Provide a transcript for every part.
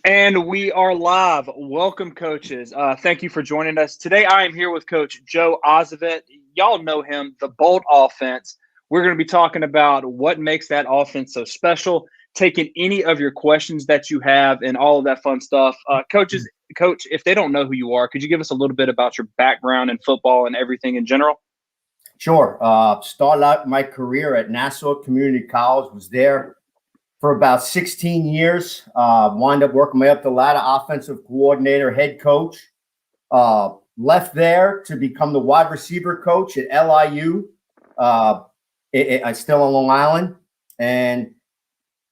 And we are live. Welcome, coaches. Thank you for joining us. Today, I am here with Coach Joe Osovet. Y'all know him, the Bolt offense. We're going to be talking about what makes that offense so special, taking any of your questions that you have and all of that fun stuff. Coach, if they don't know who you are, could you give us a little bit about your background in football and everything in general? Sure. Started out my career at Nassau Community College, was there for about 16 years, wound up working my way up the ladder, offensive coordinator, head coach. Left there to become the wide receiver coach at LIU. I still on Long Island, and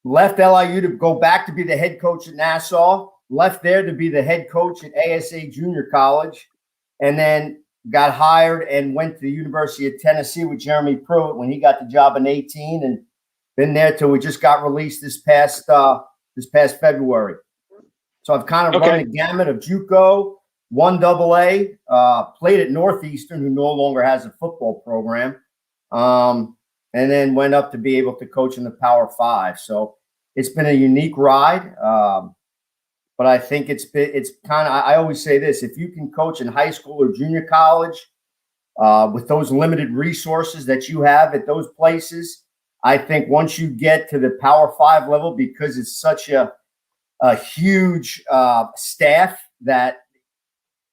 left LIU to go back to be the head coach at Nassau. Left there to be the head coach at ASA Junior College, and then got hired and went to the University of Tennessee with Jeremy Pruitt when he got the job in 18, and been there till we just got released this past February. So I've kind of run the gamut of JUCO, 1AA, played at Northeastern, who no longer has a football program, and then went up to be able to coach in the Power Five. So it's been a unique ride, but I think it's kind of, I always say this: if you can coach in high school or junior college with those limited resources that you have at those places, I think once you get to the Power Five level, because it's such a huge staff, that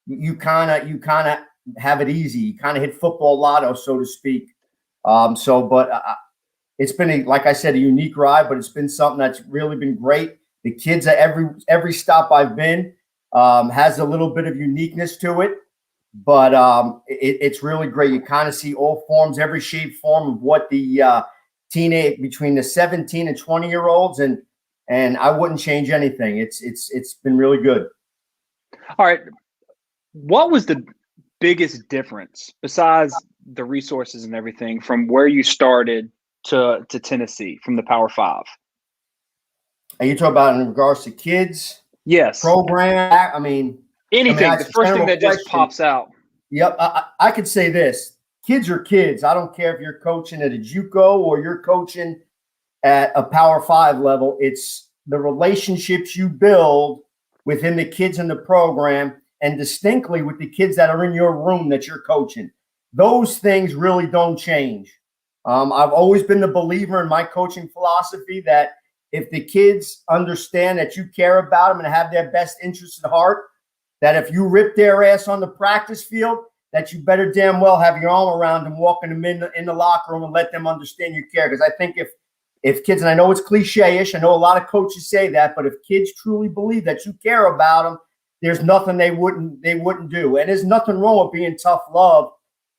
you kind of have it easy. You kind of hit football lotto, so to speak. It's been like I said, a unique ride, but it's been something that's really been great. The kids at every stop I've been has a little bit of uniqueness to it, but it's really great. You kind of see all forms, every shape, form of what the teenage, between the 17 and 20-year-olds, and I wouldn't change anything. It's been really good. All right. What was the biggest difference besides the resources and everything from where you started to Tennessee from the Power Five? Are you talking about in regards to kids? Yes. Program? I mean, anything. The first thing that just pops out. Yep. I could say this. Kids are kids. I don't care if you're coaching at a JUCO or you're coaching at a Power Five level. It's the relationships you build within the kids in the program, and distinctly with the kids that are in your room that you're coaching. Those things really don't change. I've always been the believer in my coaching philosophy that if the kids understand that you care about them and have their best interests at heart, that if you rip their ass on the practice field, that you better damn well have your arm around them, walking them in the locker room and let them understand you care. Because I think if kids, and I know it's cliche-ish, I know a lot of coaches say that, but if kids truly believe that you care about them, there's nothing they wouldn't do. And there's nothing wrong with being tough love.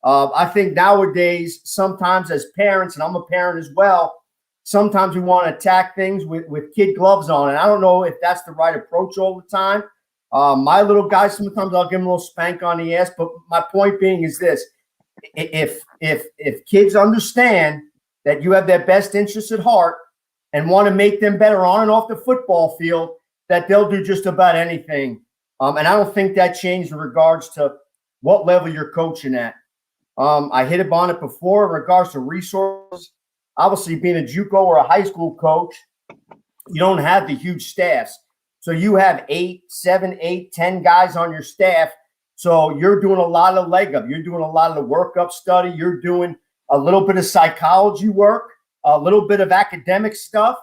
I think nowadays, sometimes as parents, and I'm a parent as well, sometimes we want to attack things with kid gloves on. And I don't know if that's the right approach all the time. My little guy, sometimes I'll give him a little spank on the ass. But my point being is this: if kids understand that you have their best interests at heart and want to make them better on and off the football field, that they'll do just about anything. And I don't think that changed in regards to what level you're coaching at. I hit upon it before in regards to resources. Obviously, being a JUCO or a high school coach, you don't have the huge staffs. So you have 7, 8, 10 guys on your staff. So you're doing a lot of leg up. You're doing a lot of the workup study. You're doing a little bit of psychology work, a little bit of academic stuff,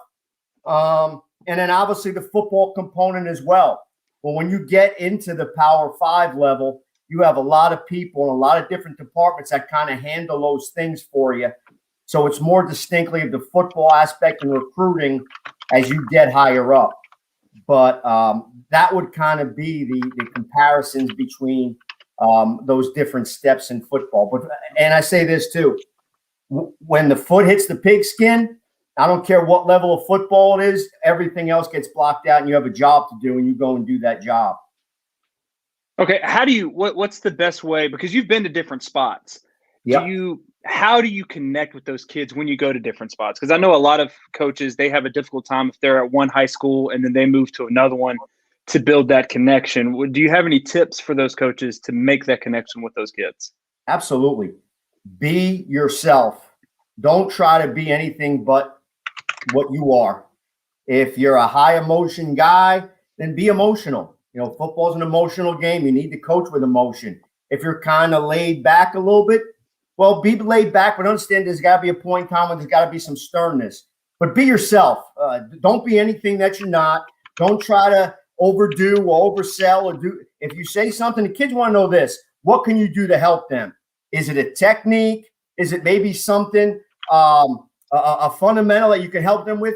and then obviously the football component as well. But when you get into the Power Five level, you have a lot of people and a lot of different departments that kind of handle those things for you. So it's more distinctly of the football aspect and recruiting as you get higher up. But that would kind of be the comparisons between those different steps in football. And I say this too: when the foot hits the pigskin, I don't care what level of football it is, everything else gets blocked out, and you have a job to do, and you go and do that job. Okay, what's the best way? Because you've been to different spots. Yep. How do you connect with those kids when you go to different spots? Because I know a lot of coaches, they have a difficult time if they're at one high school and then they move to another one to build that connection. Do you have any tips for those coaches to make that connection with those kids? Absolutely. Be yourself. Don't try to be anything but what you are. If you're a high emotion guy, then be emotional. Football's an emotional game. You need to coach with emotion. If you're kind of laid back a little bit, well, be laid back, but understand there's got to be a point in time when there's got to be some sternness. But be yourself. Don't be anything that you're not. Don't try to overdo or oversell or do. If you say something, the kids want to know this. What can you do to help them? Is it a technique? Is it maybe something, a fundamental that you can help them with?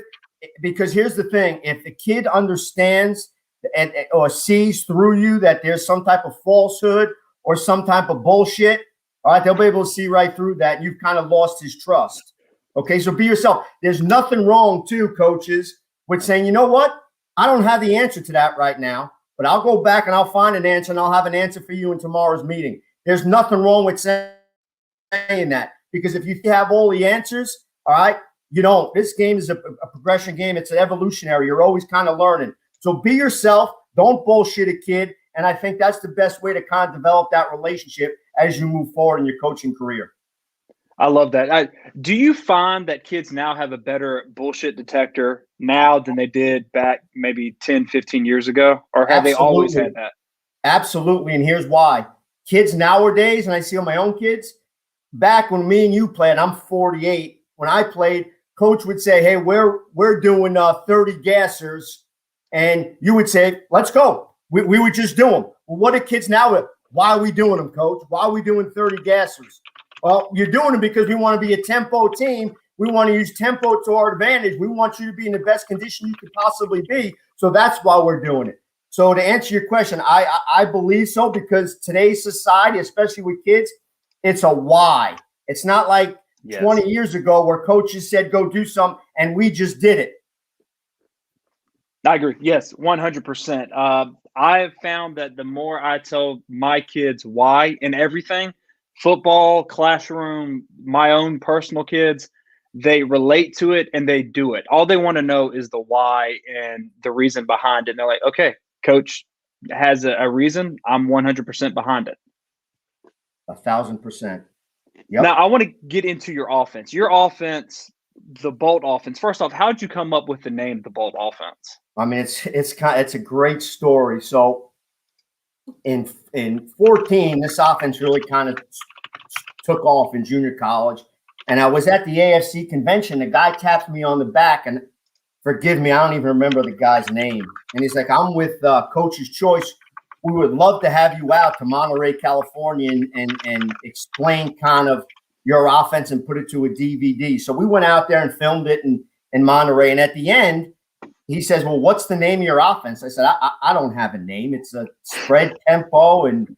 Because here's the thing. If the kid understands or sees through you that there's some type of falsehood or some type of bullshit, all right, they'll be able to see right through that. You've kind of lost his trust. Okay, so be yourself. There's nothing wrong, too, coaches, with saying, you know what? I don't have the answer to that right now, but I'll go back and I'll find an answer, and I'll have an answer for you in tomorrow's meeting. There's nothing wrong with saying that, because if you have all the answers, all right, you don't. This game is a progression game. It's an evolutionary. You're always kind of learning. So be yourself. Don't bullshit a kid, and I think that's the best way to kind of develop that relationship as you move forward in your coaching career. I love that. Do you find that kids now have a better bullshit detector now than they did back maybe 10, 15 years ago? Or have they always had that? Absolutely. And here's why. Kids nowadays, and I see on my own kids, back when me and you played, I'm 48. When I played, coach would say, hey, we're doing 30 gassers. And you would say, let's go. We would just do them. Well, what are kids now? Why are we doing them, coach? Why are we doing 30 gassers? Well, you're doing them because we want to be a tempo team. We want to use tempo to our advantage. We want you to be in the best condition you could possibly be. So that's why we're doing it. So to answer your question, I believe so, because today's society, especially with kids, it's a why. It's not like 20 years ago where coaches said, go do something, and we just did it. I agree. Yes, 100%. I have found that the more I tell my kids why in everything, football, classroom, my own personal kids, they relate to it and they do it. All they want to know is the why and the reason behind it. And they're like, okay, coach has a reason. I'm 100% behind it. 1,000%. Yep. Now, I want to get into your offense. Your offense, the Bolt offense. First off, how did you come up with the name, the Bolt offense? I mean, it's a great story. So in 14, this offense really kind of took off in junior college. And I was at the AFC convention. The guy tapped me on the back, and forgive me, I don't even remember the guy's name. And he's like, I'm with Coach's Choice. We would love to have you out to Monterey, California, and explain kind of your offense and put it to a DVD. So we went out there and filmed it in Monterey. And at the end, he says, well, what's the name of your offense? I said, I don't have a name. It's a spread tempo. And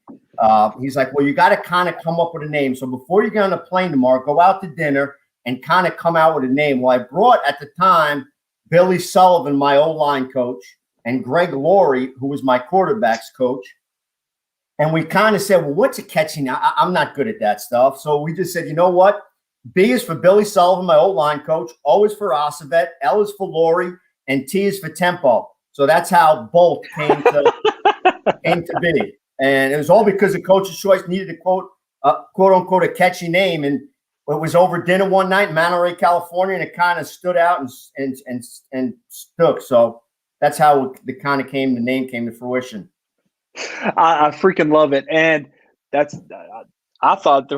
he's like, well, you got to kind of come up with a name. So before you get on the plane tomorrow, go out to dinner and kind of come out with a name. Well, I brought at the time Billy Sullivan, my O-line coach, and Greg Laurie, who was my quarterback's coach. And we kind of said, well, what's a catchy name? I'm not good at that stuff. So we just said, you know what? B is for Billy Sullivan, my O-line coach. O is for Osovet. L is for Laurie. And T is for tempo. So that's how Bolt came to be. And it was all because the Coach's Choice needed a quote unquote a catchy name. And it was over dinner one night in Monterey, California, and it kind of stood out and stuck. So that's how the name came to fruition. I freaking love it. And I thought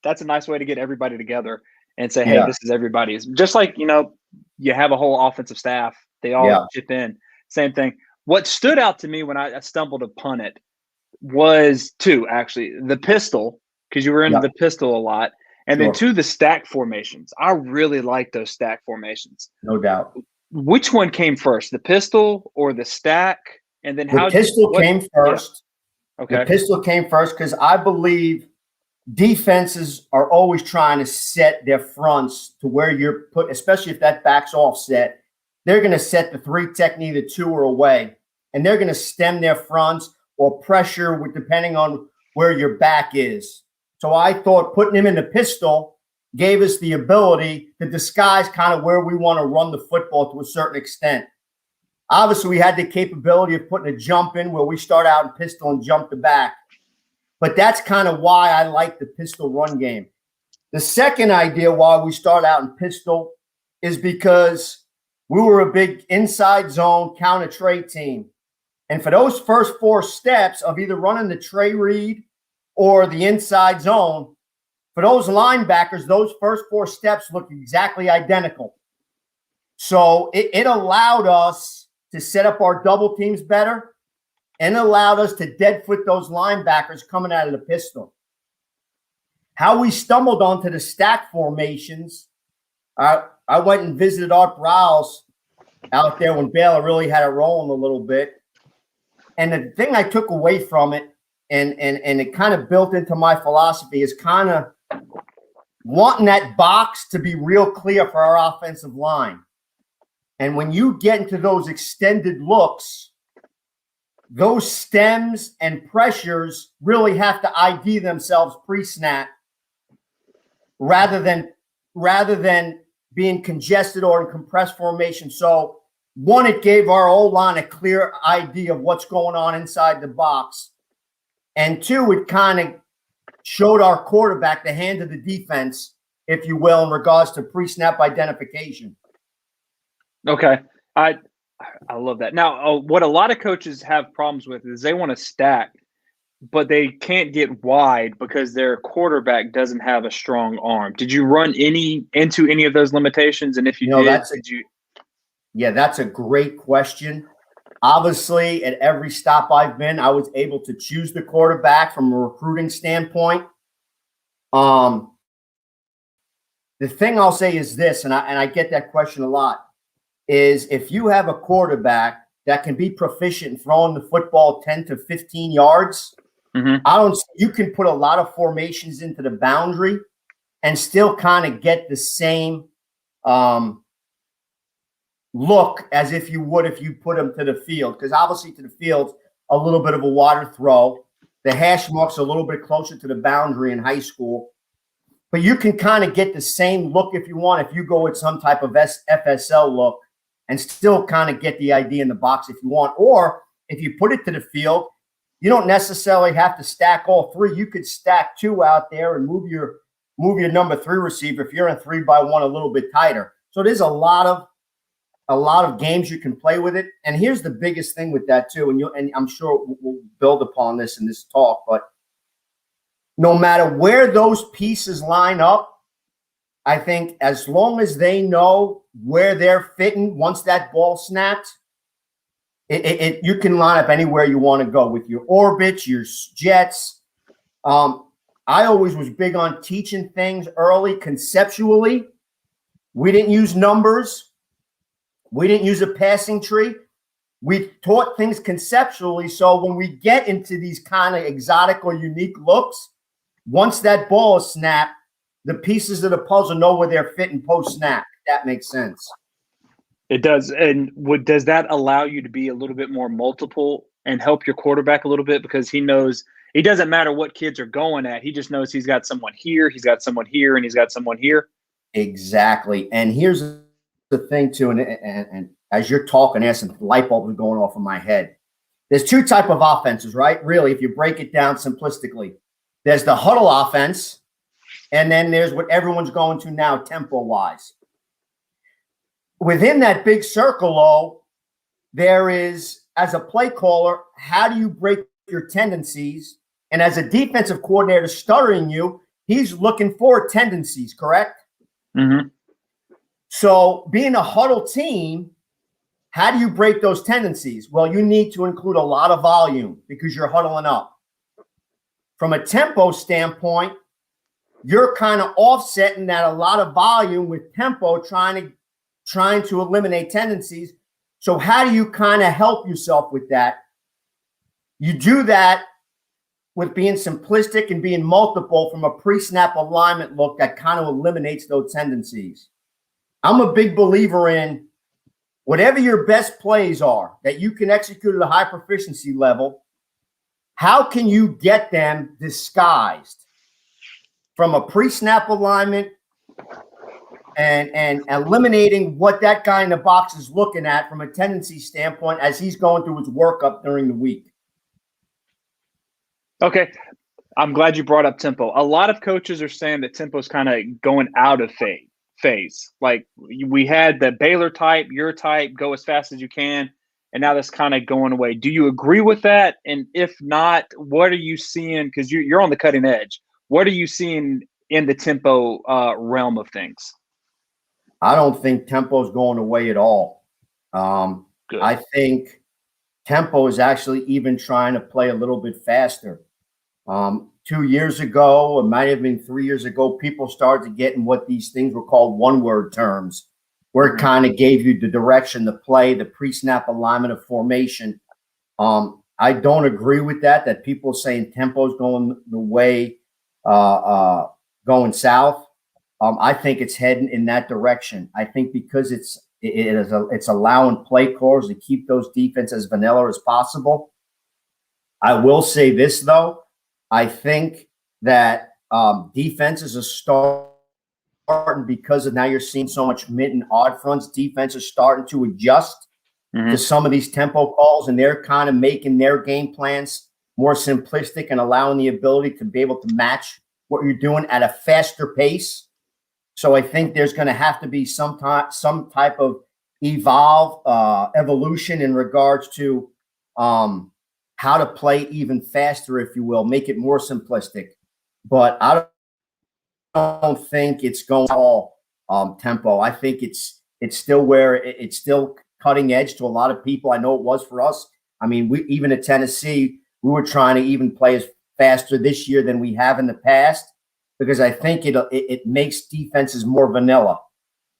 that's a nice way to get everybody together and say, hey, this is everybody's. Just like, you have a whole offensive staff. They all chip in. Same thing. What stood out to me when I stumbled upon it was two, actually. The pistol, because you were into the pistol a lot. And then two, the stack formations. I really like those stack formations. No doubt. Which one came first, the pistol or the stack? And then the pistol came first. Yeah. Okay. The pistol came first because I believe defenses are always trying to set their fronts to where you're put, especially if that back's offset. They're going to set the three technique, the two or away, and they're going to stem their fronts or pressure depending on where your back is. So I thought putting him in the pistol gave us the ability to disguise kind of where we want to run the football to a certain extent. Obviously, we had the capability of putting a jump in where we start out in pistol and jump the back. But that's kind of why I like the pistol run game. The second idea why we start out in pistol is because we were a big inside zone counter trade team. And for those first 4 steps of either running the tray read or the inside zone, for those linebackers, those first 4 steps look exactly identical. So it allowed us to set up our double teams better and allowed us to dead foot those linebackers coming out of the pistol. How we stumbled onto the stack formations, I went and visited Art Browse out there when Baylor really had it rolling a little bit. And the thing I took away from it, and it kind of built into my philosophy, is kind of wanting that box to be real clear for our offensive line. And when you get into those extended looks, those stems and pressures really have to ID themselves pre-snap rather than being congested or in compressed formation. So one, it gave our O-line a clear idea of what's going on inside the box. And 2, it kind of showed our quarterback the hand of the defense, if you will, in regards to pre-snap identification. Okay. I love that. Now, what a lot of coaches have problems with is they want to stack, but they can't get wide because their quarterback doesn't have a strong arm. Did you run into any of those limitations? And if you did, Yeah, that's a great question. Obviously, at every stop I've been, I was able to choose the quarterback from a recruiting standpoint. The thing I'll say is this, and I get that question a lot, is if you have a quarterback that can be proficient in throwing the football 10 to 15 yards, you can put a lot of formations into the boundary and still kind of get the same look as if you would if you put them to the field. Because obviously to the field, a little bit of a wider throw. The hash mark's a little bit closer to the boundary in high school. But you can kind of get the same look if you want, if you go with some type of FSL look and still kind of get the idea in the box if you want. Or if you put it to the field, you don't necessarily have to stack all 3. You could stack 2 out there and move your number 3 receiver if you're in 3-by-1 a little bit tighter. So there's a lot of games you can play with it. And here's the biggest thing with that too, and I'm sure we'll build upon this in this talk, but no matter where those pieces line up, I think as long as they know where they're fitting once that ball snaps, you can line up anywhere you want to go with your orbits, your jets. I always was big on teaching things early conceptually. We didn't use numbers. We didn't use a passing tree. We taught things conceptually. So when we get into these kind of exotic or unique looks, once that ball is snapped, the pieces of the puzzle know where they're fitting post-snap. If that makes sense. It does. And does that allow you to be a little bit more multiple and help your quarterback a little bit? Because he knows it doesn't matter what kids are going at. He just knows he's got someone here, he's got someone here, and he's got someone here. Exactly. And here's the thing, too, and as you're talking, there's some light bulbs going off in my head. There's 2 types of offenses, right? Really, if you break it down simplistically. There's the huddle offense, and then there's what everyone's going to now tempo-wise. Within that big circle, there is, as a play caller, how do you break your tendencies? And as a defensive coordinator stuttering you, he's looking for tendencies, correct? Mm-hmm. So being a huddle team, how do you break those tendencies? Well, you need to include a lot of volume because you're huddling up. From a tempo standpoint, you're kind of offsetting that a lot of volume with tempo, trying to eliminate tendencies. So how do you kind of help yourself with that? You do that with being simplistic and being multiple from a pre-snap alignment look that kind of eliminates those tendencies. I'm a big believer in whatever your best plays are that you can execute at a high proficiency level, how can you get them disguised from a pre-snap alignment and eliminating what that guy in the box is looking at from a tendency standpoint as he's going through his workup during the week? Okay. I'm glad you brought up tempo. A lot of coaches are saying that tempo is kind of going out of phase. Like we had the Baylor type, your type, go as fast as you can. and now that's kind of going away. Do you agree with that? And if not, what are you seeing? Because you're on the cutting edge. What are you seeing in the tempo realm of things? I don't think tempo is going away at all. Good. I think tempo is actually even trying to play a little bit faster. 2 years ago, it might have been 3 years ago, people started to get in what these things were called one-word terms, where it kind of gave you the direction, the play, the pre-snap alignment of formation. I don't agree with that people saying tempo is going the way, going south. I think it's heading in that direction. I think because it's allowing play calls to keep those defenses as vanilla as possible. I will say this, though. I think that defenses are starting, because of now you're seeing so much mid and odd fronts, defense is starting to adjust to some of these tempo calls, and they're kind of making their game plans more simplistic and allowing the ability to be able to match what you're doing at a faster pace. So I think there's going to have to be some type of evolution in regards to how to play even faster, if you will, make it more simplistic. But I don't think it's going all tempo. I think it's still where it's still cutting edge to a lot of people. I know it was for us. I mean, we even at Tennessee, we were trying to even play as faster this year than we have in the past, because I think it makes defenses more vanilla.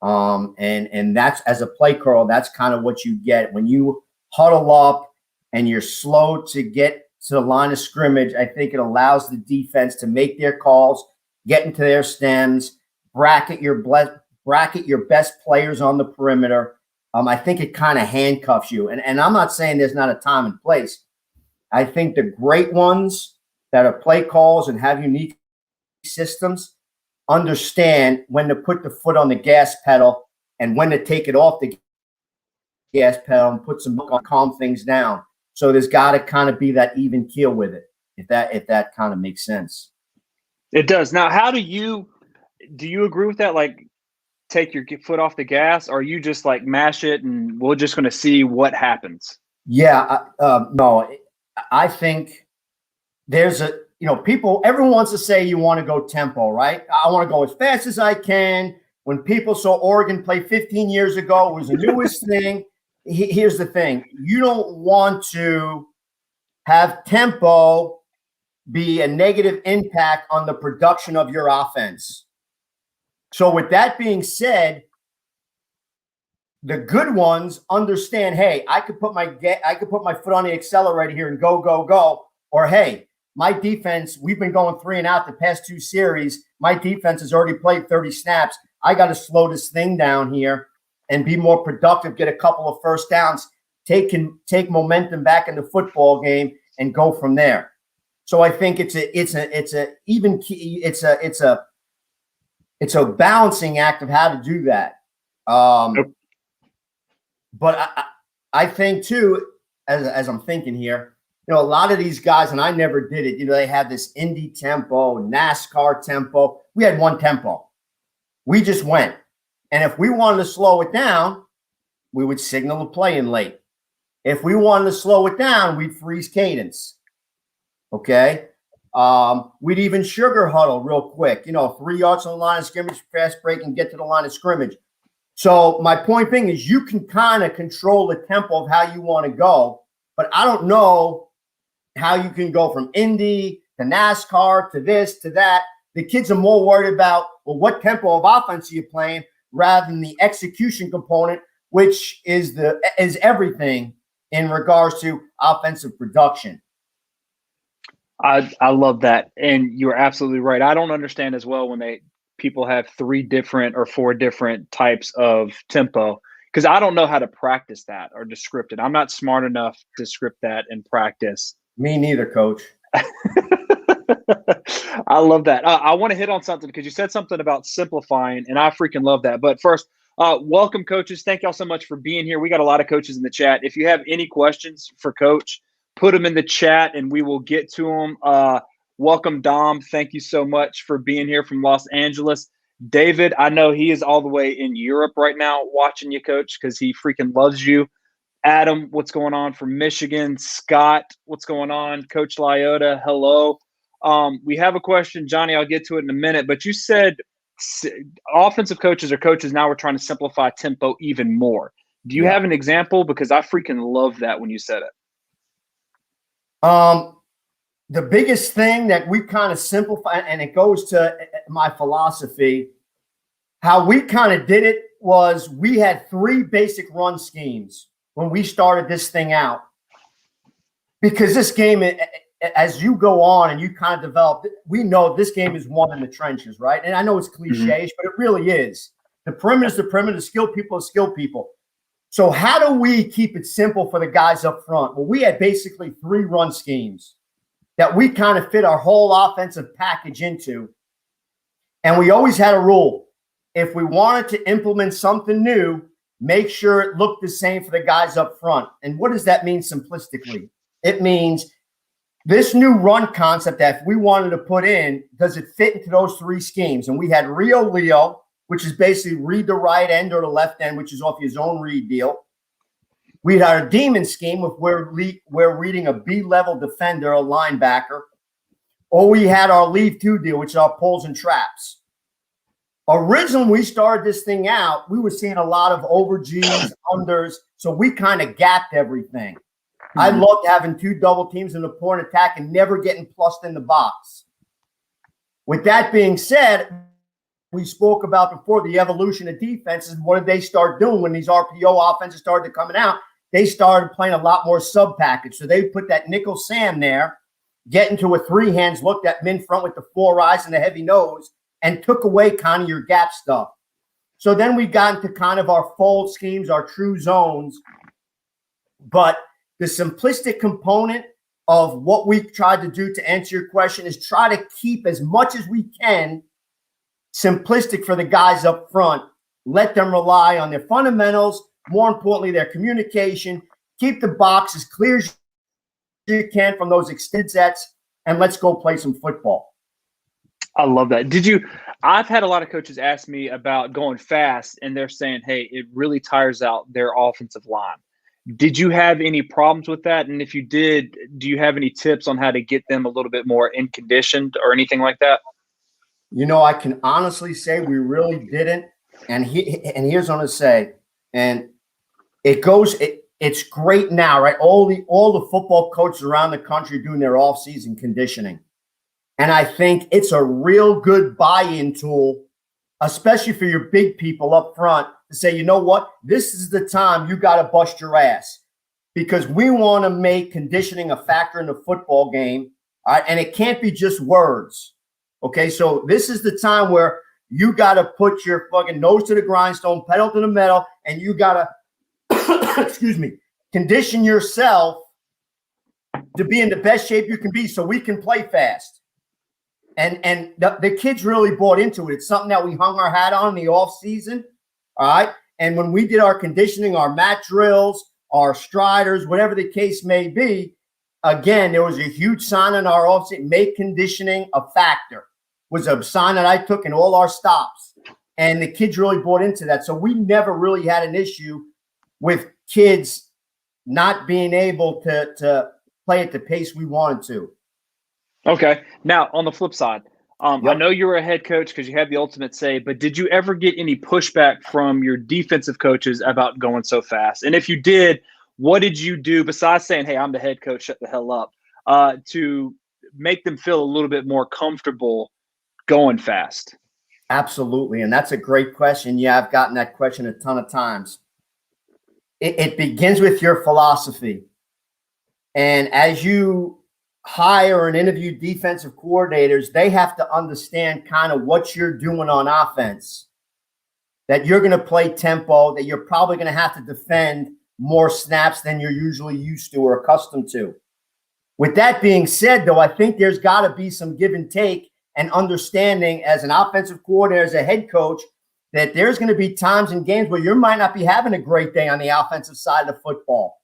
And that's, as a play call, that's kind of what you get when you huddle up and you're slow to get to the line of scrimmage. I think it allows the defense to make their calls, get into their stems, bracket your best players on the perimeter. I think it kind of handcuffs you. And I'm not saying there's not a time and place. I think the great ones that are play calls and have unique systems understand when to put the foot on the gas pedal and when to take it off the gas pedal and put some calm things down. So there's got to kind of be that even keel with it, if that kind of makes sense. It does. Now, how do you agree with that? Like, take your foot off the gas, or are you just like mash it and we're just going to see what happens? Yeah, no, I think there's everyone wants to say you want to go tempo, right? I want to go as fast as I can. When people saw Oregon play 15 years ago, it was the newest thing. Here's the thing. You don't want to have tempo be a negative impact on the production of your offense. So with that being said, the good ones understand, hey, I could put my foot on the accelerator here and go. Or, hey, my defense, we've been going 3 and out the past 2 series. My defense has already played 30 snaps. I got to slow this thing down here and be more productive, get a couple of first downs, take momentum back in the football game and go from there. So I think it's a balancing act of how to do that. But I think too, as I'm thinking here, a lot of these guys, and I never did it, they have this Indy tempo, NASCAR tempo. We had one tempo. We just went. And if we wanted to slow it down, we would signal a play in late. If we wanted to slow it down, we'd freeze cadence. Okay? We'd even sugar huddle real quick. 3 yards on the line of scrimmage, fast break, and get to the line of scrimmage. So my point being is you can kind of control the tempo of how you want to go, but I don't know how you can go from Indy to NASCAR to this to that. The kids are more worried about, well, what tempo of offense are you playing rather than the execution component, which is everything in regards to offensive production. I love that. And you're absolutely right. I don't understand as well when people have 3 different or 4 different types of tempo, because I don't know how to practice that or to script it. I'm not smart enough to script that in practice. Me neither, Coach. I love that. I want to hit on something because you said something about simplifying, and I freaking love that. But first, welcome, coaches. Thank y'all so much for being here. We got a lot of coaches in the chat. If you have any questions for Coach, put them in the chat, and we will get to them. Welcome, Dom. Thank you so much for being here from Los Angeles. David, I know he is all the way in Europe right now watching you, Coach, because he freaking loves you. Adam, what's going on from Michigan? Scott, what's going on? Coach Lyota, hello. We have a question, Johnny. I'll get to it in a minute, but you said offensive coaches or coaches now we're trying to simplify tempo even more. Do you have an example? Because I freaking love that when you said it. The biggest thing that we kind of simplify, and it goes to my philosophy, how we kind of did it was we had 3 basic run schemes when we started this thing out. Because this game, as you go on and you kind of develop, we know this game is won in the trenches, right? And I know it's cliche, but it really is. The perimeter is the perimeter, the skilled people are skilled people. So how do we keep it simple for the guys up front? Well, we had basically 3 run schemes that we kind of fit our whole offensive package into. And we always had a rule. If we wanted to implement something new, make sure it looked the same for the guys up front. And what does that mean simplistically? It means this new run concept that if we wanted to put in, does it fit into those 3 schemes? And we had Rio Leo, which is basically read the right end or the left end, which is off your zone read deal. We had our demon scheme with where we're reading a B-level defender, a linebacker. Or we had our leave 2 deal, which is our pulls and traps. Originally, when we started this thing out, we were seeing a lot of over G's, unders, so we kind of gapped everything. I loved having 2 double teams in the point attack and never getting plussed in the box. With that being said, we spoke about before the evolution of defenses. What did they start doing when these RPO offenses started coming out? They started playing a lot more sub package. So they put that nickel Sam there, get into a 3 hands, looked at min front with the 4 eyes and the heavy nose, and took away kind of your gap stuff. So then we got into kind of our fold schemes, our true zones. But the simplistic component of what we tried to do to answer your question is try to keep as much as we can simplistic for the guys up front. Let them rely on their fundamentals, more importantly, their communication. Keep the box as clear as you can from those extended sets, and let's go play some football. I love that. I've had a lot of coaches ask me about going fast, and they're saying, hey, it really tires out their offensive line. Did you have any problems with that? And if you did, do you have any tips on how to get them a little bit more in conditioned or anything like that? You know, I can honestly say we really didn't. And here's what I'm going to say. And it's great now, right? All the football coaches around the country doing their off-season conditioning. And I think it's a real good buy-in tool, especially for your big people up front, to say, you know what? This is the time you got to bust your ass, because we want to make conditioning a factor in the football game. All right? And it can't be just words. Okay, so this is the time where you got to put your fucking nose to the grindstone, pedal to the metal, and you got to, condition yourself to be in the best shape you can be so we can play fast. And the kids really bought into it. It's something that we hung our hat on in the off season. All right. And when we did our conditioning, our mat drills, our striders, whatever the case may be, again, there was a huge sign in our off season, make conditioning a factor, was a sign that I took in all our stops. And the kids really bought into that. So we never really had an issue with kids not being able to play at the pace we wanted to. Okay. Now, on the flip side, I know you were a head coach because you had the ultimate say, but did you ever get any pushback from your defensive coaches about going so fast? And if you did, what did you do besides saying, hey, I'm the head coach, shut the hell up, to make them feel a little bit more comfortable going fast? Absolutely. And that's a great question. Yeah, I've gotten that question a ton of times. It begins with your philosophy. And as you hire and interview defensive coordinators, they have to understand kind of what you're doing on offense, that you're going to play tempo, that you're probably going to have to defend more snaps than you're usually used to or accustomed to. With that being said, though, I think there's got to be some give and take and understanding as an offensive coordinator, as a head coach, that there's going to be times in games where you might not be having a great day on the offensive side of the football.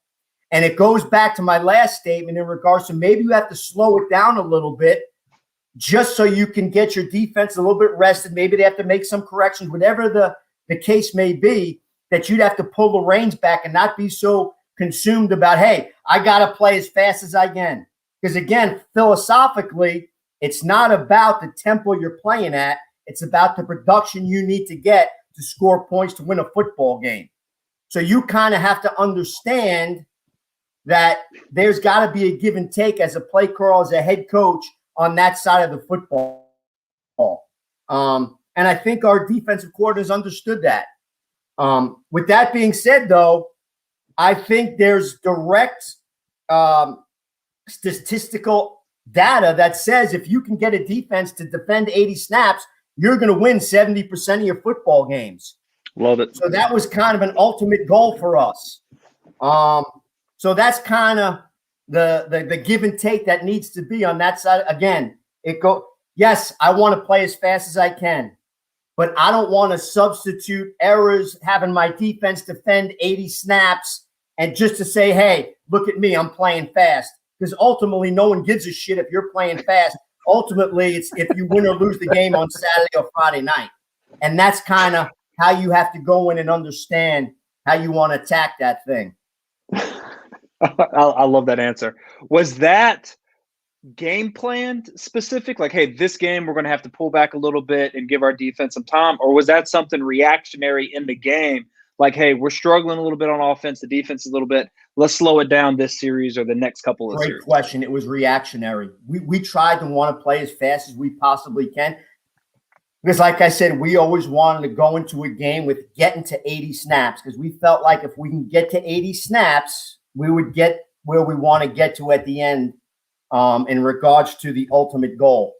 And it goes back to my last statement in regards to maybe you have to slow it down a little bit just so you can get your defense a little bit rested. Maybe they have to make some corrections, whatever the case may be, that you'd have to pull the reins back and not be so consumed about, hey, I got to play as fast as I can. Because again, philosophically, it's not about the tempo you're playing at. It's about the production you need to get to score points to win a football game. So you kind of have to understand that there's got to be a give and take as a play caller, as a head coach on that side of the football. And I think our defensive coordinators understood that. With that being said, though, I think there's direct statistical data that says if you can get a defense to defend 80 snaps, you're going to win 70% of your football games. Love it. So that was kind of an ultimate goal for us. So that's kind of the give and take that needs to be on that side. Again, yes, I want to play as fast as I can, but I don't want to substitute errors, having my defense defend 80 snaps and just to say, hey, look at me, I'm playing fast. Because ultimately, no one gives a shit if you're playing fast. Ultimately, it's if you win or lose the game on Saturday or Friday night. And that's kind of how you have to go in and understand how you want to attack that thing. I love that answer. Was that game planned specific? Like, hey, this game we're going to have to pull back a little bit and give our defense some time? Or was that something reactionary in the game? Like, hey, we're struggling a little bit on offense. The defense is a little bit. Let's slow it down this series or the next couple of series. Great question. It was reactionary. We tried to want to play as fast as we possibly can. Because like I said, we always wanted to go into a game with getting to 80 snaps because we felt like if we can get to 80 snaps, we would get where we want to get to at the end in regards to the ultimate goal.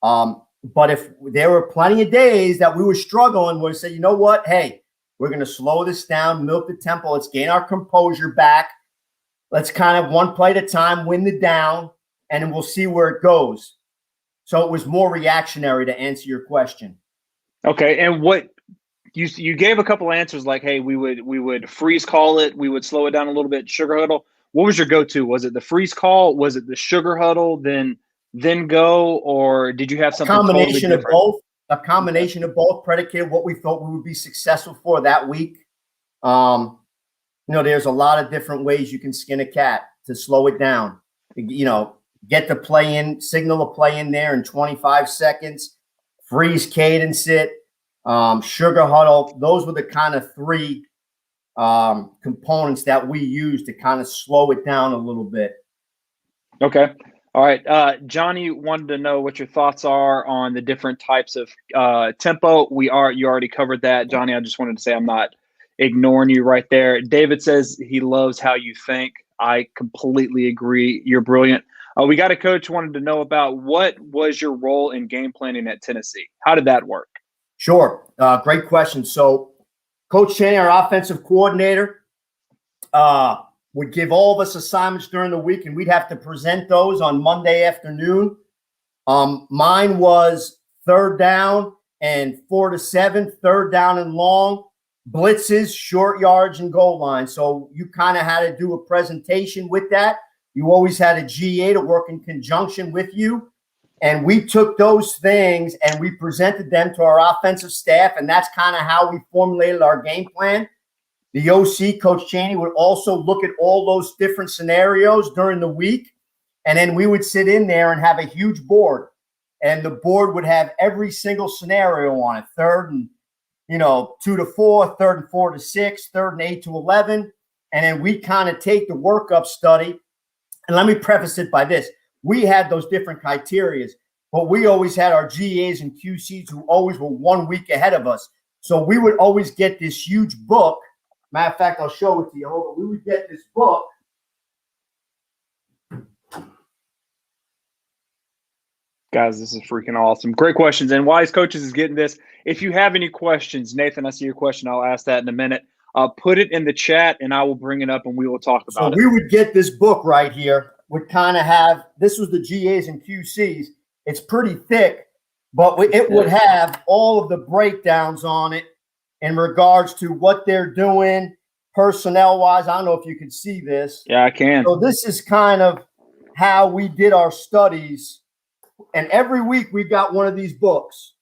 But if there were plenty of days that we were struggling, we'd say, you know what? Hey, we're going to slow this down, milk the tempo. Let's gain our composure back. Let's kind of one play at a time, win the down, and then we'll see where it goes. So it was more reactionary to answer your question. Okay, and what you gave a couple answers like, hey, we would freeze call it, we would slow it down a little bit, sugar huddle. What was your go-to? Was it the freeze call? Was it the sugar huddle? Then go, or did you have something combination totally of both? A combination of both, predicated what we thought we would be successful for that week. There's a lot of different ways you can skin a cat to slow it down. Get the play in, signal a play in there in 25 seconds, freeze, cadence it, sugar huddle. Those were the kind of three components that we used to kind of slow it down a little bit. Okay. All right. Johnny wanted to know what your thoughts are on the different types of tempo. You already covered that. Johnny, I just wanted to say I'm not ignoring you right there. David says he loves how you think. I completely agree. You're brilliant. We got a coach wanted to know about what was your role in game planning at Tennessee? How did that work? Sure. Great question. So Coach Chaney, our offensive coordinator, would give all of us assignments during the week, and we'd have to present those on Monday afternoon. Mine was third down and 4 to 7, third down and long, blitzes, short yards, and goal line. So you kind of had to do a presentation with that. You always had a GA to work in conjunction with you. And we took those things and we presented them to our offensive staff, and that's kind of how we formulated our game plan. The OC, Coach Chaney, would also look at all those different scenarios during the week, and then we would sit in there and have a huge board, and the board would have every single scenario on it: third and 2 to 4, third and 4 to 6, third and 8 to 11, and then we kind of take the workup study. And let me preface it by this: we had those different criterias, but we always had our GAs and QCs who always were 1 week ahead of us. So we would always get this huge book. Matter of fact, I'll show it to you. Hold on. We would get this book. Guys, this is freaking awesome. Great questions. And Wise Coaches is getting this. If you have any questions, Nathan, I see your question. I'll ask that in a minute. Put it in the chat, and I will bring it up, and we will talk about it. So we would get this book right here. Would kind of have – this was the GAs and QCs. It's pretty thick, but it would have all of the breakdowns on it in regards to what they're doing personnel-wise. I don't know if you can see this. Yeah, I can. So this is kind of how we did our studies. And every week we got one of these books.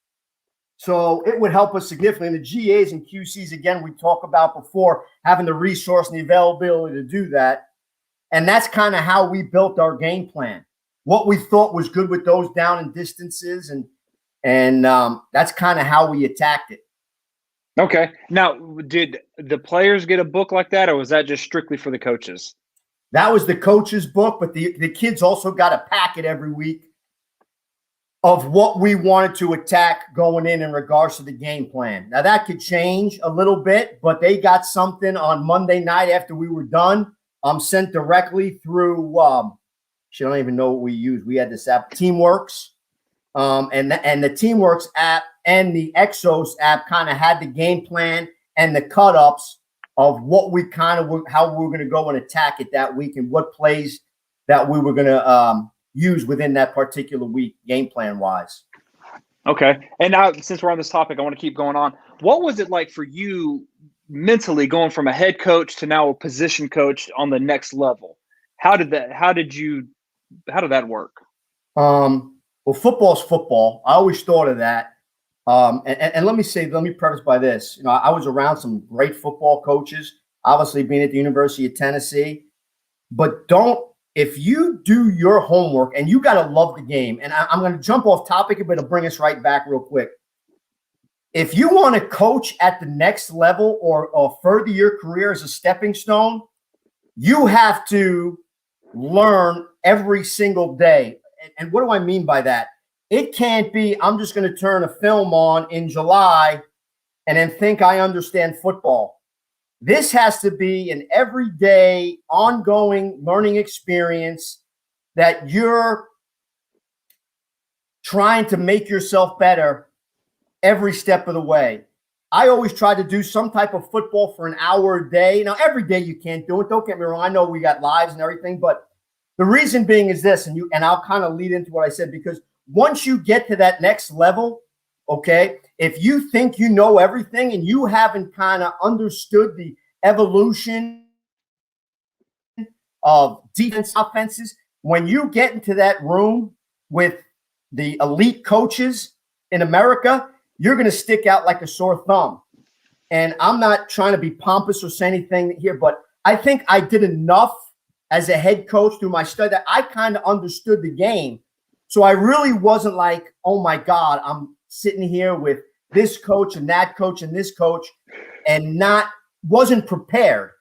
So it would help us significantly. And the GAs and QCs, again, we talked about before, having the resource and the availability to do that. And that's kind of how we built our game plan. What we thought was good with those down and distances, and that's kind of how we attacked it. Okay. Now, did the players get a book like that, or was that just strictly for the coaches? That was the coach's book, but the kids also got a packet every week of what we wanted to attack going in regards to the game plan. Now, that could change a little bit, but they got something on Monday night after we were done. Sent directly through, I don't even know what we used. We had this app, Teamworks, and the Teamworks app and the Exos app kind of had the game plan and the cut-ups of what we how we were going to go and attack it that week and what plays that we were going to use within that particular week, game plan wise. Okay. And now, since we're on this topic, I want to keep going on. What was it like for you mentally going from a head coach to now a position coach on the next level? How did that work? Well, football's football. I always thought of that. And let me preface by this. I was around some great football coaches, obviously being at the University of Tennessee, but if you do your homework, and you got to love the game, and I'm going to jump off topic, but it'll bring us right back real quick. If you want to coach at the next level or further your career as a stepping stone, you have to learn every single day. And what do I mean by that? It can't be, I'm just going to turn a film on in July and then think I understand football. This has to be an everyday, ongoing learning experience that you're trying to make yourself better every step of the way. I always try to do some type of football for an hour a day. Now, every day you can't do it. Don't get me wrong. I know we got lives and everything, but the reason being is this, and I'll kind of lead into what I said, because once you get to that next level, okay, if you think you know everything and you haven't kind of understood the evolution of defense offenses, when you get into that room with the elite coaches in America, you're going to stick out like a sore thumb. And I'm not trying to be pompous or say anything here, but I think I did enough as a head coach through my study that I kind of understood the game. So I really wasn't like, oh my God, I'm sitting here with this coach and that coach and this coach and wasn't prepared.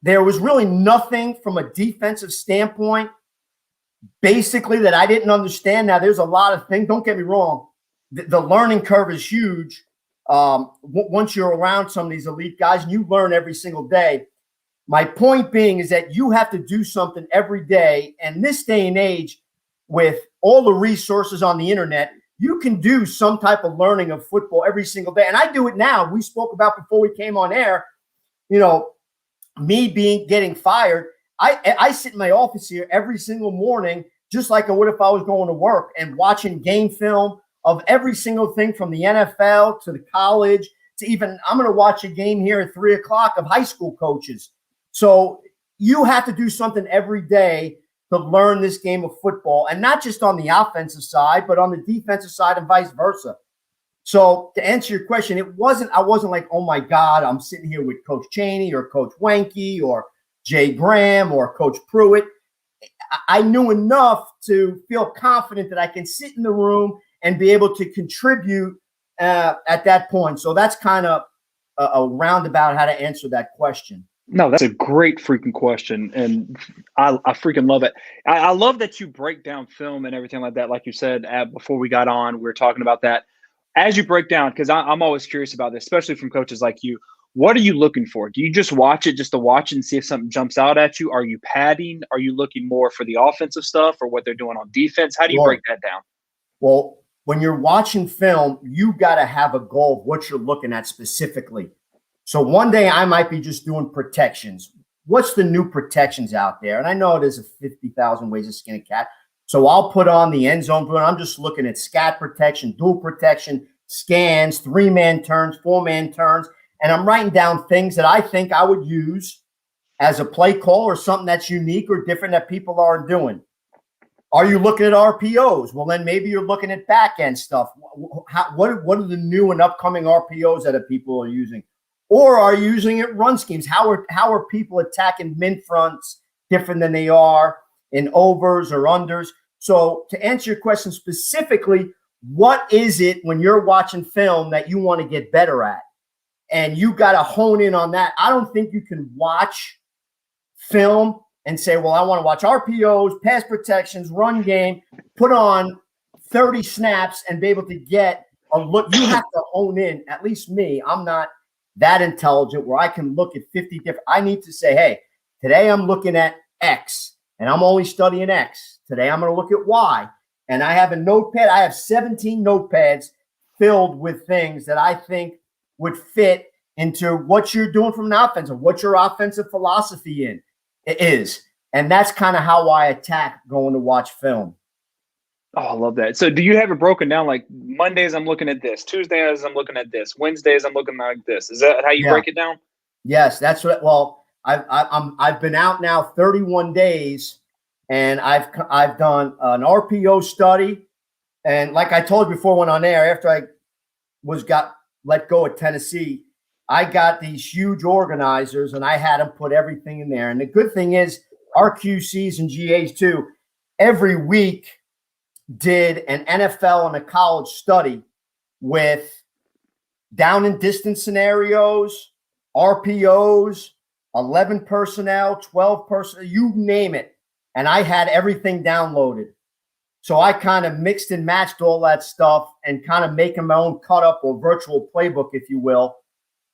There was really nothing from a defensive standpoint, basically, that I didn't understand. Now, there's a lot of things. Don't get me wrong. The learning curve is huge once you're around some of these elite guys, and you learn every single day. My point being is that you have to do something every day. And this day and age, with all the resources on the internet, you can do some type of learning of football every single day. And I do it now. We spoke about before we came on air, me getting fired. I sit in my office here every single morning, just like I would if I was going to work, and watching game film of every single thing from the NFL to the college to even I'm going to watch a game here at 3:00 of high school coaches. So you have to do something every day to learn this game of football, and not just on the offensive side, but on the defensive side and vice versa. So to answer your question, I wasn't like, oh my God, I'm sitting here with Coach Chaney or Coach Wenke or Jay Graham or Coach Pruitt. I knew enough to feel confident that I can sit in the room and be able to contribute at that point. So that's kind of a roundabout how to answer that question. No, that's a great freaking question, and I freaking love it. I love that you break down film and everything like that. Like you said before we got on, we were talking about that. As you break down, because I'm always curious about this, especially from coaches like you, what are you looking for? Do you just watch it just to watch it and see if something jumps out at you? Are you padding? Are you looking more for the offensive stuff or what they're doing on defense? How do you break that down? Well, when you're watching film, you got to have a goal of what you're looking at specifically. So one day I might be just doing protections. What's the new protections out there? And I know there's 50,000 ways to skin a cat. So I'll put on the end zone, but I'm just looking at scat protection, dual protection, scans, 3-man turns, 4-man turns. And I'm writing down things that I think I would use as a play call or something that's unique or different that people aren't doing. Are you looking at RPOs? Well, then maybe you're looking at back end stuff. What are the new and upcoming RPOs that people are using? Or are you using it run schemes? How are people attacking min fronts different than they are in overs or unders? So to answer your question specifically, what is it when you're watching film that you want to get better at? And you got to hone in on that. I don't think you can watch film and say, well, I want to watch RPOs, pass protections, run game, put on 30 snaps and be able to get a look. You have to hone in. At least me, I'm not that intelligent where I can look at 50 different. I need to say, hey, today I'm looking at X and I'm only studying X. Today I'm going to look at Y. And I have a notepad. I have 17 notepads filled with things that I think would fit into what you're doing from an offensive, what your offensive philosophy is. And that's kind of how I attack going to watch film. Oh, I love that. So do you have it broken down like Mondays I'm looking at this, Tuesdays I'm looking at this, Wednesdays I'm looking like this? Is that how you break it down? Yes, that's what. Well, I've been out now 31 days, and I've done an RPO study, and like I told you before, I went on air after I got let go at Tennessee. I got these huge organizers, and I had them put everything in there. And the good thing is, our QCs and GAs too, every week did an NFL and a college study with down and distance scenarios, RPOs, 11 personnel, 12 personnel, you name it. And I had everything downloaded. So I kind of mixed and matched all that stuff and kind of making my own cut up or virtual playbook, if you will.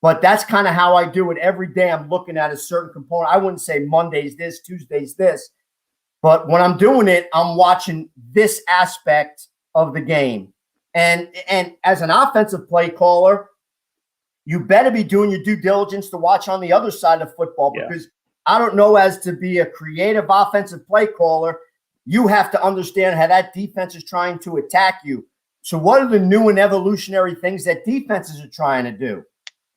But that's kind of how I do it. Every day I'm looking at a certain component. I wouldn't say Monday's this, Tuesday's this. But when I'm doing it, I'm watching this aspect of the game. And as an offensive play caller, you better be doing your due diligence to watch on the other side of football, because I don't know, as to be a creative offensive play caller, you have to understand how that defense is trying to attack you. So what are the new and evolutionary things that defenses are trying to do?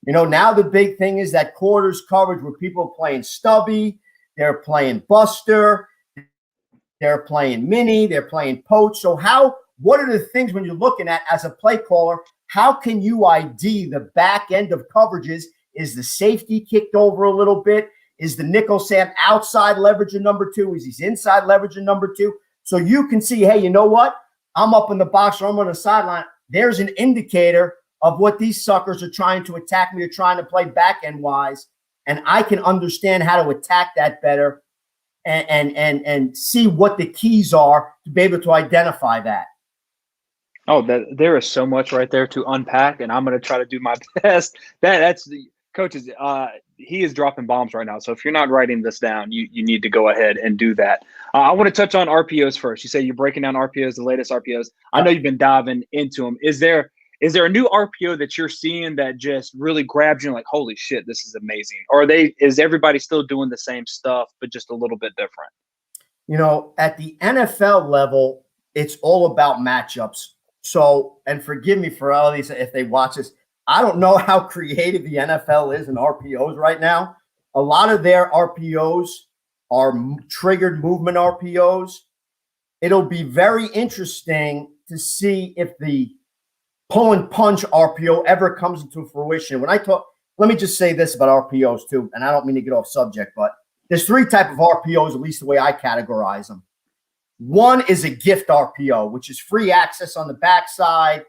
You know, now the big thing is that quarters coverage where people are playing stubby, they're playing buster, they're playing mini, they're playing poach. So what are the things when you're looking at as a play caller, how can you ID the back end of coverages? Is the safety kicked over a little bit? Is the nickel Sam outside leveraging number two? Is he inside leveraging number two? So you can see, hey, you know what? I'm up in the box or I'm on the sideline. There's an indicator of what these suckers are trying to attack me or trying to play back end wise. And I can understand how to attack that better and see what the keys are to be able to identify that. Oh, there is so much right there to unpack, and I'm going to try to do my best. That's the coaches. He is dropping bombs right now. So if you're not writing this down, you need to go ahead and do that. I want to touch on RPOs first. You say you're breaking down RPOs, the latest RPOs. I know you've been diving into them. Is there a new RPO that you're seeing that just really grabs you like, holy shit, this is amazing? Or is everybody still doing the same stuff, but just a little bit different? You know, at the NFL level, it's all about matchups. So, and forgive me for all these if they watch this, I don't know how creative the NFL is in RPOs right now. A lot of their RPOs are triggered movement RPOs. It'll be very interesting to see if the pull and punch RPO ever comes into fruition. When I talk, let me just say this about RPOs too, and I don't mean to get off subject, but there's three types of RPOs, at least the way I categorize them. One is a gift RPO, which is free access on the backside.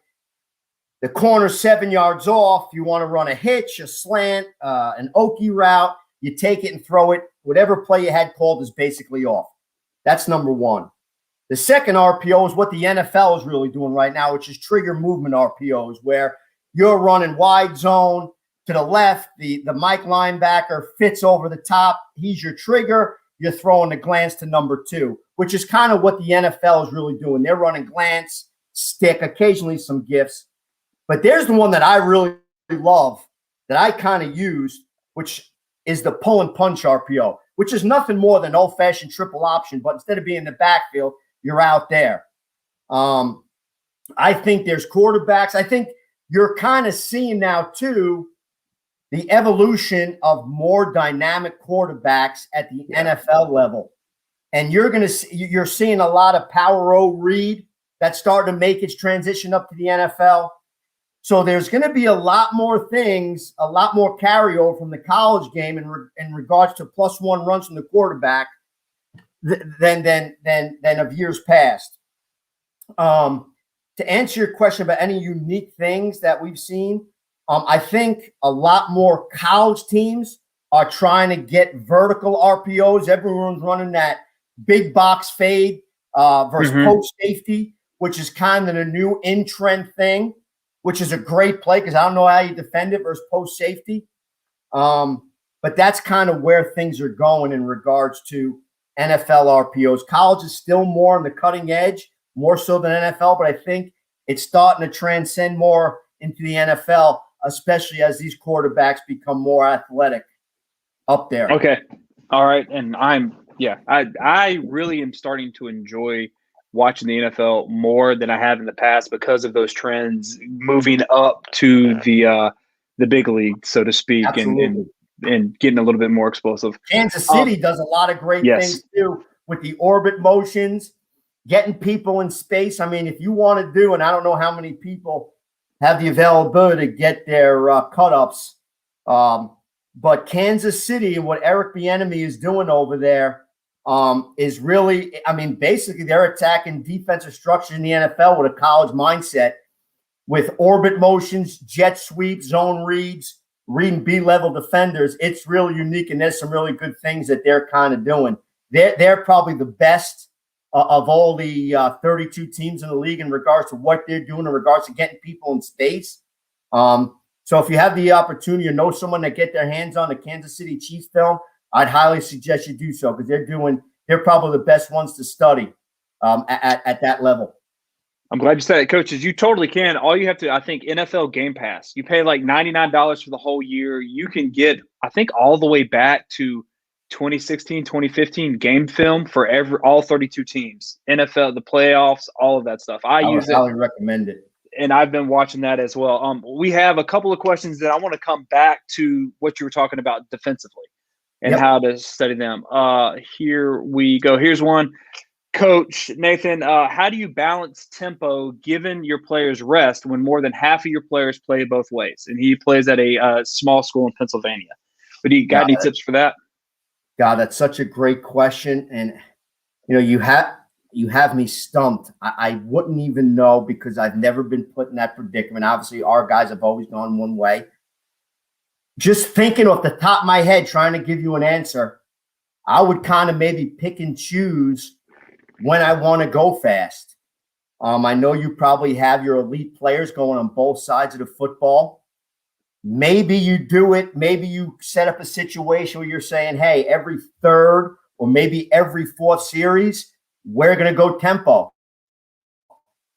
The corner 7 yards off. You want to run a hitch, a slant, an Okie route. You take it and throw it. Whatever play you had called is basically off. That's number one. The second RPO is what the NFL is really doing right now, which is trigger movement RPOs, where you're running wide zone to the left. The Mike linebacker fits over the top. He's your trigger. You're throwing the glance to number two, which is kind of what the NFL is really doing. They're running glance, stick, occasionally some gifts. But there's the one that I really love that I kind of use, which is the pull and punch RPO, which is nothing more than old-fashioned triple option, but instead of being in the backfield, you're out there. I think there's quarterbacks. I think you're kind of seeing now, too, the evolution of more dynamic quarterbacks at the NFL level. And you're seeing a lot of power O read that's starting to make its transition up to the NFL. So there's going to be a lot more things, a lot more carryover from the college game in regards to +1 runs from the quarterback than of years past. To answer your question about any unique things that we've seen, I think a lot more college teams are trying to get vertical RPOs. Everyone's running that big box fade versus post safety, which is kind of the new in-trend thing, which is a great play because I don't know how you defend it versus post safety. But that's kind of where things are going in regards to NFL RPOs. College is still more on the cutting edge, more so than NFL, but I think it's starting to transcend more into the NFL, especially as these quarterbacks become more athletic up there. Okay. All right. And I really am starting to enjoy watching the NFL more than I have in the past because of those trends moving up to the big league, so to speak, and getting a little bit more explosive. Kansas City does a lot of great things too with the orbit motions, getting people in space. I mean, if you want to do, and I don't know how many people have the availability to get their cut-ups, but Kansas City and what Eric Bieniemy is doing over there is really, I mean, basically they're attacking defensive structure in the NFL with a college mindset with orbit motions, jet sweeps, zone reads, reading B-level defenders. It's really unique, and there's some really good things that they're kind of doing. They're probably the best of all the 32 teams in the league in regards to what they're doing in regards to getting people in space. So if you have the opportunity or know someone that get their hands on the Kansas City Chiefs film, I'd highly suggest you do so because they're probably the best ones to study at that level. I'm glad you said it, coaches. You totally can. All you have to, I think, NFL Game Pass. You pay like $99 for the whole year. You can get, I think, all the way back to 2016, 2015 game film for all 32 teams, NFL, the playoffs, all of that stuff. I use it. I would recommend it. And I've been watching that as well. We have a couple of questions that I want to come back to what you were talking about defensively and how to study them. Here we go. Here's one. Coach Nathan, how do you balance tempo given your players rest when more than half of your players play both ways? And he plays at a small school in Pennsylvania. But do you got any tips for that? God, that's such a great question. And, you have me stumped. I wouldn't even know because I've never been put in that predicament. Obviously, our guys have always gone one way. Just thinking off the top of my head, trying to give you an answer, I would kind of maybe pick and choose when I want to go fast. I know you probably have your elite players going on both sides of the football. Maybe you do it. Maybe you set up a situation where you're saying, hey, every third or maybe every fourth series, we're going to go tempo.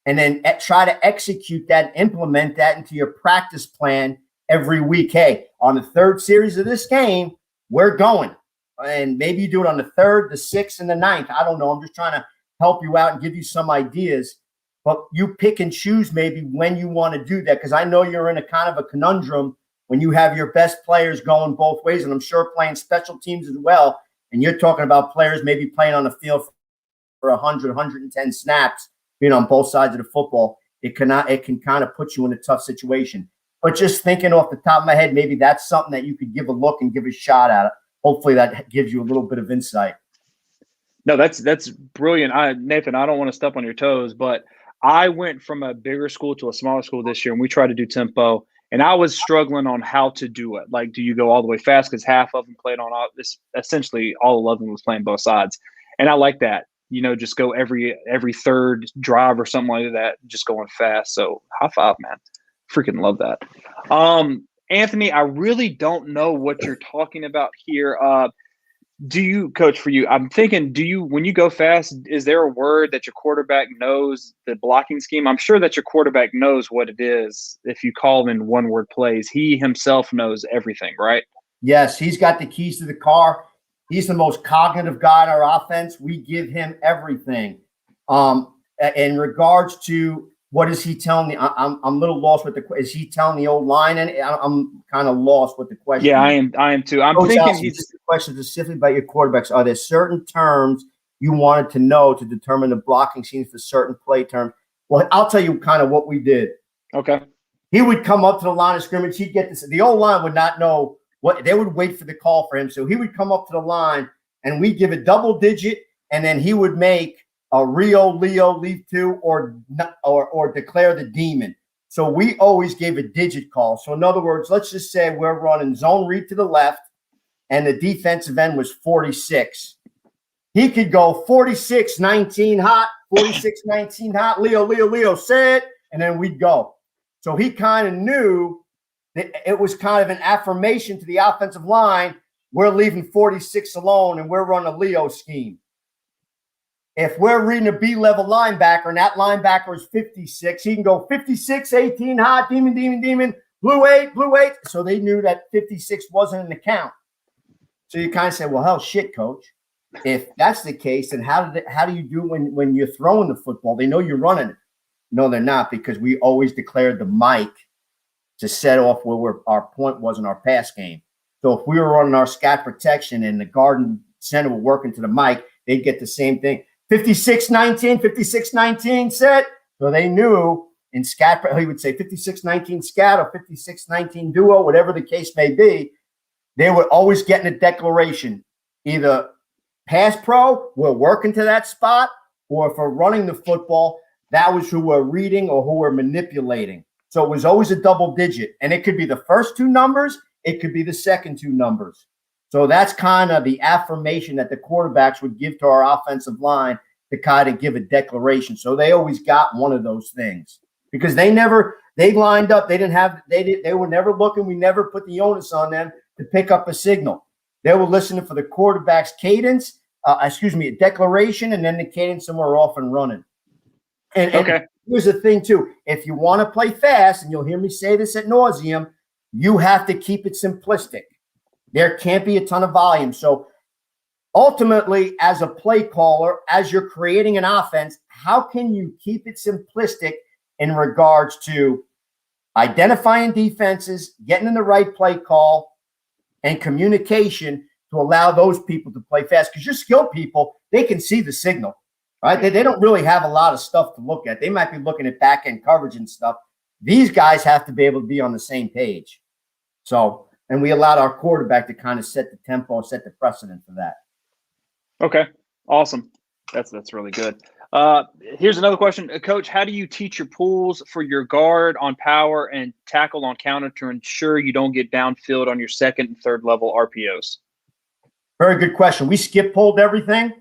And then try to execute that, implement that into your practice plan every week. Hey, on the third series of this game, we're going. And maybe you do it on the third, the sixth, and the ninth. I don't know. I'm just trying to help you out and give you some ideas. But you pick and choose maybe when you want to do that because I know you're in a kind of a conundrum when you have your best players going both ways, and I'm sure playing special teams as well, and you're talking about players maybe playing on the field for 100, 110 snaps, on both sides of the football, it can kind of put you in a tough situation. But just thinking off the top of my head, maybe that's something that you could give a look and give a shot at. Hopefully that gives you a little bit of insight. No, that's brilliant. Nathan, I don't want to step on your toes, but I went from a bigger school to a smaller school this year, and we tried to do tempo, and I was struggling on how to do it. Like, do you go all the way fast? Because half of them played on this. Essentially, all 11 was playing both sides, and I like that. Just go every third drive or something like that, just going fast. So high five, man. Freaking love that. Anthony, I really don't know what you're talking about here. Do you, Coach, for you, I'm thinking, when you go fast, is there a word that your quarterback knows, the blocking scheme? I'm sure that your quarterback knows what it is. If you call in one-word plays, he himself knows everything, right? Yes, he's got the keys to the car. He's the most cognitive guy in our offense. We give him everything. In regards to what is he telling me, I'm a little lost with is he telling the old line? And I'm kind of lost with the question. Yeah, I am too. I'm thinking he's the question specifically about your quarterbacks. Are there certain terms you wanted to know to determine the blocking schemes for certain play terms. Well, I'll tell you kind of what we did. Okay. He would come up to the line of scrimmage. He'd get this. The old line would not know what they would wait for the call for him. So he would come up to the line and we'd give a double digit, and then he would make a Rio, Leo, leave two, or declare the demon. So we always gave a digit call. So in other words, let's just say we're running zone read to the left, and the defensive end was 46. He could go 46-19 hot, 46-19 hot, Leo, set, and then we'd go. So he kind of knew that it was kind of an affirmation to the offensive line. We're leaving 46 alone, and we're running a Leo scheme. If we're reading a B-level linebacker, and that linebacker is 56, he can go 56-18 hot, demon, blue eight. So they knew that 56 wasn't an account. So you kind of say, well, hell, shit, coach. If that's the case, then how do you do when you're throwing the football? They know you're running it. No, they're not, because we always declared the mic to set off where our point was in our pass game. So if we were running our scat protection and the guard and center were working to the mic, they'd get the same thing. 56-19 set. So they knew in scat, he would say 56-19 scat or 56-19 duo, whatever the case may be. They were always getting a declaration, either pass pro, we're working to that spot, or if we're running the football, that was who we're reading or who we're manipulating. So it was always a double digit, and it could be the first two numbers, it could be the second two numbers. So that's kind of the affirmation that the quarterbacks would give to our offensive line to kind of give a declaration. So they always got one of those things because they lined up. They were never looking. We never put the onus on them to pick up a signal. They were listening for the quarterback's cadence, a declaration, and then the cadence, and we're off and running. And here's the thing too. If you want to play fast, and you'll hear me say this ad nauseum, you have to keep it simplistic. There can't be a ton of volume. So ultimately, as a play caller, as you're creating an offense, how can you keep it simplistic in regards to identifying defenses, getting in the right play call, and communication to allow those people to play fast? Because your skilled people, they can see the signal, right? They don't really have a lot of stuff to look at. They might be looking at back-end coverage and stuff. These guys have to be able to be on the same page. So, and we allowed our quarterback to kind of set the tempo, set the precedent for that. Okay, awesome. That's really good. Here's another question. Coach, how do you teach your pulls for your guard on power and tackle on counter to ensure you don't get downfield on your second and third level RPOs? Very good question. We skip pulled everything.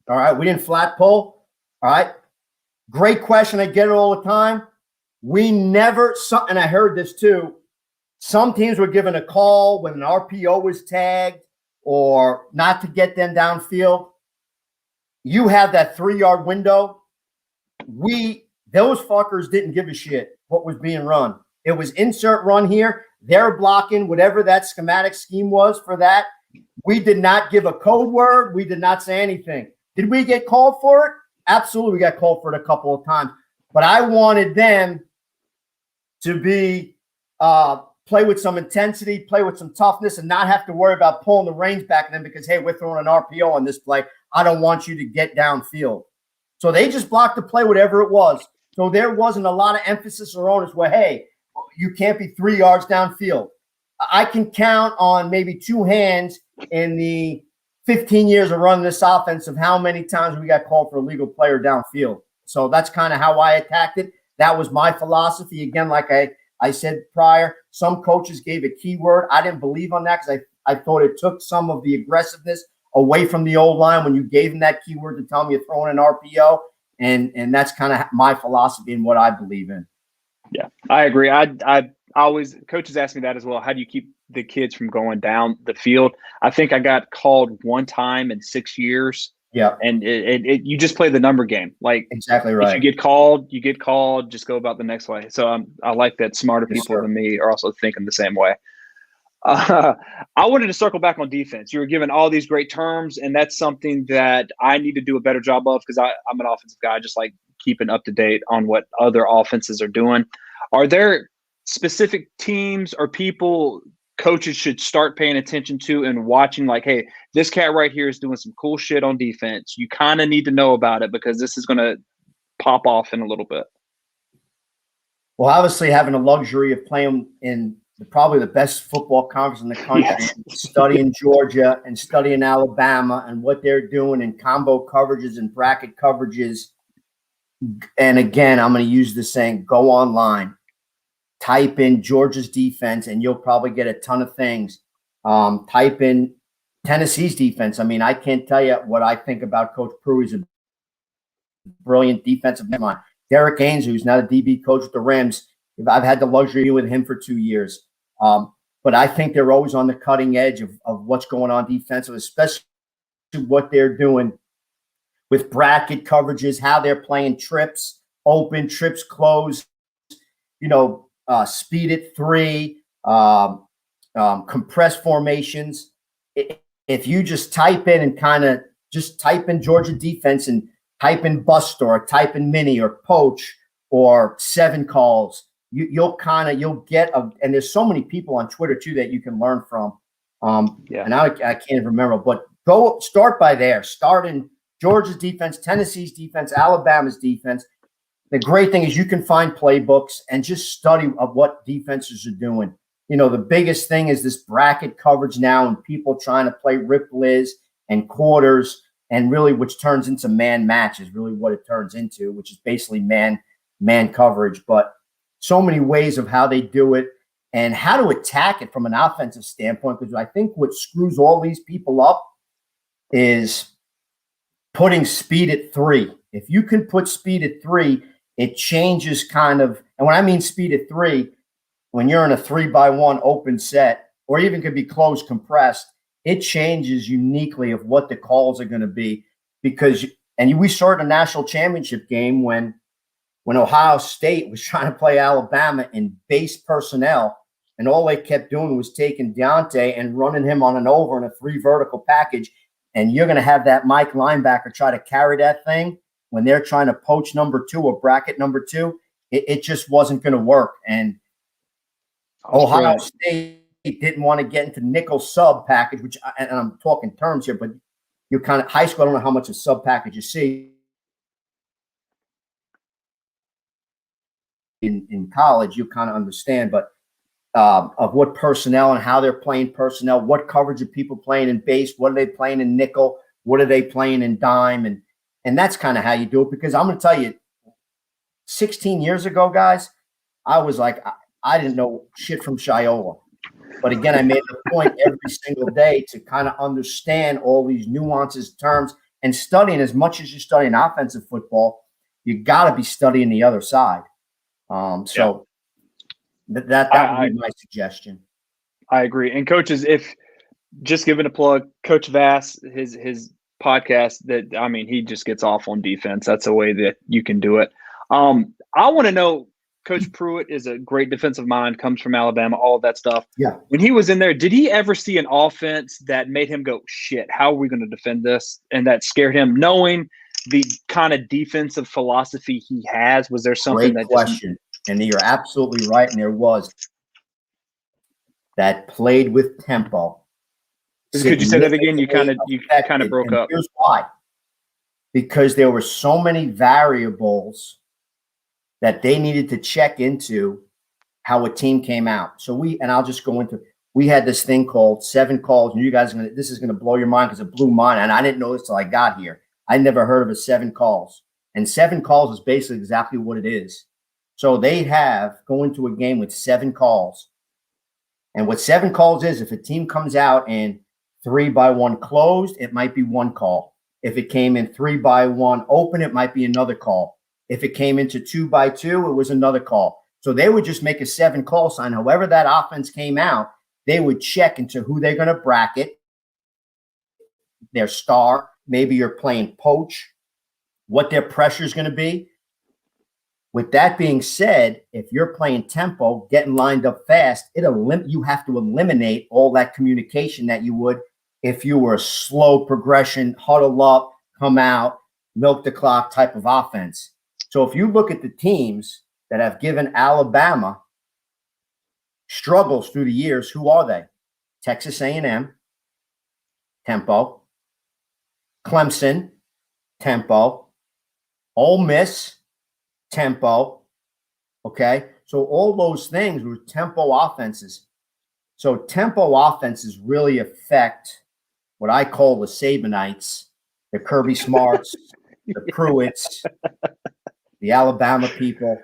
All right. We didn't flat pull. All right. Great question. I get it all the time. We never, and I heard this too, some teams were given a call when an RPO was tagged or not to get them downfield. You have that 3-yard window. Those fuckers didn't give a shit what was being run. It was insert run here. They're blocking whatever that schematic scheme was for that. We did not give a code word. We did not say anything. Did we get called for it? Absolutely, we got called for it a couple of times. But I wanted them to be play with some intensity, play with some toughness, and not have to worry about pulling the reins back at them because, hey, we're throwing an RPO on this play. I don't want you to get downfield. So they just blocked the play, whatever it was. So there wasn't a lot of emphasis or onus where, hey, you can't be 3 yards downfield. I can count on maybe 2 hands in the 15 years of running this offense of how many times we got called for a legal player downfield. So that's kind of how I attacked it. That was my philosophy. Again, like I said prior, some coaches gave a keyword. I didn't believe on that because I thought it took some of the aggressiveness away from the old line when you gave them that keyword to tell them you're throwing an RPO. And that's kind of my philosophy and what I believe in. Yeah, I agree. I always, coaches ask me that as well. How do you keep the kids from going down the field? I think I got called one time in 6 years. Yeah. And you just play the number game. Like, exactly right. If you get called, just go about the next way. So I like that smarter people than me are also thinking the same way. I wanted to circle back on defense. You were given all these great terms, and that's something that I need to do a better job of because I'm an offensive guy. I just like keeping up to date on what other offenses are doing. Are there specific teams or people coaches should start paying attention to and watching, like, hey, this cat right here is doing some cool shit on defense. You kind of need to know about it because this is going to pop off in a little bit. Well, obviously having the luxury of playing in probably the best football conference in the country, Yes. studying Georgia and studying Alabama and what they're doing in combo coverages and bracket coverages. And again, I'm going to use the saying, go online, type in Georgia's defense, and you'll probably get a ton of things. Type in Tennessee's defense. I mean, I can't tell you what I think about Coach Pruitt. He's a brilliant defensive mind. Derek Haynes, who's now the DB coach with the Rams, I've had the luxury of being with him for 2 years. But I think they're always on the cutting edge of what's going on defensively, especially what they're doing with bracket coverages, how they're playing trips, open, trips close, speed at 3, compressed formations. If you just type in and kind of just type in Georgia defense and type in bust or type in mini or poach or 7 calls, you'll get and there's so many people on Twitter too that you can learn from. And I can't even remember, but start by there. Start in Georgia's defense, Tennessee's defense, Alabama's defense. The great thing is you can find playbooks and just study of what defenses are doing. The biggest thing is this bracket coverage now and people trying to play rip Liz and quarters and really which turns into man match is really what it turns into, which is basically man coverage. But so many ways of how they do it and how to attack it from an offensive standpoint, because I think what screws all these people up is putting speed at 3. If you can put speed at 3, it changes kind of, and when I mean speed at 3, when you're in a 3-by-1 open set, or even could be closed compressed, it changes uniquely of what the calls are going to be. Because, we saw it in a national championship game when Ohio State was trying to play Alabama in base personnel, and all they kept doing was taking Deontay and running him on an over in a 3 vertical package. And you're going to have that Mike linebacker try to carry that thing when they're trying to poach number 2 or bracket number 2. It just wasn't going to work. And Ohio State didn't want to get into nickel sub package, which, and I'm talking terms here, but you're kind of high school. I don't know how much a sub package you see in college, you kind of understand, but of what personnel and how they're playing personnel, what coverage are people playing in base, what are they playing in nickel, what are they playing in dime, and that's kind of how you do it. Because I'm going to tell you, 16 years ago, guys, I was like, I didn't know shit from Shiola. But again, I made a point every single day to kind of understand all these nuances, terms, and studying as much as you're studying offensive football, you got to be studying the other side. That would be my suggestion. I agree. And coaches, if just giving a plug, Coach Vass, his podcast, he just gets off on defense. That's a way that you can do it. I want to know, Coach Pruitt is a great defensive mind, comes from Alabama, all of that stuff. Yeah. When he was in there, did he ever see an offense that made him go, shit, how are we going to defend this? And that scared him, knowing the kind of defensive philosophy he has? Was there something Great question. And you're absolutely right. And there was that played with tempo. Could you say that again? You kind of broke up. Here's why. Because there were so many variables that they needed to check into how a team came out. So we had this thing called 7 calls, and you guys this is going to blow your mind because it blew mine. And I didn't know this till I got here. I never heard of a 7 calls. And 7 calls is basically exactly what it is. So they go into a game with 7 calls. And what 7 calls is, if a team comes out in 3-by-1 closed, it might be 1 call. If it came in 3-by-1 open, it might be another call. If it came into 2-by-2, it was another call. So they would just make a 7 call sign. However that offense came out, they would check into who they're going to bracket, their star. Maybe you're playing poach, what their pressure is going to be. With that being said, if you're playing tempo, getting lined up fast, you have to eliminate all that communication that you would if you were a slow progression, huddle up, come out, milk the clock type of offense. So if you look at the teams that have given Alabama struggles through the years. Who are they? Texas A&M, tempo. Clemson, tempo. Ole Miss, tempo. Okay, so all those things were tempo offenses. So tempo offenses really affect what I call the Sabanites, the Kirby Smarts, the Pruitts, the Alabama people.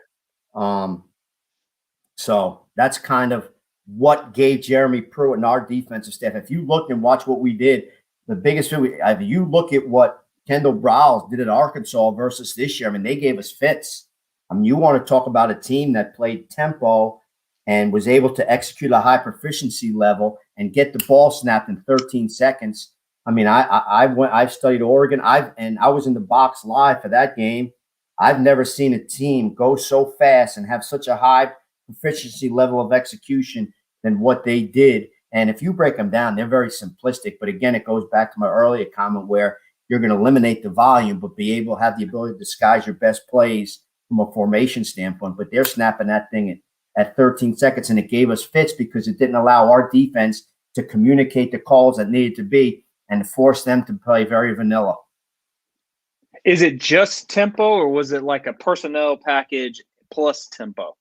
So that's kind of what gave Jeremy Pruitt and our defensive staff. If you look and watch what we did, the biggest thing, if you look at what Kendall Browse did at Arkansas versus this year, I mean, they gave us fits. I mean, you want to talk about a team that played tempo and was able to execute a high proficiency level and get the ball snapped in 13 seconds. I mean, I've studied Oregon. I was in the box live for that game. I've never seen a team go so fast and have such a high proficiency level of execution than what they did. And if you break them down, they're very simplistic. But again, it goes back to my earlier comment where you're going to eliminate the volume, but be able to have the ability to disguise your best plays from a formation standpoint. But they're snapping that thing at 13 seconds, and it gave us fits because it didn't allow our defense to communicate the calls that needed to be and force them to play very vanilla. Is it just tempo, or was it like a personnel package plus tempo?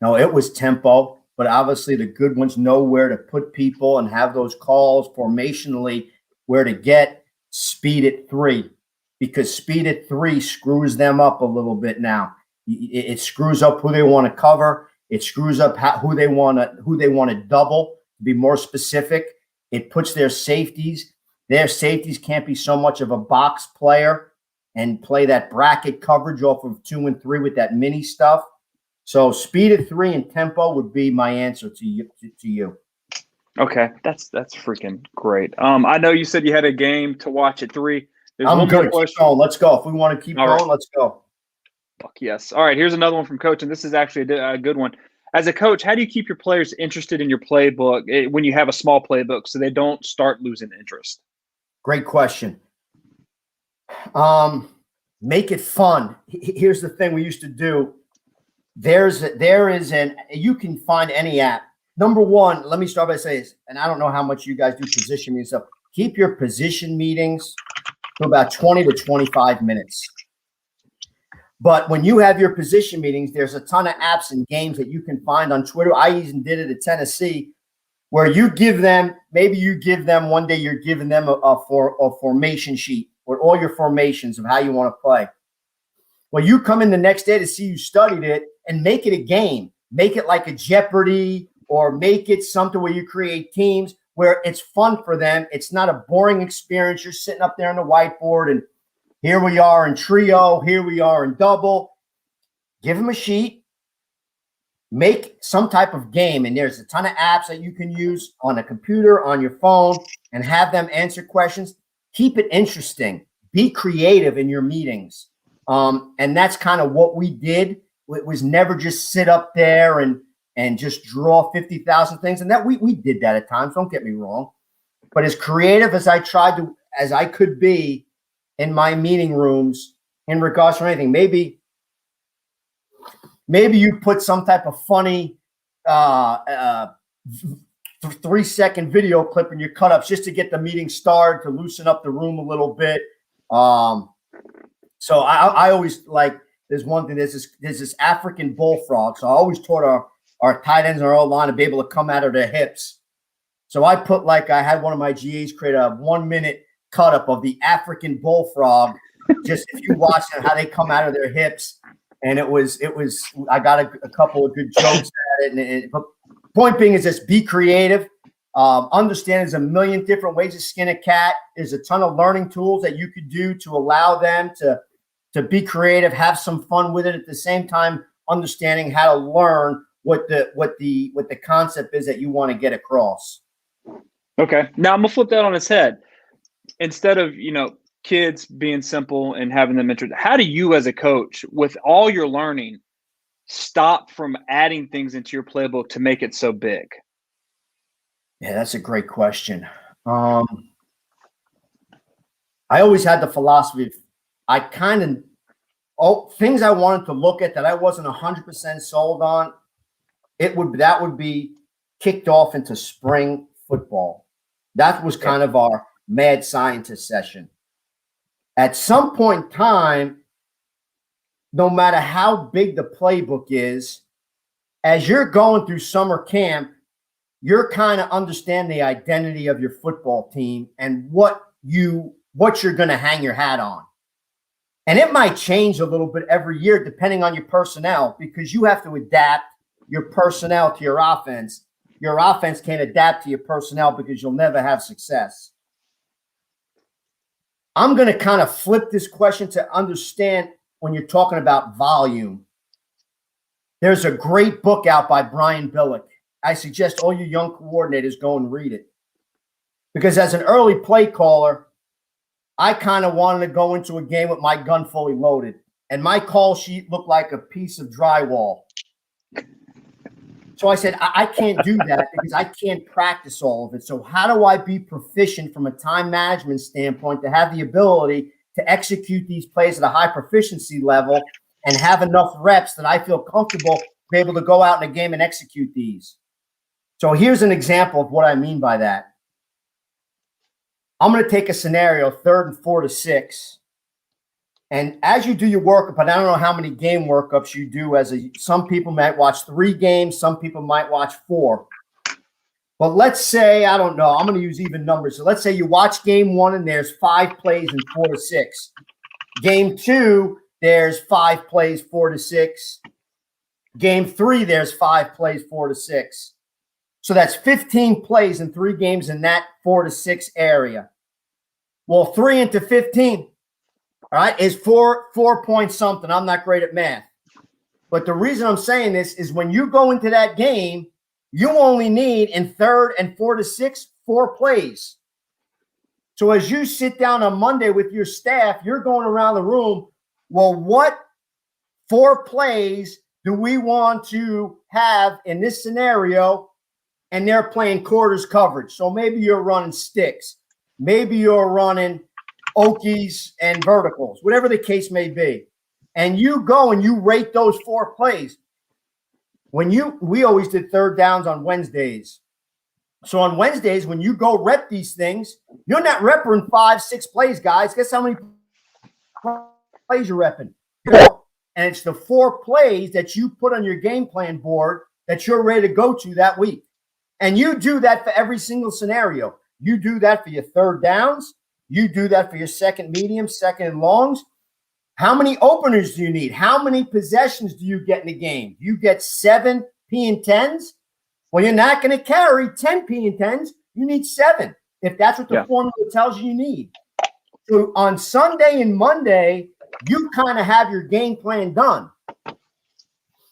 No, it was tempo, but obviously the good ones know where to put people and have those calls formationally, where to get speed at 3, because speed at 3 screws them up a little bit now. It screws up who they want to cover. It screws up who they want to double, to be more specific. It puts their safeties. Their safeties can't be so much of a box player and play that bracket coverage off of 2 and 3 with that mini stuff. So speed at 3 and tempo would be my answer to you. Okay, that's freaking great. I know you said you had a game to watch at 3. There's I'm one good. more question. Let's go. If we want to keep going, let's go. Fuck yes. All right, here's another one from Coach, and this is actually a good one. As a coach, how do you keep your players interested in your playbook when you have a small playbook so they don't start losing interest? Great question. Make it fun. Here's the thing we used to do. You can find any app. Number one, let me start by saying this, and I don't know how much you guys do position meetings. So keep your position meetings to about 20 to 25 minutes. But when you have your position meetings, there's a ton of apps and games that you can find on Twitter. I even did it at Tennessee, where you give them one day you're giving them a formation sheet with all your formations of how you want to play. Well, you come in the next day to see you studied it and make it a game. Make it like a Jeopardy, or make it something where you create teams where it's fun for them. It's not a boring experience. You're sitting up there on the whiteboard and here we are in trio, here we are in double. Give them a sheet. Make some type of game, and there's a ton of apps that you can use on a computer, on your phone, and have them answer questions. Keep it interesting. Be creative in your meetings. And that's kind of what we did. It was never just sit up there and just draw 50,000 things. And that we did that at times, don't get me wrong. But as creative as I could be in my meeting rooms in regards to anything, maybe you put some type of funny 3-second video clip in your cut-ups just to get the meeting started, to loosen up the room a little bit. So I always like, there's one thing, there's this African bullfrog. So I always taught our tight ends and our O-line to be able to come out of their hips. So I had one of my GAs create a 1-minute cut-up of the African bullfrog, just if you watch how they come out of their hips. And it was I got a couple of good jokes at it. But point being is just be creative. Understand there's a million different ways to skin a cat. There's a ton of learning tools that you could do to allow them to be creative, have some fun with it, at the same time understanding how to learn what the concept is that you want to get across. Okay. Now I'm gonna flip that on its head. Instead of, kids being simple and having them interested, how do you as a coach, with all your learning, stop from adding things into your playbook to make it so big? Yeah, that's a great question. I always had the philosophy of things I wanted to look at that I wasn't 100% sold on. That would be kicked off into spring football. That was kind of our mad scientist session. At some point in time, no matter how big the playbook is, as you're going through summer camp, you're kind of understanding the identity of your football team and what you're going to hang your hat on. And it might change a little bit every year depending on your personnel, because you have to adapt your personnel to your offense. Your offense can't adapt to your personnel because you'll never have success. I'm going to kind of flip this question to understand when you're talking about volume. There's a great book out by Brian Billick. I suggest all you young coordinators go and read it. Because as an early play caller, I kind of wanted to go into a game with my gun fully loaded. And my call sheet looked like a piece of drywall. So I said, I can't do that because I can't practice all of it. So how do I be proficient from a time management standpoint to have the ability to execute these plays at a high proficiency level and have enough reps that I feel comfortable to be able to go out in a game and execute these? So here's an example of what I mean by that. I'm going to take a scenario, 3rd and 4 to 6. And as you do your workup, and I don't know how many game workups you do some people might watch 3 games, some people might watch 4. But let's say, I don't know, I'm going to use even numbers. So let's say you watch game 1 and there's 5 plays in 4 to 6. Game 2, there's 5 plays, 4 to 6. Game 3, there's 5 plays, 4 to 6. So that's 15 plays in 3 games in that 4 to 6 area. Well, 3 into 15, all right, is 4 point something. I'm not great at math. But the reason I'm saying this is when you go into that game, you only need in 3rd and 4 to 6, 4 plays. So as you sit down on Monday with your staff, you're going around the room, well, what 4 plays do we want to have in this scenario? And they're playing quarters coverage. So maybe you're running sticks. Maybe you're running okies and verticals, whatever the case may be. And you go and you rate those 4 plays. We always did 3rd downs on Wednesdays. So on Wednesdays, when you go rep these things, you're not repping 5, 6 plays, guys. Guess how many plays you're repping? And it's the 4 plays that you put on your game plan board that you're ready to go to that week. And you do that for every single scenario. You do that for your 3rd downs. You do that for your 2nd mediums, 2nd and longs. How many openers do you need? How many possessions do you get in a game? You get 7 P and 10s? Well, you're not going to carry 10 P and 10s. You need 7 if that's what the formula tells you need. So on Sunday and Monday, you kind of have your game plan done.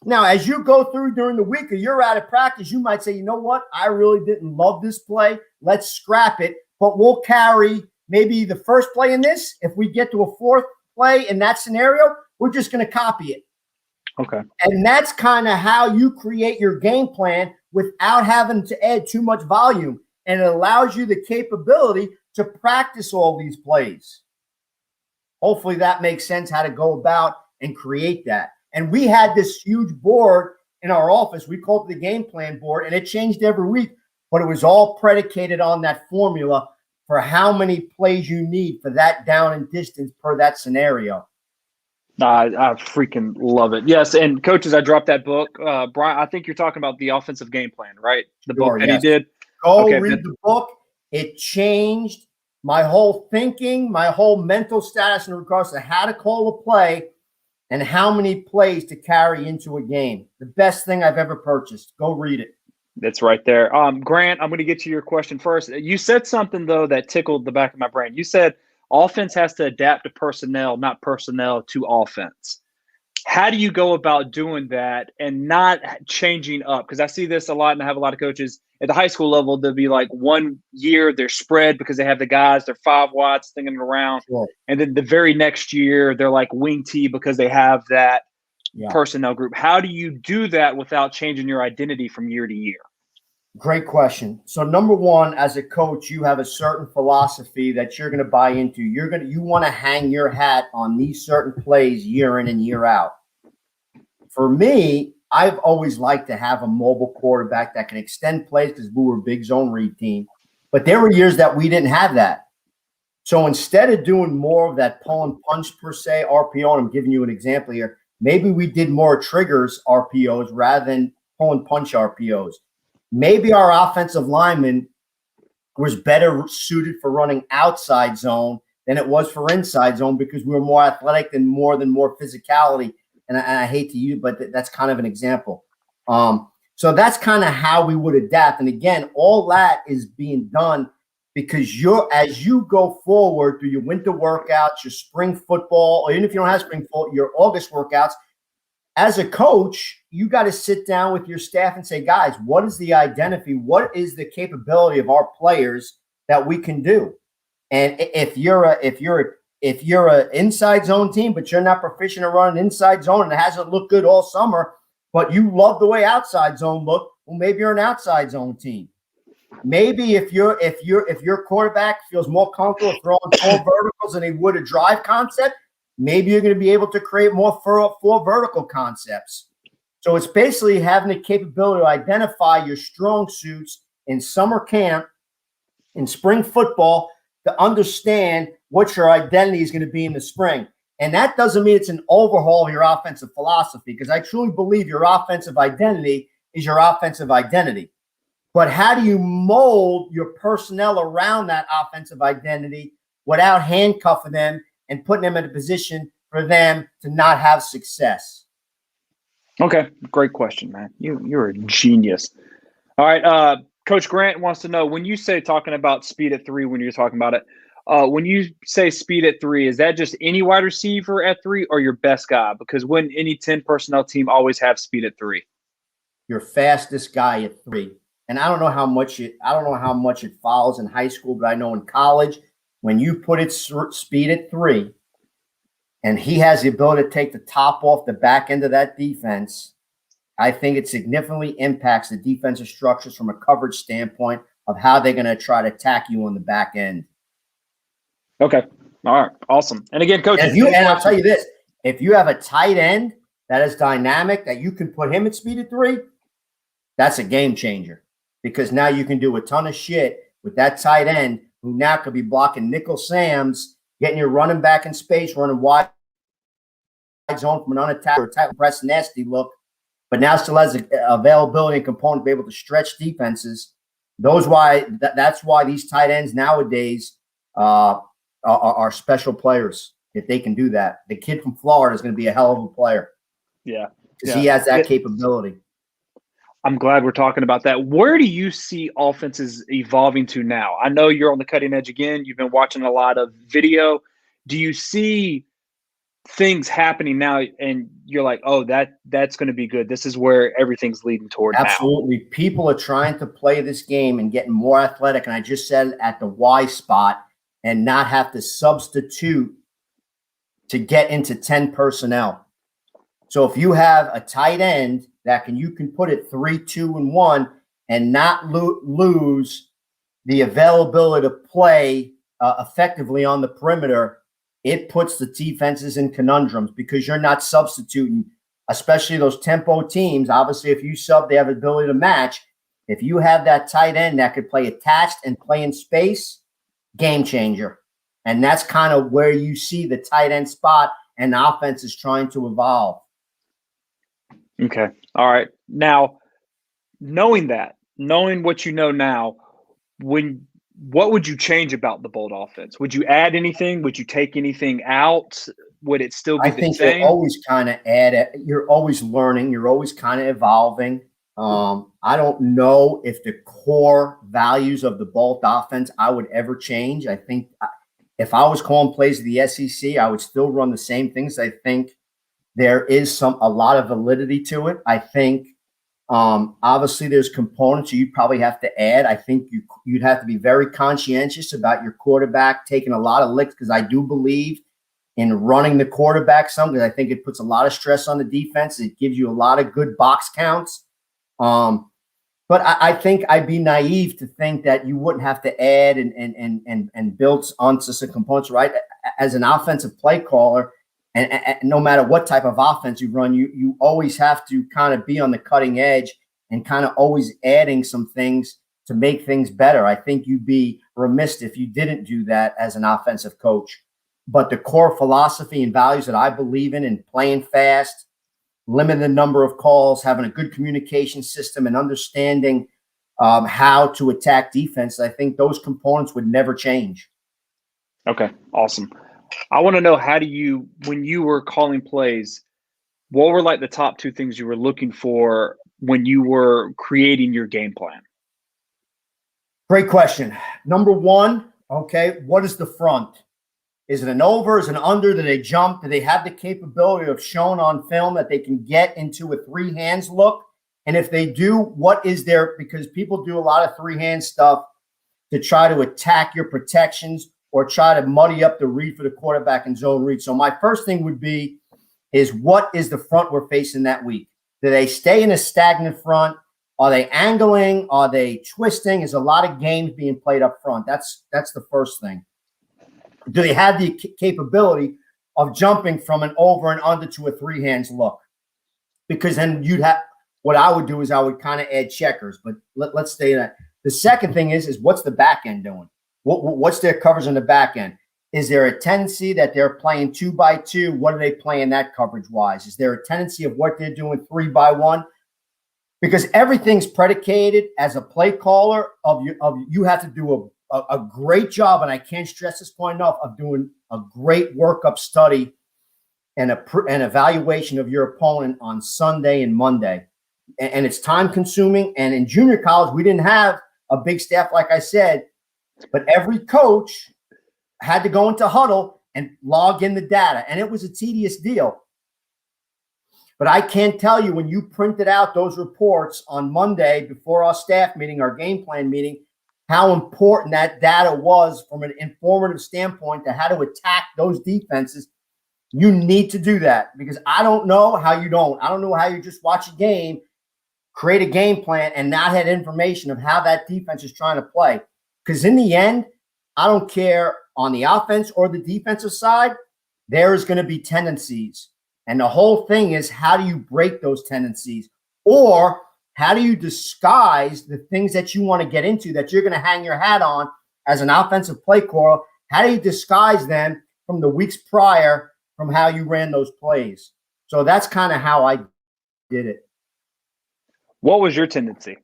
Now, as you go through during the week or you're out of practice, you might say, you know what? I really didn't love this play. Let's scrap it. But we'll carry maybe the first play in this. If we get to a 4th play in that scenario, we're just going to copy it. Okay. And that's kind of how you create your game plan without having to add too much volume. And it allows you the capability to practice all these plays. Hopefully that makes sense how to go about and create that. And we had this huge board in our office. We called it the game plan board, and it changed every week. But it was all predicated on that formula for how many plays you need for that down and distance per that scenario. I freaking love it. Yes, and coaches, I dropped that book. Brian, I think you're talking about the offensive game plan, right? The book that he did. Go read the book. It changed my whole thinking, my whole mental status in regards to how to call a play and how many plays to carry into a game. The best thing I've ever purchased. Go read it. That's right there. Grant, I'm going to get to your question first. You said something, though, that tickled the back of my brain. You said offense has to adapt to personnel, not personnel to offense. How do you go about doing that and not changing up? Because I see this a lot, and I have a lot of coaches at the high school level. They'll be like 1 year they're spread because they have the guys, they're 5 watts thinking around. Sure. And then the very next year they're like wing T because they have that personnel group. How do you do that without changing your identity from year to year? Great question. So number one, as a coach, you have a certain philosophy that you're going to buy into. You want to hang your hat on these certain plays year in and year out. For me, I've always liked to have a mobile quarterback that can extend plays because we were a big zone read team. But there were years that we didn't have that. So instead of doing more of that pull and punch per se RPO, and I'm giving you an example here, maybe we did more triggers RPOs rather than pull and punch RPOs. Maybe our offensive lineman was better suited for running outside zone than it was for inside zone because we were more athletic and more physicality. And I hate to use, but that's kind of an example. So that's kind of how we would adapt. And again, all that is being done because as you go forward through your winter workouts, your spring football, or even if you don't have spring football, your August workouts, as a coach, you got to sit down with your staff and say, guys, what is the identity? What is the capability of our players that we can do? And if you're an inside zone team, but you're not proficient at running inside zone and it hasn't looked good all summer, but you love the way outside zone look, well, maybe you're an outside zone team. Maybe if your quarterback feels more comfortable throwing 4 verticals than he would a drive concept, maybe you're going to be able to create more 4 vertical concepts. So it's basically having the capability to identify your strong suits in summer camp, in spring football, to understand what your identity is going to be in the spring. And that doesn't mean it's an overhaul of your offensive philosophy, because I truly believe your offensive identity is your offensive identity. But how do you mold your personnel around that offensive identity without handcuffing them and putting them in a position for them to not have success? Okay, great question, man. You're a genius. All right, Coach Grant wants to know, when you say talking about speed at 3, when you're talking about it, when you say speed at 3, is that just any wide receiver at 3 or your best guy? Because wouldn't any 10 personnel team always have speed at 3? Your fastest guy at 3. And I don't know how much it follows in high school, but I know in college, when you put it speed at 3, and he has the ability to take the top off the back end of that defense, I think it significantly impacts the defensive structures from a coverage standpoint of how they're going to try to attack you on the back end. Okay. All right. Awesome. And again, Coach, and I'll tell you this, if you have a tight end that is dynamic, that you can put him at speed at 3, that's a game changer, because now you can do a ton of shit with that tight end who now could be blocking nickel Sams, getting your running back in space, running wide zone from an unattacked or tight press nasty look, but now still has availability and component to be able to stretch defenses. That's why these tight ends nowadays are special players. If they can do that, the kid from Florida is going to be a hell of a player. Yeah, because he has that capability. I'm glad we're talking about that. Where do you see offenses evolving to now? I know you're on the cutting edge again. You've been watching a lot of video. Do you see things happening now and you're like, oh, that's going to be good? This is where everything's leading toward Absolutely. now. People are trying to play this game and getting more athletic. And I just said at the Y spot and not have to substitute to get into 10 personnel. So if you have a tight end that you can put it 3, 2, and 1 and not lose the availability to play effectively on the perimeter, it puts the defenses in conundrums because you're not substituting, especially those tempo teams. Obviously, if you sub, they have the ability to match. If you have that tight end that could play attached and play in space, game changer. And that's kind of where you see the tight end spot and the offense is trying to evolve. Okay. All right. Now, knowing what you know now, what would you change about the Bolt offense? Would you add anything? Would you take anything out? Would it still be the same? I think you're always kind of you're always learning. You're always kind of evolving. I don't know if the core values of the Bolt offense I would ever change. I think if I was calling plays of the SEC, I would still run the same things. I think there is a lot of validity to it. I think obviously there's components you'd probably have to add. I think you'd have to be very conscientious about your quarterback taking a lot of licks, because I do believe in running the quarterback some, because I think it puts a lot of stress on the defense. It gives you a lot of good box counts. But I think I'd be naive to think that you wouldn't have to add and build onto some components, right? As an offensive play caller, and no matter what type of offense you run, you always have to kind of be on the cutting edge and kind of always adding some things to make things better. I think you'd be remiss if you didn't do that as an offensive coach. But the core philosophy and values that I believe in playing fast, limiting the number of calls, having a good communication system, and understanding how to attack defense, I think those components would never change. Okay, awesome. I want to know, when you were calling plays, what were like the top two things you were looking for when you were creating your game plan? Great question. Number one, okay, what is the front? Is it an over? Is it an under? Do they jump? Do they have the capability of showing on film that they can get into a three hands look? And if they do, what is there? Because people do a lot of three hand stuff to try to attack your protections or try to muddy up the read for the quarterback and zone read. So my first thing would be is what is the front we're facing that week? Do they stay in a stagnant front? Are they angling? Are they twisting? There's a lot of games being played up front. That's the first thing. Do they have the capability of jumping from an over and under to a three hands look? Because then you'd have – what I would do is I would kind of add checkers, but let's stay in that. The second thing is what's the back end doing? What's their coverage on the back end? Is there a tendency that they're playing 2x2? What are they playing that coverage-wise? Is there a tendency of what they're doing 3x1? Because everything's predicated as a play caller of you have to do a great job, and I can't stress this point enough, of doing a great workup study and an evaluation of your opponent on Sunday and Monday. And it's time consuming. And in junior college, we didn't have a big staff, like I said, but every coach had to go into huddle and log in the data. And it was a tedious deal. But I can't tell you, when you printed out those reports on Monday before our staff meeting, our game plan meeting, how important that data was from an informative standpoint to how to attack those defenses. You need to do that, because I don't know how you don't. I don't know how you just watch a game, create a game plan, and not have information of how that defense is trying to play. Because in the end, I don't care on the offense or the defensive side, there is going to be tendencies. And the whole thing is, how do you break those tendencies? Or how do you disguise the things that you want to get into that you're going to hang your hat on as an offensive play caller? How do you disguise them from the weeks prior from how you ran those plays? So that's kind of how I did it. What was your tendency?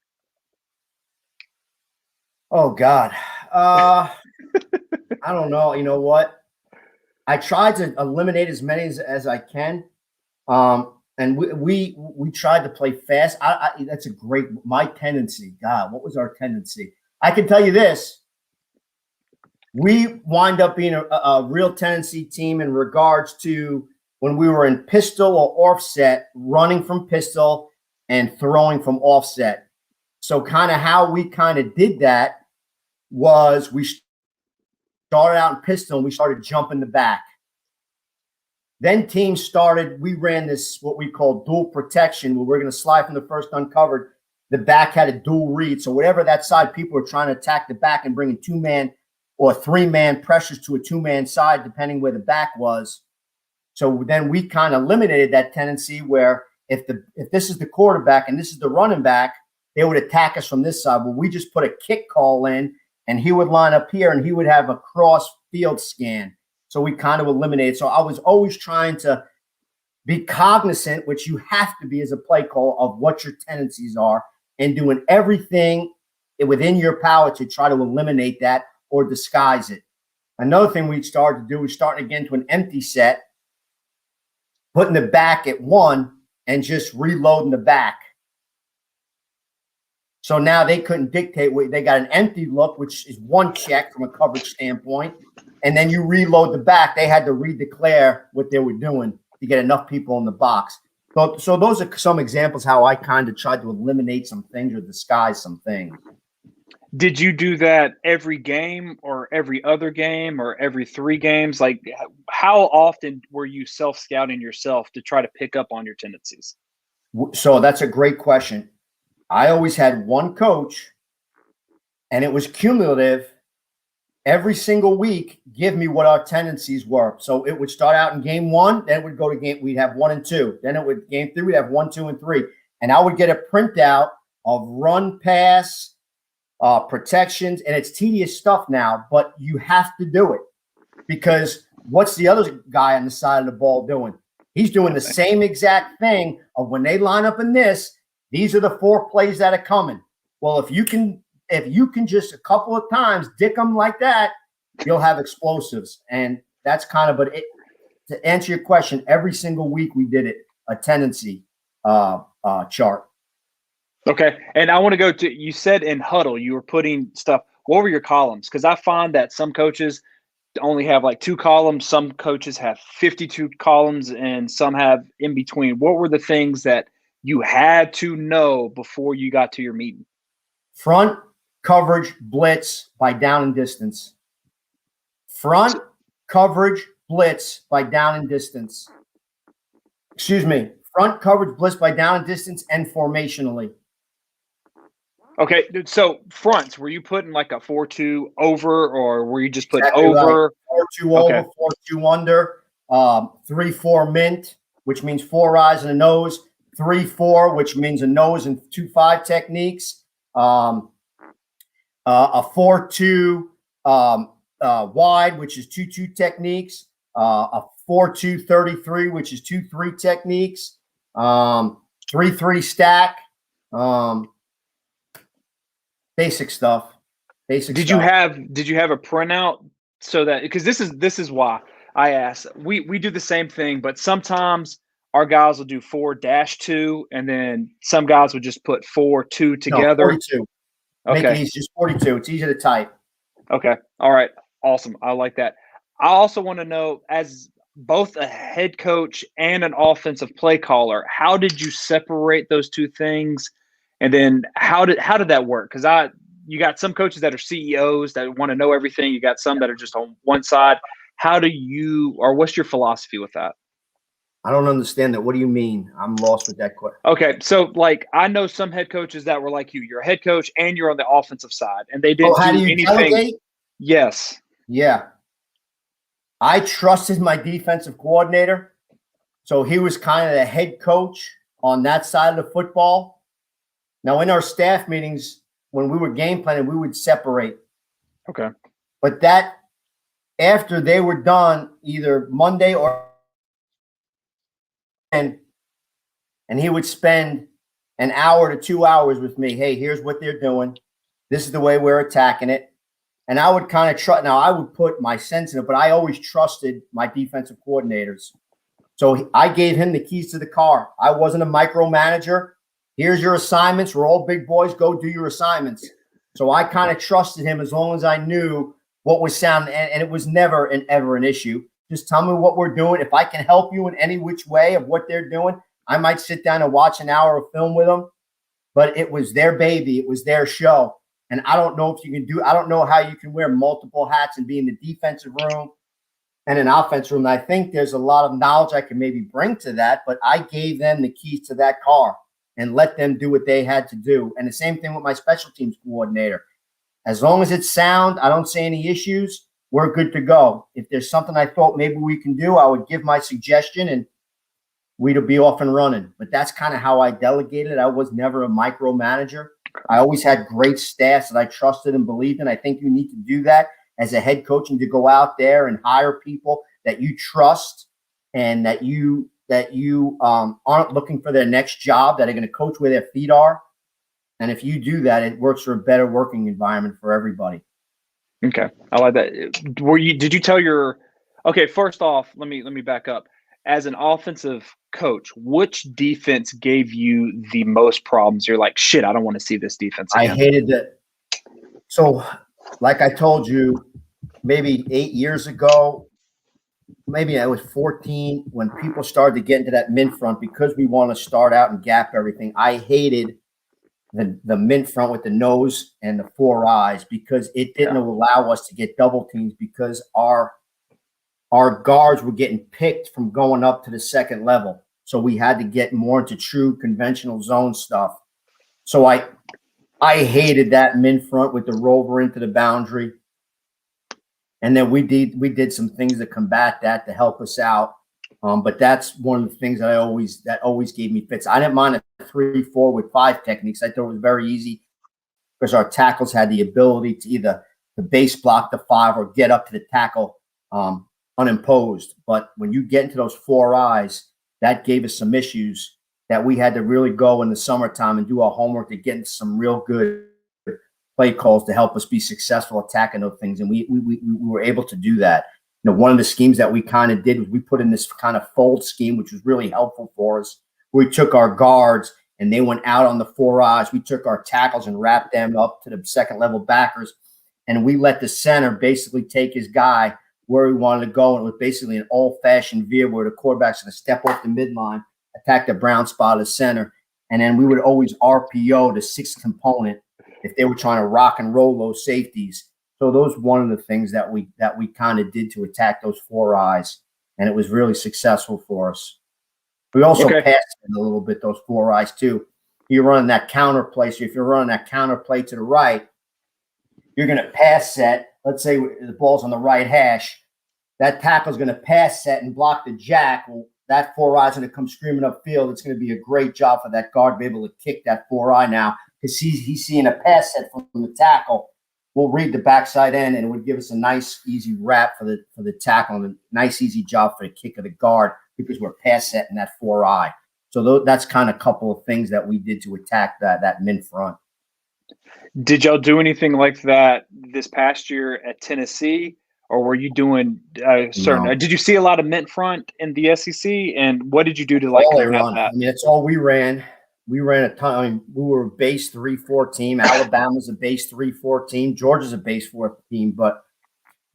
Oh, God. I don't know. You know what? I tried to eliminate as many as I can. And we tried to play fast. That's a great – my tendency. God, what was our tendency? I can tell you this. We wind up being a real tendency team in regards to when we were in pistol or offset, running from pistol and throwing from offset. So kind of how we kind of did that was we started out in pistol and we started jumping the back. Then teams started, we ran this, what we call dual protection, where we're going to slide from the first uncovered. The back had a dual read. So whatever that side, people were trying to attack the back and bringing two-man or three-man pressures to a two-man side, depending where the back was. So then we kind of eliminated that tendency where if this is the quarterback and this is the running back, they would attack us from this side. Well, we just put a kick call in, and he would line up here, and he would have a cross field scan. So we kind of eliminated. So I was always trying to be cognizant, which you have to be as a play call, of what your tendencies are and doing everything within your power to try to eliminate that or disguise it. Another thing we started to do was starting again to an empty set, putting the back at one and just reloading the back. So now they couldn't dictate. They got an empty look, which is one check from a coverage standpoint. And then you reload the back. They had to redeclare what they were doing to get enough people in the box. So those are some examples how I kind of tried to eliminate some things or disguise some things. Did you do that every game or every other game or every 3 games? Like, how often were you self-scouting yourself to try to pick up on your tendencies? So that's a great question. I always had one coach, and it was cumulative. every single week give me what our tendencies were. So it would start out in game 1, then it would go to we'd have 1 and 2. Then it would game 3, we'd have 1, 2, and 3. And I would get a printout of run, pass, protections, and it's tedious stuff now, but you have to do it because what's the other guy on the side of the ball doing? He's doing the same exact thing of when they line up in this, these are the 4 plays that are coming. Well, if you can just a couple of times dick them like that, you'll have explosives. And that's kind of, but to answer your question, every single week we did it, a tendency chart. Okay. And I want to go to, you said in huddle, you were putting stuff, what were your columns? Because I find that some coaches only have like 2 columns. Some coaches have 52 columns and some have in between. What were the things that you had to know before you got to your meeting? Front coverage blitz by down and distance. Front coverage blitz by down and distance. Excuse me. Front coverage blitz by down and distance and formationally. Okay, so fronts, were you putting like a 4-2 over, or were you just putting Exactly over? Right. 4-2 over, 4-2 under, 3-4 mint, which means 4 eyes and a nose, 3-4, which means a nose and 2-5 techniques, a 4-2 wide, which is 2-2 techniques, a 4-2-33, which is 2-3 techniques, 3-3 stack. Basic stuff. Did you have a printout so that, because this is why I asked. We do the same thing, but sometimes our guys will do 4-2 and then some guys would just put 4-2 together. No, 42. Okay. Make it easy, just 42. It's easy to type. Okay. All right. Awesome. I like that. I also want to know, as both a head coach and an offensive play caller, how did you separate those 2 things? And then how did that work? Because you got some coaches that are CEOs that want to know everything. You got some that are just on one side. How do you, or what's your philosophy with that? I don't understand that. What do you mean? I'm lost with that question. Okay, so like I know some head coaches that were like you. You're a head coach and you're on the offensive side, and they didn't how do you anything. Delegate? Yes. Yeah. I trusted my defensive coordinator, so he was kind of the head coach on that side of the football. Now, in our staff meetings, when we were game planning, we would separate. Okay. But that, after they were done, either Monday or and he would spend an hour to 2 hours with me. Hey, here's what they're doing. This is the way we're attacking it. And I would kind of trust. Now, I would put my sense in it, but I always trusted my defensive coordinators. So I gave him the keys to the car. I wasn't a micromanager. Here's your assignments. We're all big boys. Go do your assignments. So I kind of trusted him as long as I knew what was sound. And it was never ever an issue. Just tell me what we're doing. If I can help you in any which way of what they're doing, I might sit down and watch an hour of film with them. But it was their baby. It was their show. And I don't know if you can I don't know how you can wear multiple hats and be in the defensive room and an offensive room. I think there's a lot of knowledge I can maybe bring to that, but I gave them the keys to that car and let them do what they had to do. And the same thing with my special teams coordinator. As long as it's sound, I don't see any issues, we're good to go. If there's something I thought maybe we can do, I would give my suggestion and we'd be off and running. But that's kind of how I delegated. I was never a micromanager. I always had great staffs that I trusted and believed in. I think you need to do that as a head coach and to go out there and hire people that you trust and that you aren't looking for their next job, that are going to coach where their feet are. And if you do that, it works for a better working environment for everybody. Okay. I like that. Did you tell okay, first off, let me back up. As an offensive coach, which defense gave you the most problems? You're like, shit, I don't want to see this defense again. I hated that. So, like I told you, maybe 8 years ago, maybe I was 14, when people started to get into that mint front because we want to start out and gap everything. I hated the mint front with the nose and the 4 eyes because it didn't allow us to get double teams because our guards were getting picked from going up to the second level. So we had to get more into true conventional zone stuff. So I hated that mint front with the rover into the boundary. And then we did some things to combat that to help us out. But that's one of the things that always gave me fits. I didn't mind a 3-4 with 5 techniques. I thought it was very easy because our tackles had the ability to either the base block the 5 or get up to the tackle unimposed. But when you get into those 4 eyes, that gave us some issues that we had to really go in the summertime and do our homework to get into some real good play calls to help us be successful attacking those things. And we were able to do that. You know, one of the schemes that we kind of did was we put in this kind of fold scheme, which was really helpful for us. We took our guards and they went out on the 4 eyes. We took our tackles and wrapped them up to the second level backers. And we let the center basically take his guy where he wanted to go. And it was basically an old-fashioned veer where the quarterback's going to step off the midline, attack the brown spot of center. And then we would always RPO the 6th component if they were trying to rock and roll those safeties. So those one of the things that we kind of did to attack those 4 eyes, and it was really successful for us. We also passed it a little bit, those 4 eyes too. You're running that counter play. So if you're running that counter play to the right, you're going to pass set. Let's say the ball's on the right hash. That tackle's going to pass set and block the jack. Well, that 4 eye's going to come screaming upfield. It's going to be a great job for that guard to be able to kick that 4 eye now because he's seeing a pass set from the tackle. We'll read the backside end, and it would give us a nice, easy wrap for the tackle and a nice, easy job for the kick of the guard because we're pass setting that 4 eye. So that's kind of a couple of things that we did to attack that min front. Did y'all do anything like that this past year at Tennessee, or were you doing certain? No. Did you see a lot of mint front in the SEC, and what did you do to like combat that? I mean, that's all we ran. We ran a ton. I mean, we were a base 3-4 team. Alabama's a base 3-4 team. Georgia's a base 4 team. But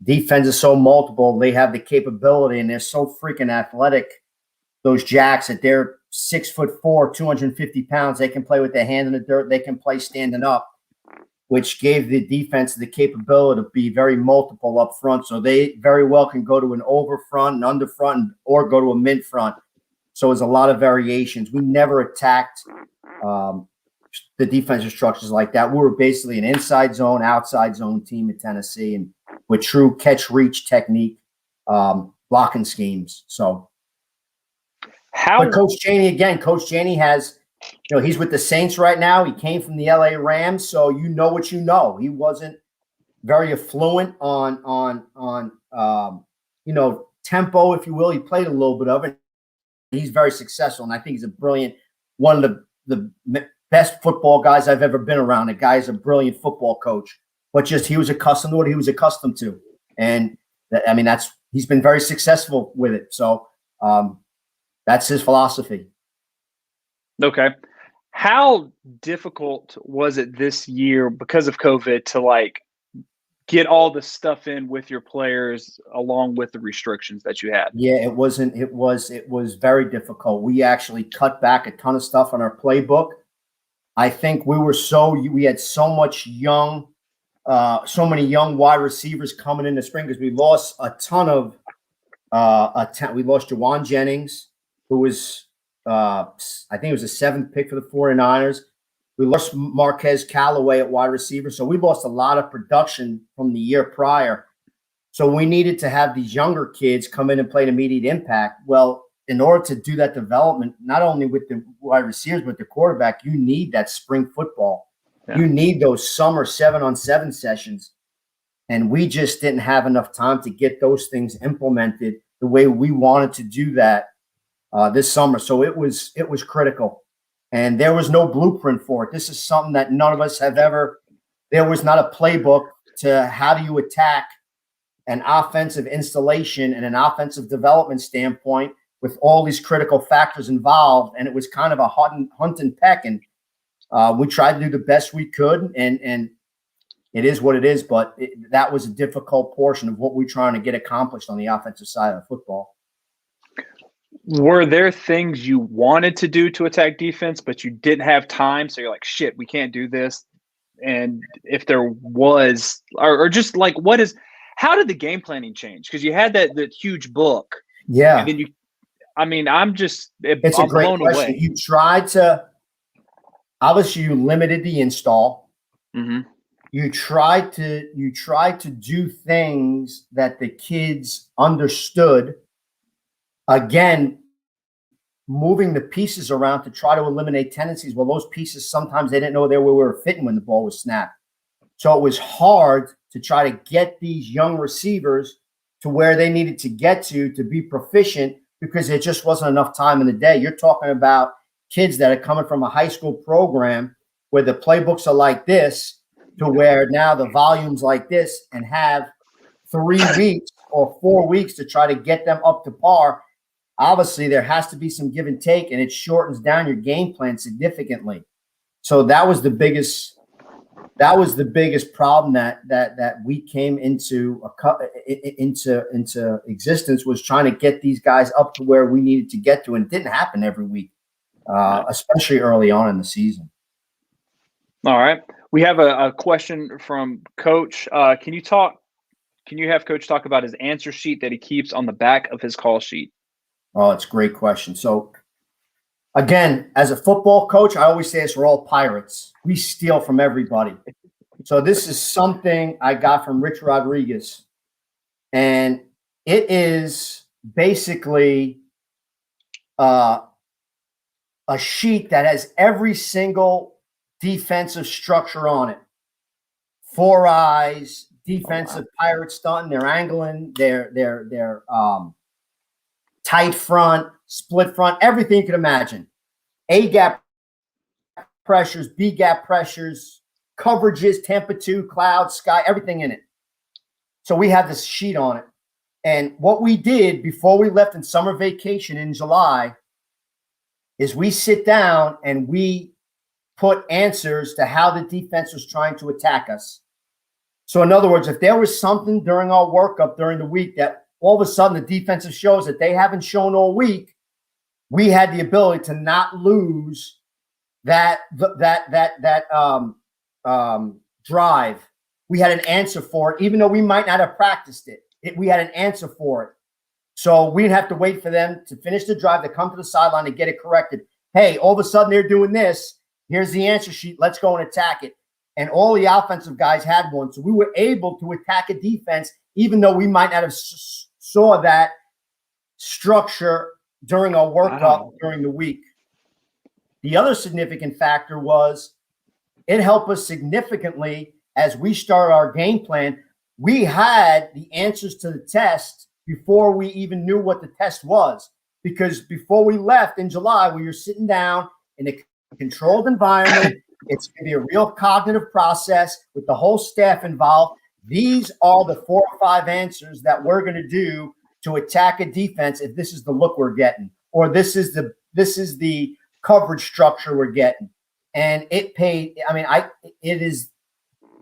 defense is so multiple. They have the capability, and they're so freaking athletic. Those jacks that they're 6'4", 250 pounds. They can play with their hand in the dirt. They can play standing up, which gave the defense the capability to be very multiple up front. So they very well can go to an over front, an under front, or go to a mid front. So there's a lot of variations. We never attacked the defensive structures like that. We were basically an inside zone, outside zone team at Tennessee, and with true catch reach technique, blocking schemes. So, but Coach Chaney has, he's with the Saints right now. He came from the LA Rams, so you know what you know. He wasn't very affluent on tempo, if you will. He played a little bit of it. He's very successful, and I think he's a brilliant, one of the best football guys I've ever been around. The guy's a brilliant football coach, but just he was accustomed to what he was accustomed to, and he's been very successful with it. So that's his philosophy. Okay. How difficult was it this year because of COVID to get all the stuff in with your players along with the restrictions that you had? Yeah, it was very difficult. We actually cut back a ton of stuff on our playbook. I think we had so many young wide receivers coming in the spring because we lost a ton of we lost Jawan Jennings, who was I think it was the 7th pick for the 49ers. We lost Marquez Callaway at wide receiver. So we lost a lot of production from the year prior. So we needed to have these younger kids come in and play an immediate impact. Well, in order to do that development, not only with the wide receivers, but the quarterback, you need that spring football. Yeah. You need those summer 7-on-7 sessions. And we just didn't have enough time to get those things implemented the way we wanted to do that this summer. So it was critical. And there was no blueprint for it. This is something that none of us have ever – there was not a playbook to how do you attack an offensive installation and an offensive development standpoint with all these critical factors involved. And it was kind of a hunt and peck. And we tried to do the best we could, and it is what it is. But that was a difficult portion of what we're trying to get accomplished on the offensive side of football. Were there things you wanted to do to attack defense, but you didn't have time? So you're like, shit, we can't do this. And if there was, or just how did the game planning change? Because you had that huge book. Yeah. And then I'm a great blown question. away. You tried to, obviously you limited the install. Mm-hmm. you try to do things that the kids understood. Again, moving the pieces around to try to eliminate tendencies. Well, those pieces, sometimes they didn't know where we were fitting when the ball was snapped. So it was hard to try to get these young receivers to where they needed to get to be proficient, because there just wasn't enough time in the day. You're talking about kids that are coming from a high school program where the playbooks are like this, to where now the volume's like this, and have 3 weeks or 4 weeks to try to get them up to par. Obviously, there has to be some give and take, and it shortens down your game plan significantly. So that was the biggest problem that we came into existence, was trying to get these guys up to where we needed to get to, and it didn't happen every week, especially early on in the season. All right, we have a question from Coach. Can you have Coach talk about his answer sheet that he keeps on the back of his call sheet? Oh, it's a great question. So, again, as a football coach, I always say we're all pirates. We steal from everybody. So this is something I got from Rich Rodriguez, and it is basically a sheet that has every single defensive structure on it. 4 eyes, defensive pirate stunt, they're angling, they're tight front, split front, everything you can imagine. A gap pressures, B gap pressures, coverages, Tampa 2, cloud, sky, everything in it. So we have this sheet on it. And what we did before we left in summer vacation in July is we sit down and we put answers to how the defense was trying to attack us. So in other words, if there was something during our workup during the week that all of a sudden the defensive shows that they haven't shown all week, we had the ability to not lose that drive. We had an answer for it, even though we might not have practiced it. We had an answer for it. So we didn't have to wait for them to finish the drive, to come to the sideline and get it corrected. Hey, all of a sudden they're doing this. Here's the answer sheet. Let's go and attack it. And all the offensive guys had one. So we were able to attack a defense, even though we might not have saw that structure during our workup during the week. The other significant factor was it helped us significantly as we started our game plan. We had the answers to the test before we even knew what the test was, because before we left in July, we were sitting down in a controlled environment. It's going to be a real cognitive process with the whole staff involved. These are the 4 or 5 answers that we're going to do to attack a defense if this is the look we're getting, or this is the coverage structure we're getting. And it paid. I mean, it is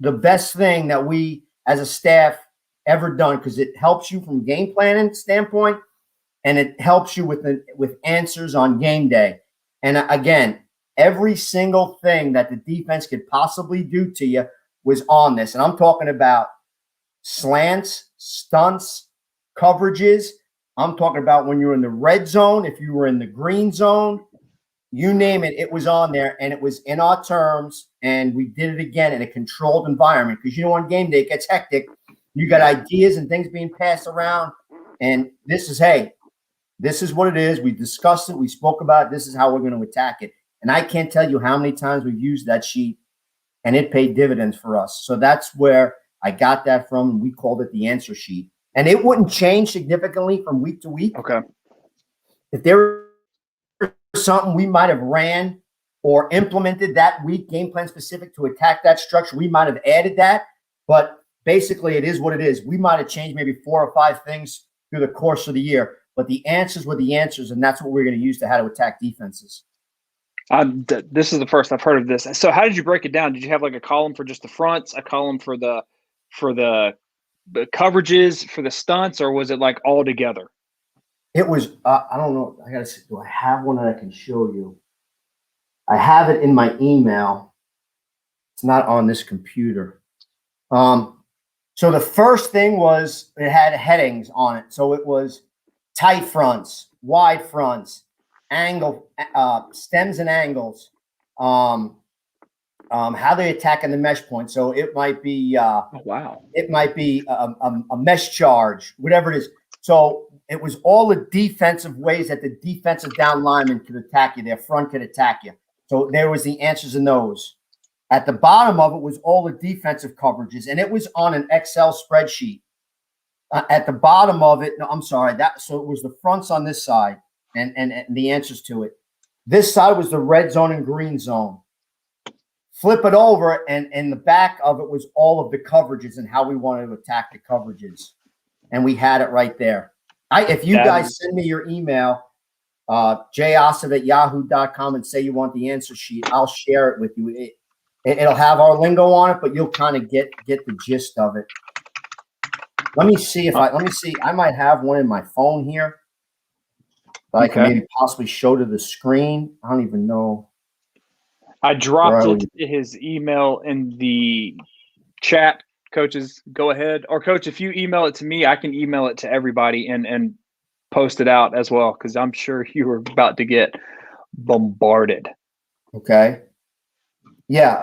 the best thing that we as a staff ever done, because it helps you from game planning standpoint, and it helps you with answers on game day. And again, every single thing that the defense could possibly do to you was on this. And I'm talking about slants, stunts, coverages. I'm talking about when you're in the red zone, if you were in the green zone, you name it, it was on there, and it was in our terms, and we did it again in a controlled environment, because on game day it gets hectic. You got ideas and things being passed around, and this is what it is. We discussed it. We spoke about it. This is how we're going to attack it. And I can't tell you how many times we've used that sheet, and it paid dividends for us. So that's where I got that from, and we called it the answer sheet. And it wouldn't change significantly from week to week. Okay. If there was something we might have ran or implemented that week, game plan specific to attack that structure, we might have added that. But basically, it is what it is. We might have changed maybe 4 or 5 things through the course of the year, but the answers were the answers, and that's what we're going to use to how to attack defenses. This is the first I've heard of this. So how did you break it down? Did you have like a column for just the fronts, a column for the coverages, for the stunts, or was it like all together? It was, I don't know. I got to see, do I have one that I can show you? I have it in my email. It's not on this computer. So the first thing was it had headings on it. So it was tight fronts, wide fronts, angle, stems and angles, how they attack in the mesh point. So it might be Wow. it might be a mesh charge, whatever it is. So it was all the defensive ways that the defensive down lineman could attack you. Their front could attack you. So there was the answers in those. At the bottom of it was all the defensive coverages, and it was on an Excel spreadsheet. At the bottom of it, no, I'm sorry. So it was the fronts on this side and the answers to it. This side was the red zone and green zone. Flip it over, and in the back of it was all of the coverages and how we wanted to attack the coverages. And we had it right there. If you guys send me your email, josovet@yahoo.com, and say you want the answer sheet, I'll share it with you. It'll have our lingo on it, but you'll kind of get the gist of it. Let me see. I might have one in my phone here that I can maybe possibly show to the screen. I don't even know. I dropped his email in the chat. Coaches, go ahead. Or coach, if you email it to me, I can email it to everybody and post it out as well, because I'm sure you were about to get bombarded. Okay. Yeah.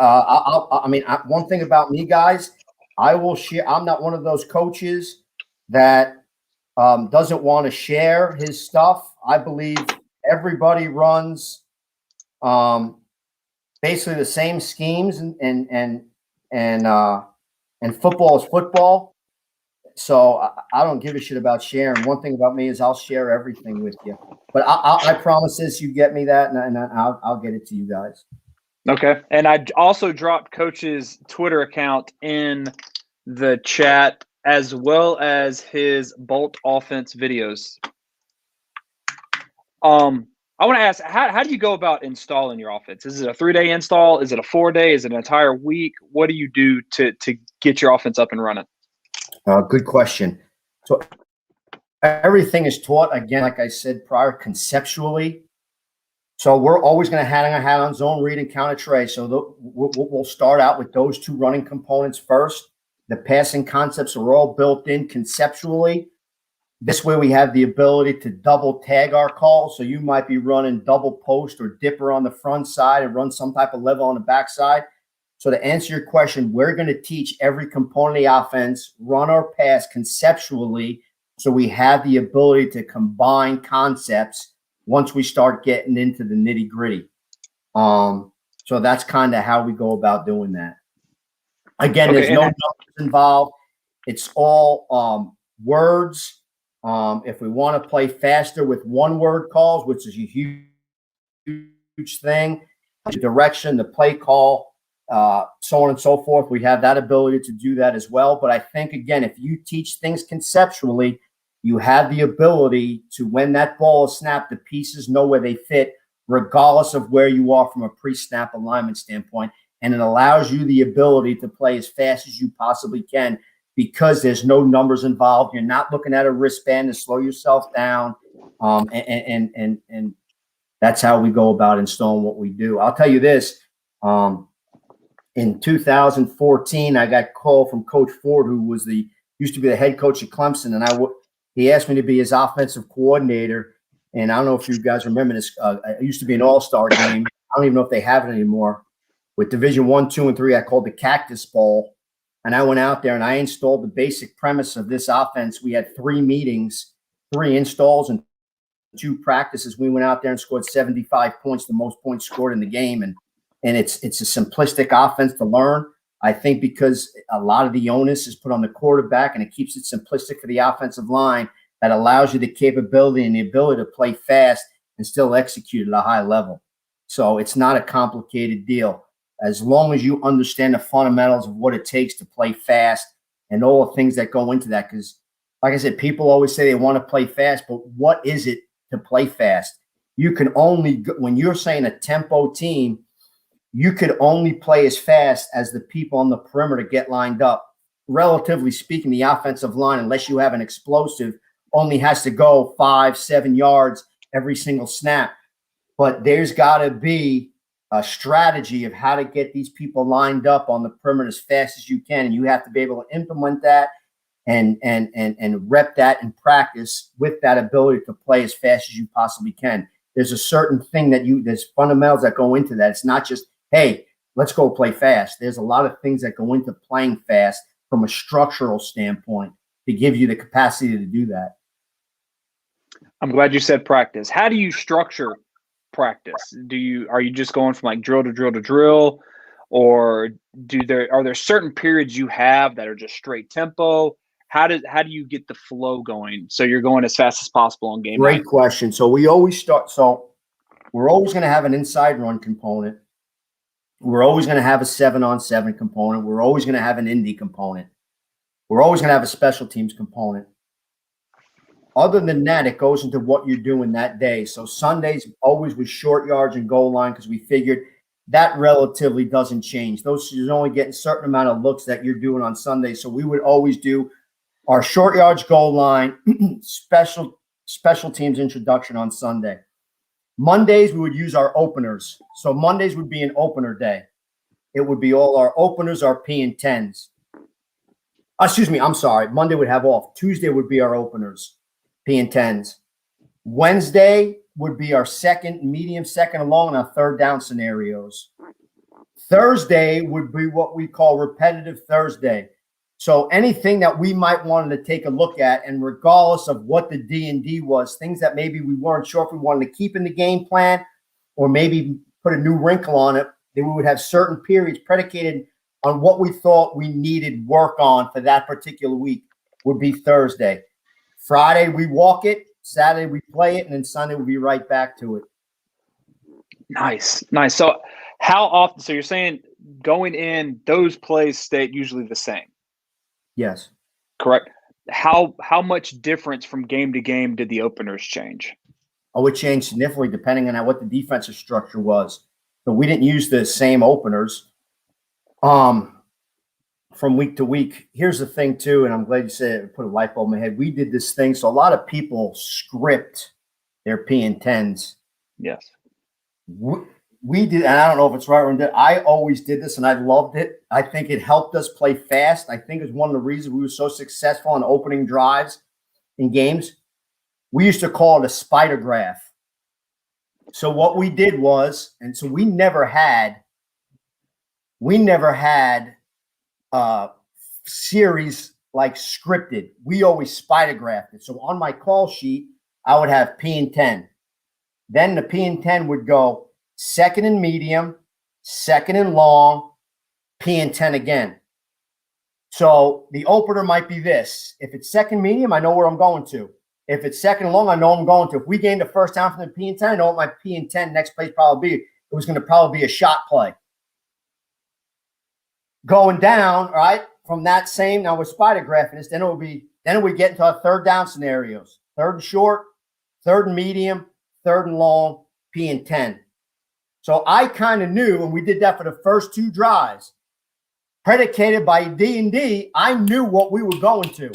One thing about me, guys, I will share. I'm not one of those coaches that doesn't want to share his stuff. I believe everybody runs basically the same schemes, and football is football. So I don't give a shit about sharing. One thing about me is I'll share everything with you. But I promise this, you get me that, and I'll get it to you guys. Okay. And I also dropped Coach's Twitter account in the chat, as well as his Bolt offense videos. I want to ask, how do you go about installing your offense? Is it a 3-day install? Is it a 4-day? Is it an entire week? What do you do to get your offense up and running? Good question. So everything is taught, again, like I said prior, conceptually. So we're always going to hang our hat on zone read and counter tray. So we'll start out with those two running components first. The passing concepts are all built in conceptually. This way we have the ability to double tag our calls. So you might be running double post or dipper on the front side and run some type of level on the back side. So to answer your question, we're going to teach every component of the offense, run or pass conceptually, so we have the ability to combine concepts once we start getting into the nitty gritty. So that's kind of how we go about doing that. Again, there's no numbers involved. It's all words. If we want to play faster with one-word calls, which is a huge thing, the direction, the play call, so on and so forth, we have that ability to do that as well. But I think, again, if you teach things conceptually, you have the ability to, when that ball is snapped, the pieces know where they fit, regardless of where you are from a pre-snap alignment standpoint. And it allows you the ability to play as fast as you possibly can, because there's no numbers involved. You're not looking at a wristband to slow yourself down. And that's how we go about installing what we do. I'll tell you this. In 2014, I got a call from Coach Ford, who used to be the head coach at Clemson, and he asked me to be his offensive coordinator. And I don't know if you guys remember this. It used to be an all-star game. I don't even know if they have it anymore. With Division I, II, and III, I called the Cactus Bowl. And I went out there and I installed the basic premise of this offense. We had 3 meetings, 3 installs, and 2 practices. We went out there and scored 75 points, the most points scored in the game. And it's a simplistic offense to learn. I think because a lot of the onus is put on the quarterback, and it keeps it simplistic for the offensive line, that allows you the capability and the ability to play fast and still execute at a high level. So it's not a complicated deal. As long as you understand the fundamentals of what it takes to play fast and all the things that go into that. Because, like I said, people always say they want to play fast, but what is it to play fast? You can only, when you're saying a tempo team, you could only play as fast as the people on the perimeter get lined up. Relatively speaking, the offensive line, unless you have an explosive, only has to go 5-7 yards every single snap. But there's got to be a strategy of how to get these people lined up on the perimeter as fast as you can, and you have to be able to implement that and rep that in practice with that ability to play as fast as you possibly can. There's a certain thing there's fundamentals that go into that. It's not just, hey, let's go play fast. There's a lot of things that go into playing fast from a structural standpoint to give you the capacity to do that. I'm glad you said practice. How do you structure practice? Are you just going from like drill to drill to drill, or are there certain periods you have that are just straight tempo? How do you get the flow going so you're going as fast as possible on game night? Great question. So we always start. So we're always going to have an inside run component. We're always going to have a 7-on-7 component. We're always going to have an indie component. We're always going to have a special teams component. Other than that, it goes into what you're doing that day. So Sundays always with short yards and goal line, because we figured that relatively doesn't change. You're only getting a certain amount of looks that you're doing on Sunday. So we would always do our short yards, goal line, special teams introduction on Sunday. Mondays, we would use our openers. So Mondays would be an opener day. It would be all our openers, our P and 10s. Excuse me, I'm sorry. Monday would have off. Tuesday would be our openers, P and 10s. Wednesday would be our medium, second and long, and our third down scenarios. Thursday would be what we call repetitive Thursday. So anything that we might want to take a look at, and regardless of what the D&D was, things that maybe we weren't sure if we wanted to keep in the game plan or maybe put a new wrinkle on it, then we would have certain periods predicated on what we thought we needed work on for that particular week would be Thursday. Friday, we walk it. Saturday, we play it. And then Sunday, we'll be right back to it. Nice. So how often – so you're saying going in, those plays stay usually the same? Yes. Correct. How much difference from game to game did the openers change? Oh, it changed significantly depending on what the defensive structure was. So we didn't use the same openers from week to week. Here's the thing, too, and I'm glad you said it, put a light bulb in my head. We did this thing. So a lot of people script their P and 10s. Yes. We did, and I don't know if it's right or wrong. I always did this, and I loved it. I think it helped us play fast. I think it's one of the reasons we were so successful on opening drives in games. We used to call it a spider graph. So what we did was, and so we never had series like scripted. We always spider graphed it. So on my call sheet, I would have P and 10. Then the P and 10 would go second and medium, second and long, P and 10 again. So the opener might be this. If it's second medium, I know where I'm going to. If it's second and long, I know I'm going to. If we gain the first down from the P and 10, I know what my P and 10 next play probably be. It was going to probably be a shot play. Going down, all right, from that same, now we're spider graphing this, then we get into our third down scenarios. Third and short, third and medium, third and long, P and 10. So I kind of knew, and we did that for the first two drives, predicated by D&D, I knew what we were going to.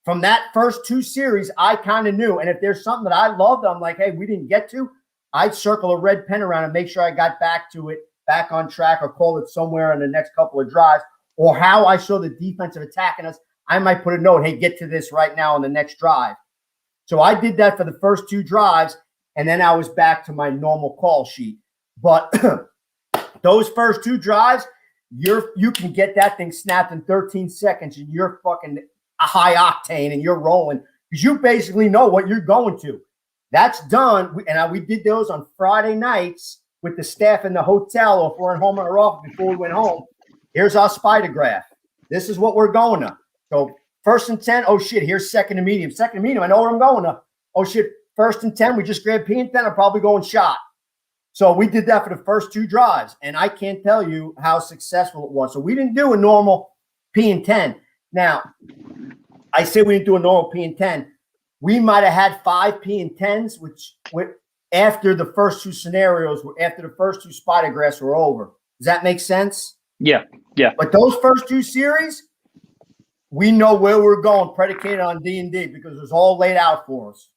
From that first two series, I kind of knew. And if there's something that I loved, I'm like, hey, we didn't get to, I'd circle a red pen around and make sure I got back to it, back on track, or call it somewhere in the next couple of drives, or how I saw the defensive attacking us. I might put a note, hey, get to this right now on the next drive. So I did that for the first two drives, and then I was back to my normal call sheet. But those first two drives, you can get that thing snapped in 13 seconds, and you're fucking high octane, and you're rolling because you basically know what you're going to. That's done, and we did those on Friday nights with the staff in the hotel, or if we're at home in our office before we went home. Here's our spider graph. This is what we're going to. So first and 10, oh shit, here's second and medium. Second and medium, I know where I'm going to. Oh shit, first and 10, we just grabbed P and 10, I'm probably going shot. So we did that for the first two drives, and I can't tell you how successful it was. So we didn't do a normal P and 10. Now, I say we didn't do a normal P and 10. We might have had 5 P and 10s, which after the first two scenarios, after the first two spider graphs were over. Does that make sense? Yeah. But those first two series, we know where we're going, predicated on D&D, because it was all laid out for us.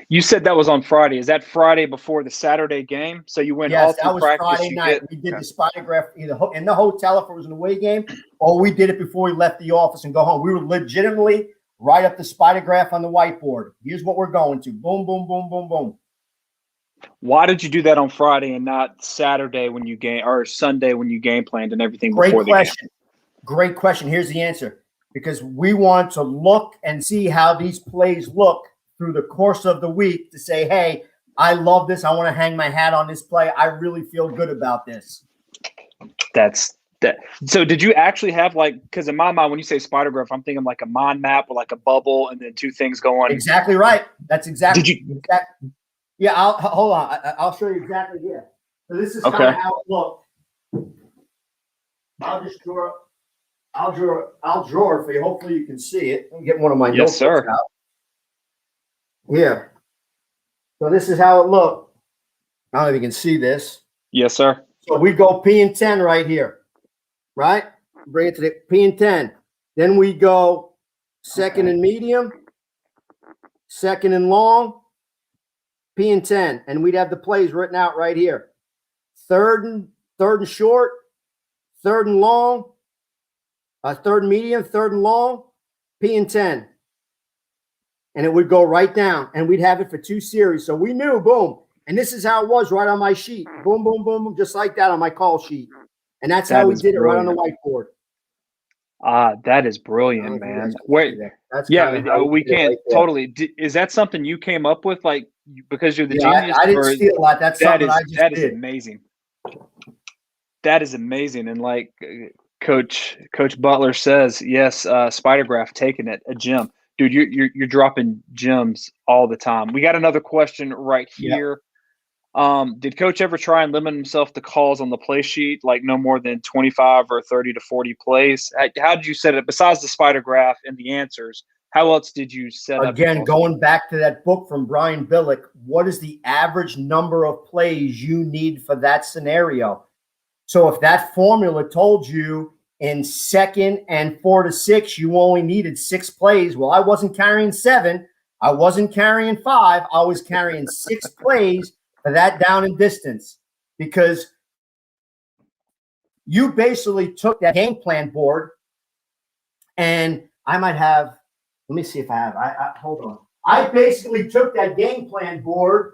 You said that was on Friday. Is that Friday before the Saturday game? So you went all through practice? Yes, that was Friday night. We did the spider graph either in the hotel if it was an away game, or we did it before we left the office and go home. We were legitimately write up the spider graph on the whiteboard. Here's what we're going to. Boom, boom, boom, boom, boom. Why did you do that on Friday and not Saturday when you game or Sunday when you game planned and everything before the game? Great question. Here's the answer. Because we want to look and see how these plays look through the course of the week to say, hey, I love this. I want to hang my hat on this play. I really feel good about this. That's that. So did you actually have because in my mind, when you say spider graph, I'm thinking like a mind map with like a bubble and then two things going. Exactly right. That's exactly. Did you? Yeah. Hold on. I'll show you exactly here. So this is kind of how it looked. I'll just draw. I'll draw it for you. Hopefully you can see it. Let me get one of my notebooks out. Here. So this is how it looked. I don't know if you can see this. Yes, sir. So we go P and 10 right here. Right? Bring it to the P and 10. Then we go second and medium, second and long, P and 10. And we'd have the plays written out right here. Third and short, third and long, third and medium, third and long, P and 10. And it would go right down. And we'd have it for 2 series. So we knew, boom. And this is how it was right on my sheet. Boom, boom, boom, boom, just like that on my call sheet. And that's how we did it right on the whiteboard. That is brilliant, man. Wait, we can't totally. Is that something you came up with, because you're the genius? I didn't steal that. That's something I just did. That is amazing. That is amazing. And Coach Butler says, yes, spider graph, taking it, a gem. Dude, you're dropping gems all the time. We got another question right here. Yep. Did Coach ever try and limit himself to calls on the play sheet, like no more than 25 or 30 to 40 plays? How did you set it? Besides the spider graph and the answers, how else did you set up? Again, going back to that book from Brian Billick, what is the average number of plays you need for that scenario? So if that formula told you in 2nd and 4 to 6, you only needed 6 plays. Well, I wasn't carrying 7. I wasn't carrying 5. I was carrying 6 plays for that down and distance, because you basically took that game plan board, and I might have, let me see if I have, I hold on. I basically took that game plan board,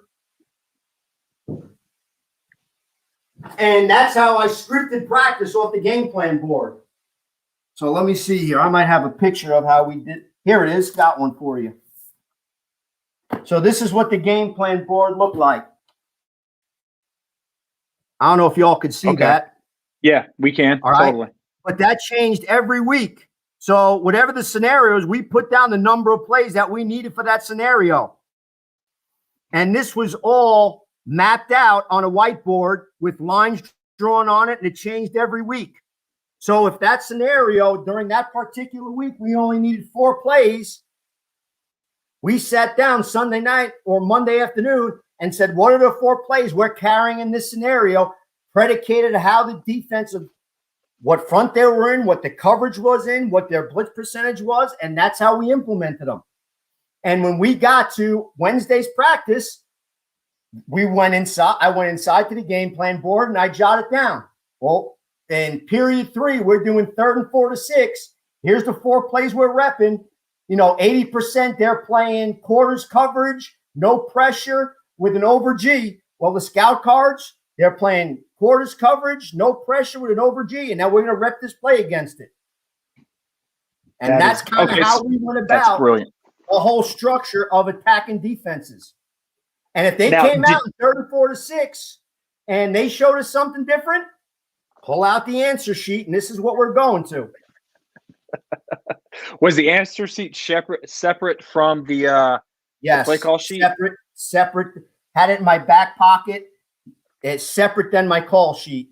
and that's how I scripted practice off the game plan board. So let me see here. I might have a picture of how we did. Here it is. Got one for you. So this is what the game plan board looked like. I don't know if y'all could see that. Yeah, we can. All right. Totally. But that changed every week. So whatever the scenarios, we put down the number of plays that we needed for that scenario. And this was all mapped out on a whiteboard with lines drawn on it, and it changed every week. So if that scenario during that particular week, we only needed 4 plays, we sat down Sunday night or Monday afternoon and said, what are the 4 plays we're carrying in this scenario, predicated how the defensive, what front they were in, what the coverage was in, what their blitz percentage was, and that's how we implemented them. And when we got to Wednesday's practice, we went inside. I went inside to the game plan board and I jotted down. Well, in period 3, we're doing 3rd and 4 to 6. Here's the 4 plays we're repping. 80% they're playing quarters coverage, no pressure with an over G. Well, the scout cards, they're playing quarters coverage, no pressure with an over G. And now we're going to rep this play against it. And that's kind of how we went about the whole structure of attacking defenses. And if they came out in 3rd and 4 to 6 and they showed us something different, pull out the answer sheet, and this is what we're going to. Was the answer sheet separate from the play call sheet? Separate. Had it in my back pocket. It's separate than my call sheet.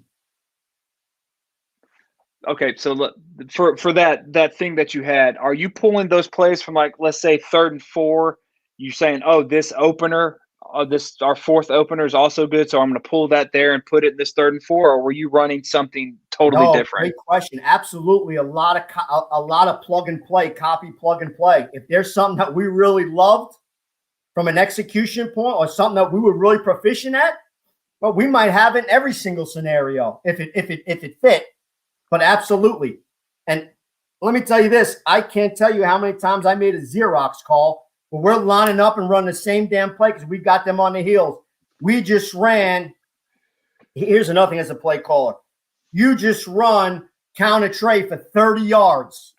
Okay, so look, for that thing that you had, are you pulling those plays from, let's say 3rd and 4? You saying, oh, this opener, our 4th opener is also good, so I'm going to pull that there and put it in this 3rd and 4, or were you running something totally different? Great question. Absolutely, a lot of plug and play, copy, plug and play. If there's something that we really loved from an execution point, or something that we were really proficient at, well, we might have it in every single scenario if it fit. But absolutely. And let me tell you this, I can't tell you how many times I made a Xerox call. But we're lining up and running the same damn play because we got them on the heels. we just ran. Here's another thing as a play caller. You just run count a tray for 30 yards.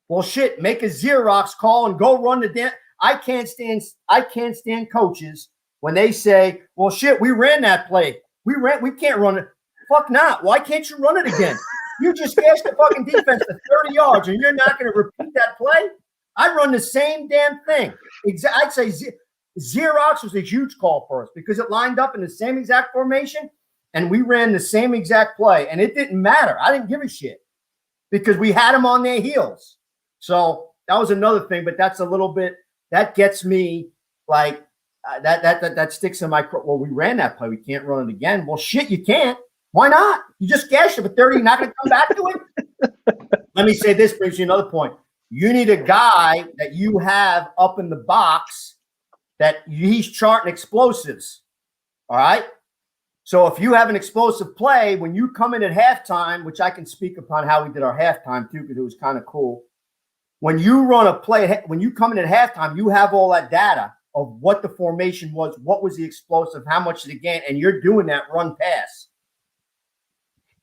Well, shit, make a Xerox call and go run the damn. I can't stand coaches when they say, well, shit, we ran that play. We can't run it. Fuck not. Why can't you run it again? You just gashed the fucking defense for 30 yards and you're not going to repeat that play? I run the same damn thing. I'd say Xerox was a huge call for us because it lined up in the same exact formation and we ran the same exact play. And it didn't matter. I didn't give a shit because we had them on their heels. So that was another thing, but that's a little bit, that gets me like, that sticks in my, well, we ran that play. We can't run it again. Well, shit, you can't. Why not? You just gashed it for 30. You're not going to come back to it? Let me say this brings you another point. You need a guy that you have up in the box that he's charting explosives. All right? So if you have an explosive play, when you come in at halftime, which I can speak upon how we did our halftime too, because it was kind of cool. When you run a play, when you come in at halftime, you have all that data of what the formation was, what was the explosive, how much did it gain, and you're doing that run pass.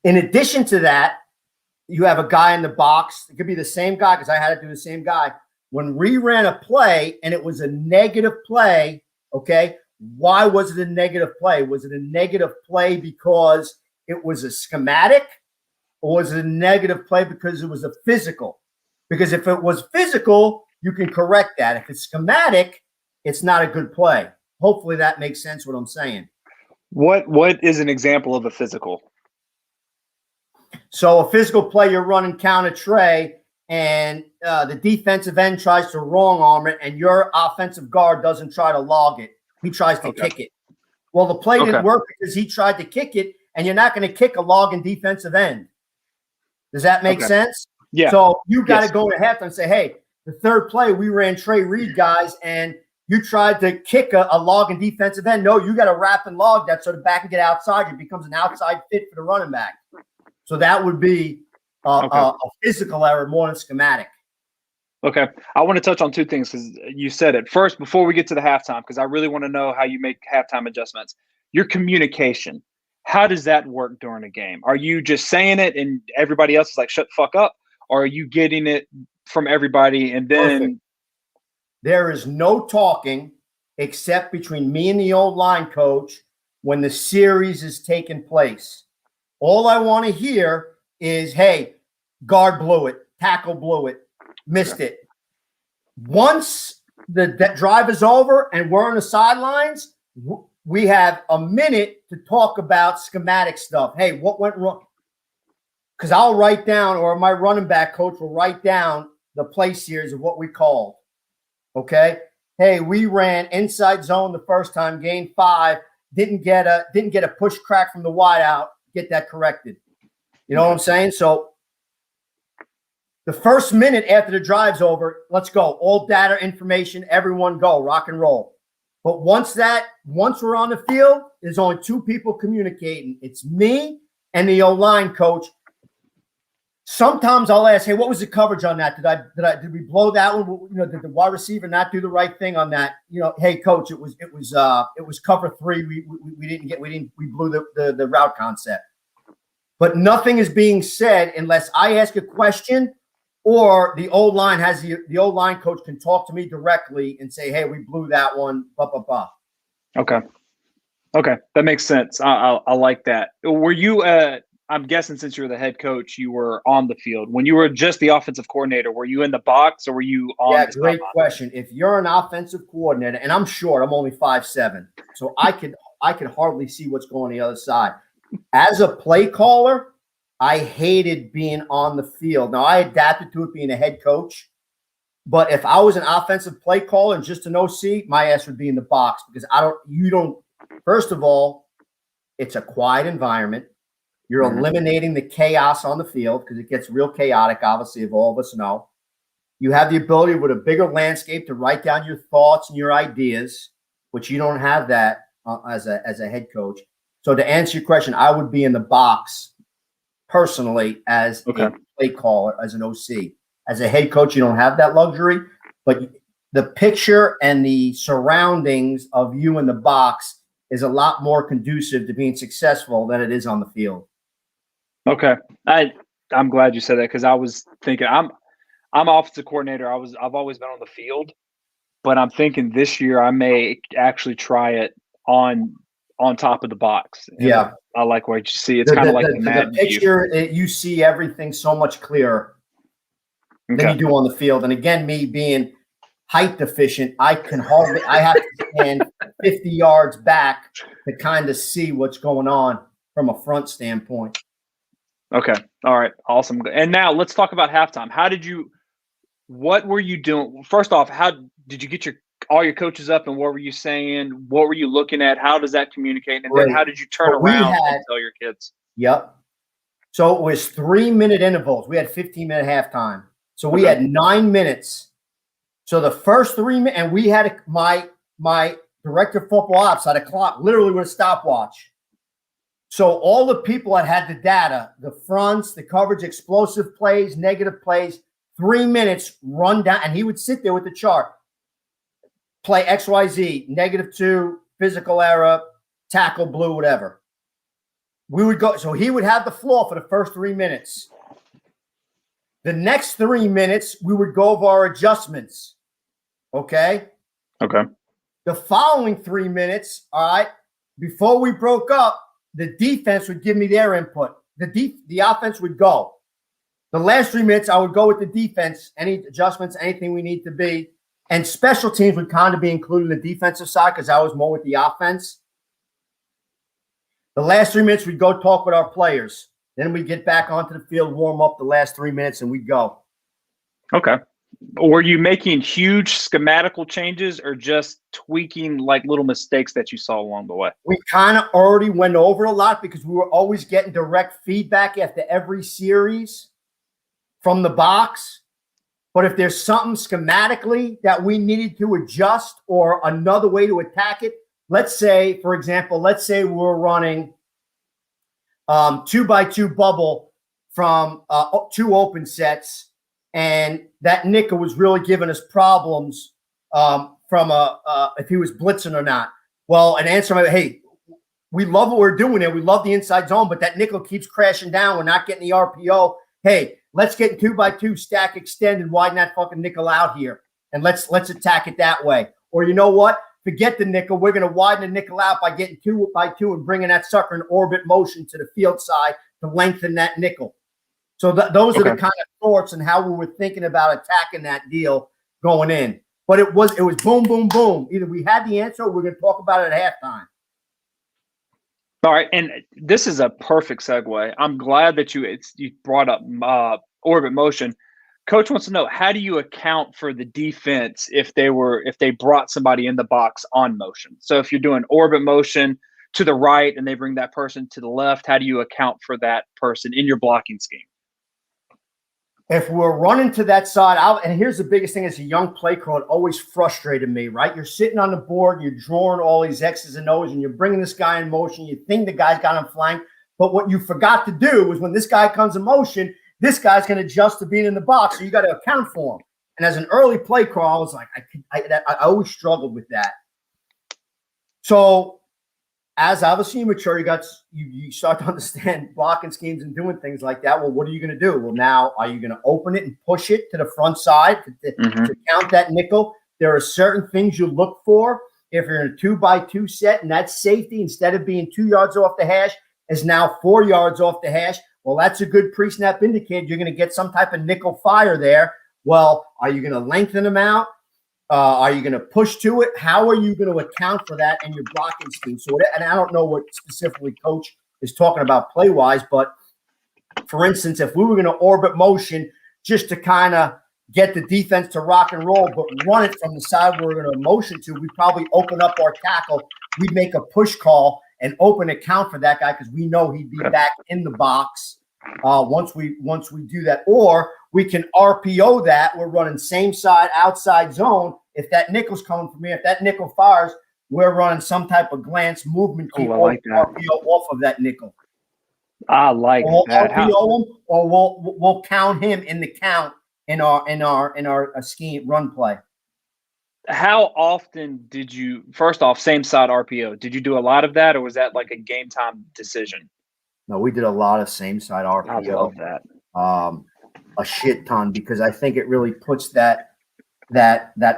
In addition to that, you have a guy in the box. It could be the same guy because I had to do the same guy. When we ran a play and it was a negative play, okay, why was it a negative play? Was it a negative play because it was a schematic, or was it a negative play because it was a physical? Because if it was physical, you can correct that. If it's schematic, it's not a good play. Hopefully that makes sense what I'm saying. What is an example of a physical? So a physical play, you're running counter tray, and the defensive end tries to wrong arm it, and your offensive guard doesn't try to log it. He tries to kick it. Well, the play didn't work because he tried to kick it, and you're not going to kick a logging defensive end. Does that make sense? Yeah. So you got to go to halftime and say, hey, the third play, we ran Trey Reed guys, and you tried to kick a logging defensive end. No, you got to wrap and log that so the back can get outside. It becomes an outside fit for the running back. So that would be a physical error more than schematic. Okay. I want to touch on two things because you said it. First, before we get to the halftime, because I really want to know how you make halftime adjustments. Your communication, how does that work during a game? Are you just saying it and everybody else is like, shut the fuck up? Or are you getting it from everybody and then? Perfect. There is no talking except between me and the old line coach when the series is taking place. All I want to hear is, hey, guard blew it, tackle blew it, missed it. Once that drive is over and we're on the sidelines, we have a minute to talk about schematic stuff. Hey, what went wrong? Because I'll write down, or my running back coach will write down the play series of what we called. Okay? Hey, we ran inside zone the first time, gained 5, didn't get a push crack from the wide out. Get that corrected. You know what I'm saying? So the first minute after the drive's over, let's go. All data, information, everyone go, rock and roll. But once we're on the field, there's only 2 people communicating. It's me and the O-line coach. Sometimes I'll ask, hey, what was the coverage on that? Did we blow that one? You know, did the wide receiver not do the right thing on that? You know, hey, coach, it was cover 3. We blew the route concept. But nothing is being said unless I ask a question or the old line has the old line coach can talk to me directly and say, hey, we blew that one, blah, blah, blah. Okay. That makes sense. I like that. Were you I'm guessing since you were the head coach, you were on the field. When you were just the offensive coordinator, were you in the box or were you on? Yeah, great question. If you're an offensive coordinator, and I'm short, I'm only 5'7", so I could hardly see what's going on the other side. As a play caller, I hated being on the field. Now, I adapted to it being a head coach, but if I was an offensive play caller and just an OC, my ass would be in the box because first of all, it's a quiet environment. You're eliminating the chaos on the field because it gets real chaotic, obviously, if all of us know. You have the ability with a bigger landscape to write down your thoughts and your ideas, which you don't have that as a head coach. So to answer your question, I would be in the box personally as a play caller, as an OC. As a head coach, you don't have that luxury, but the picture and the surroundings of you in the box is a lot more conducive to being successful than it is on the field. Okay. I'm glad you said that, because I was thinking I'm offensive coordinator. I've always been on the field, but I'm thinking this year I may actually try it on top of the box. And Yeah. I like what you see. It's kind of like the Madden picture. You see everything so much clearer than you do on the field. And again, me being height deficient, I have to stand 50 yards back to kind of see what's going on from a front standpoint. Okay. All right. Awesome. And now let's talk about halftime. What were you doing? First off, how did you get all your coaches up, and what were you saying? What were you looking at? How does that communicate? And then how did you turn around and tell your kids? Yep. So it was 3-minute intervals. We had 15-minute halftime. So we had 9 minutes. So the first 3 minutes, and we had my director of football ops had a clock, literally with a stopwatch. So all the people that had the data, the fronts, the coverage, explosive plays, negative plays, 3 minutes, run down, and he would sit there with the chart. Play XYZ, -2, physical error, tackle blue, whatever. We would go, so he would have the floor for the first 3 minutes. The next 3 minutes, we would go over our adjustments. Okay? Okay. The following 3 minutes, all right, before we broke up, the defense would give me their input. The offense would go. The last 3 minutes, I would go with the defense, any adjustments, anything we need to be. And special teams would kind of be included in the defensive side because I was more with the offense. The last 3 minutes, we'd go talk with our players. Then we'd get back onto the field, warm up the last 3 minutes, and we'd go. Okay. Were you making huge schematical changes or just tweaking like little mistakes that you saw along the way? We kind of already went over a lot because we were always getting direct feedback after every series from the box. But if there's something schematically that we needed to adjust or another way to attack it, let's say, for example, we're running 2x2 bubble from 2 open sets, and that nickel was really giving us problems from if he was blitzing or not. Well, an answer, hey, we love what we're doing there. We love the inside zone, but that nickel keeps crashing down. We're not getting the RPO. Hey, let's get 2x2 stack extend and widen that fucking nickel out here, and let's attack it that way. Or you know what? Forget the nickel. We're going to widen the nickel out by getting 2x2 and bringing that sucker in orbit motion to the field side to lengthen that nickel. So those are the kind of thoughts and how we were thinking about attacking that deal going in. But it was boom, boom, boom. Either we had the answer or we're going to talk about it at halftime. All right, and this is a perfect segue. I'm glad that you brought up orbit motion. Coach wants to know, how do you account for the defense if they brought somebody in the box on motion? So if you're doing orbit motion to the right and they bring that person to the left, how do you account for that person in your blocking scheme? If we're running to that side, and here's the biggest thing as a young play caller, it always frustrated me, right? You're sitting on the board, you're drawing all these X's and O's, and you're bringing this guy in motion. You think the guy's got him flanked, but what you forgot to do is when this guy comes in motion, this guy's going to adjust to being in the box, so you got to account for him. And as an early play caller, I was like, I always struggled with that. So as obviously you mature, you start to understand blocking schemes and doing things like that. Well, what are you going to do? Well, now are you going to open it and push it to the front side to count that nickel? There are certain things you look for. If you're in a 2x2 set and that safety, instead of being 2 yards off the hash, is now 4 yards off the hash. Well, that's a good pre-snap indicator. You're going to get some type of nickel fire there. Well, are you going to lengthen them out? Are you going to push to it? How are you going to account for that in your blocking scheme? So, and I don't know what specifically Coach is talking about play-wise, but for instance, if we were going to orbit motion just to kind of get the defense to rock and roll, but run it from the side we're going to motion to, we'd probably open up our tackle. We'd make a push call and open account for that guy because we know he'd be back in the box once we do that. Or we can RPO that. We're running same side, outside zone. If that nickel's coming for me, if that nickel fires, we're running some type of glance movement key RPO off of that nickel. I like we'll that. RPO him, or we'll count him in the count in our scheme run play. how often did you, first off, same side RPO, did you do a lot of that, or was that like a game time decision? No, we did a lot of same side I RPO, love that. a shit ton, because I think it really puts that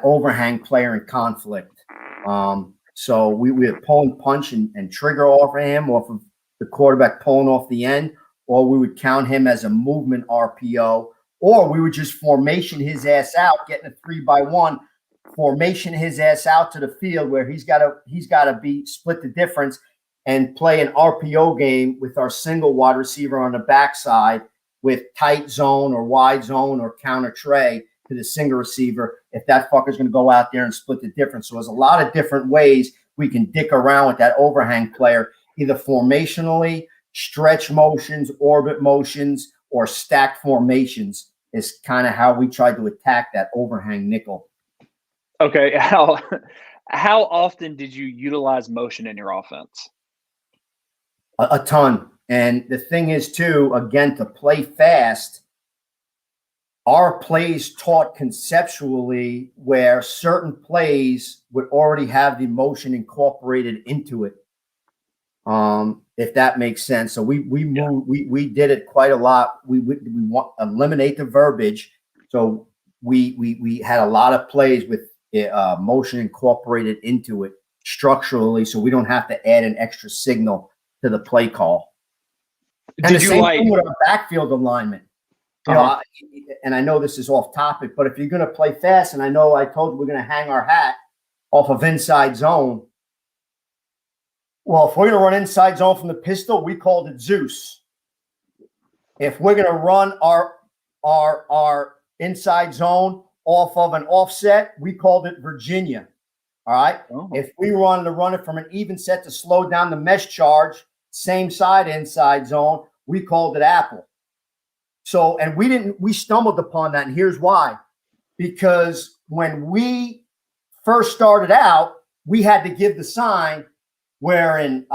overhang player in conflict. So we would pull and punch and trigger off of him, off of the quarterback pulling off the end, or we would count him as a movement RPO, or we would just formation his ass out, getting a 3-by-1, formation his ass out to the field where he's got to be split the difference and play an RPO game with our single wide receiver on the backside with tight zone or wide zone or counter tray to the single receiver if that fucker's going to go out there and split the difference. So there's a lot of different ways we can dick around with that overhang player, either formationally, stretch motions, orbit motions, or stacked formations is kind of how we tried to attack that overhang nickel. Okay, how often did you utilize motion in your offense? A ton. And the thing is, too, again, to play fast, our plays taught conceptually where certain plays would already have the motion incorporated into it, if that makes sense. So we did it quite a lot. We want eliminate the verbiage. So we had a lot of plays with motion incorporated into it structurally, so we don't have to add an extra signal to the play call. And the same thing with our backfield alignment. You know, and I know this is off topic, but if you're going to play fast, and I know I told you we're going to hang our hat off of inside zone. Well, if we're going to run inside zone from the pistol, we called it Zeus. If we're going to run our inside zone off of an offset, we called it Virginia. All right. Oh. If we wanted to run it from an even set to slow down the mesh charge, same side inside zone, we called it Apple. So, and we stumbled upon that. And here's why. Because when we first started out, we had to give the sign we're in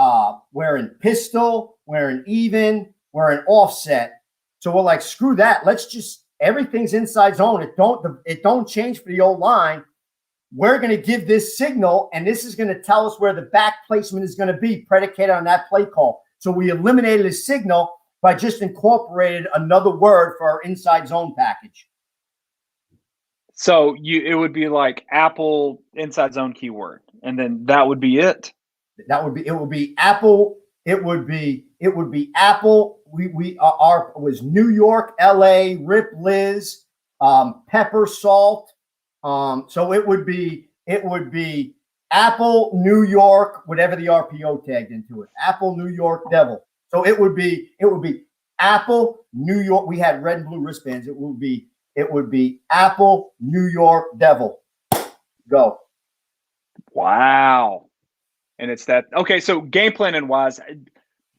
pistol, we're in even, we're in offset. So we're like, screw that. Let's just, everything's inside zone. It don't change for the old line. We're going to give this signal, and this is going to tell us where the back placement is going to be predicated on that play call. So we eliminated a signal by just incorporated another word for our inside zone package. So it would be like Apple inside zone keyword, and then that would be it. It would be Apple. It would be Apple. Our was New York, LA, Rip Liz, pepper, salt. So it would be Apple, New York, whatever the RPO tagged into it. Apple, New York, Devil. So it would be Apple, New York. We had red and blue wristbands. It would be Apple, New York, Devil. Go. Wow. And it's that. Okay, so game planning wise,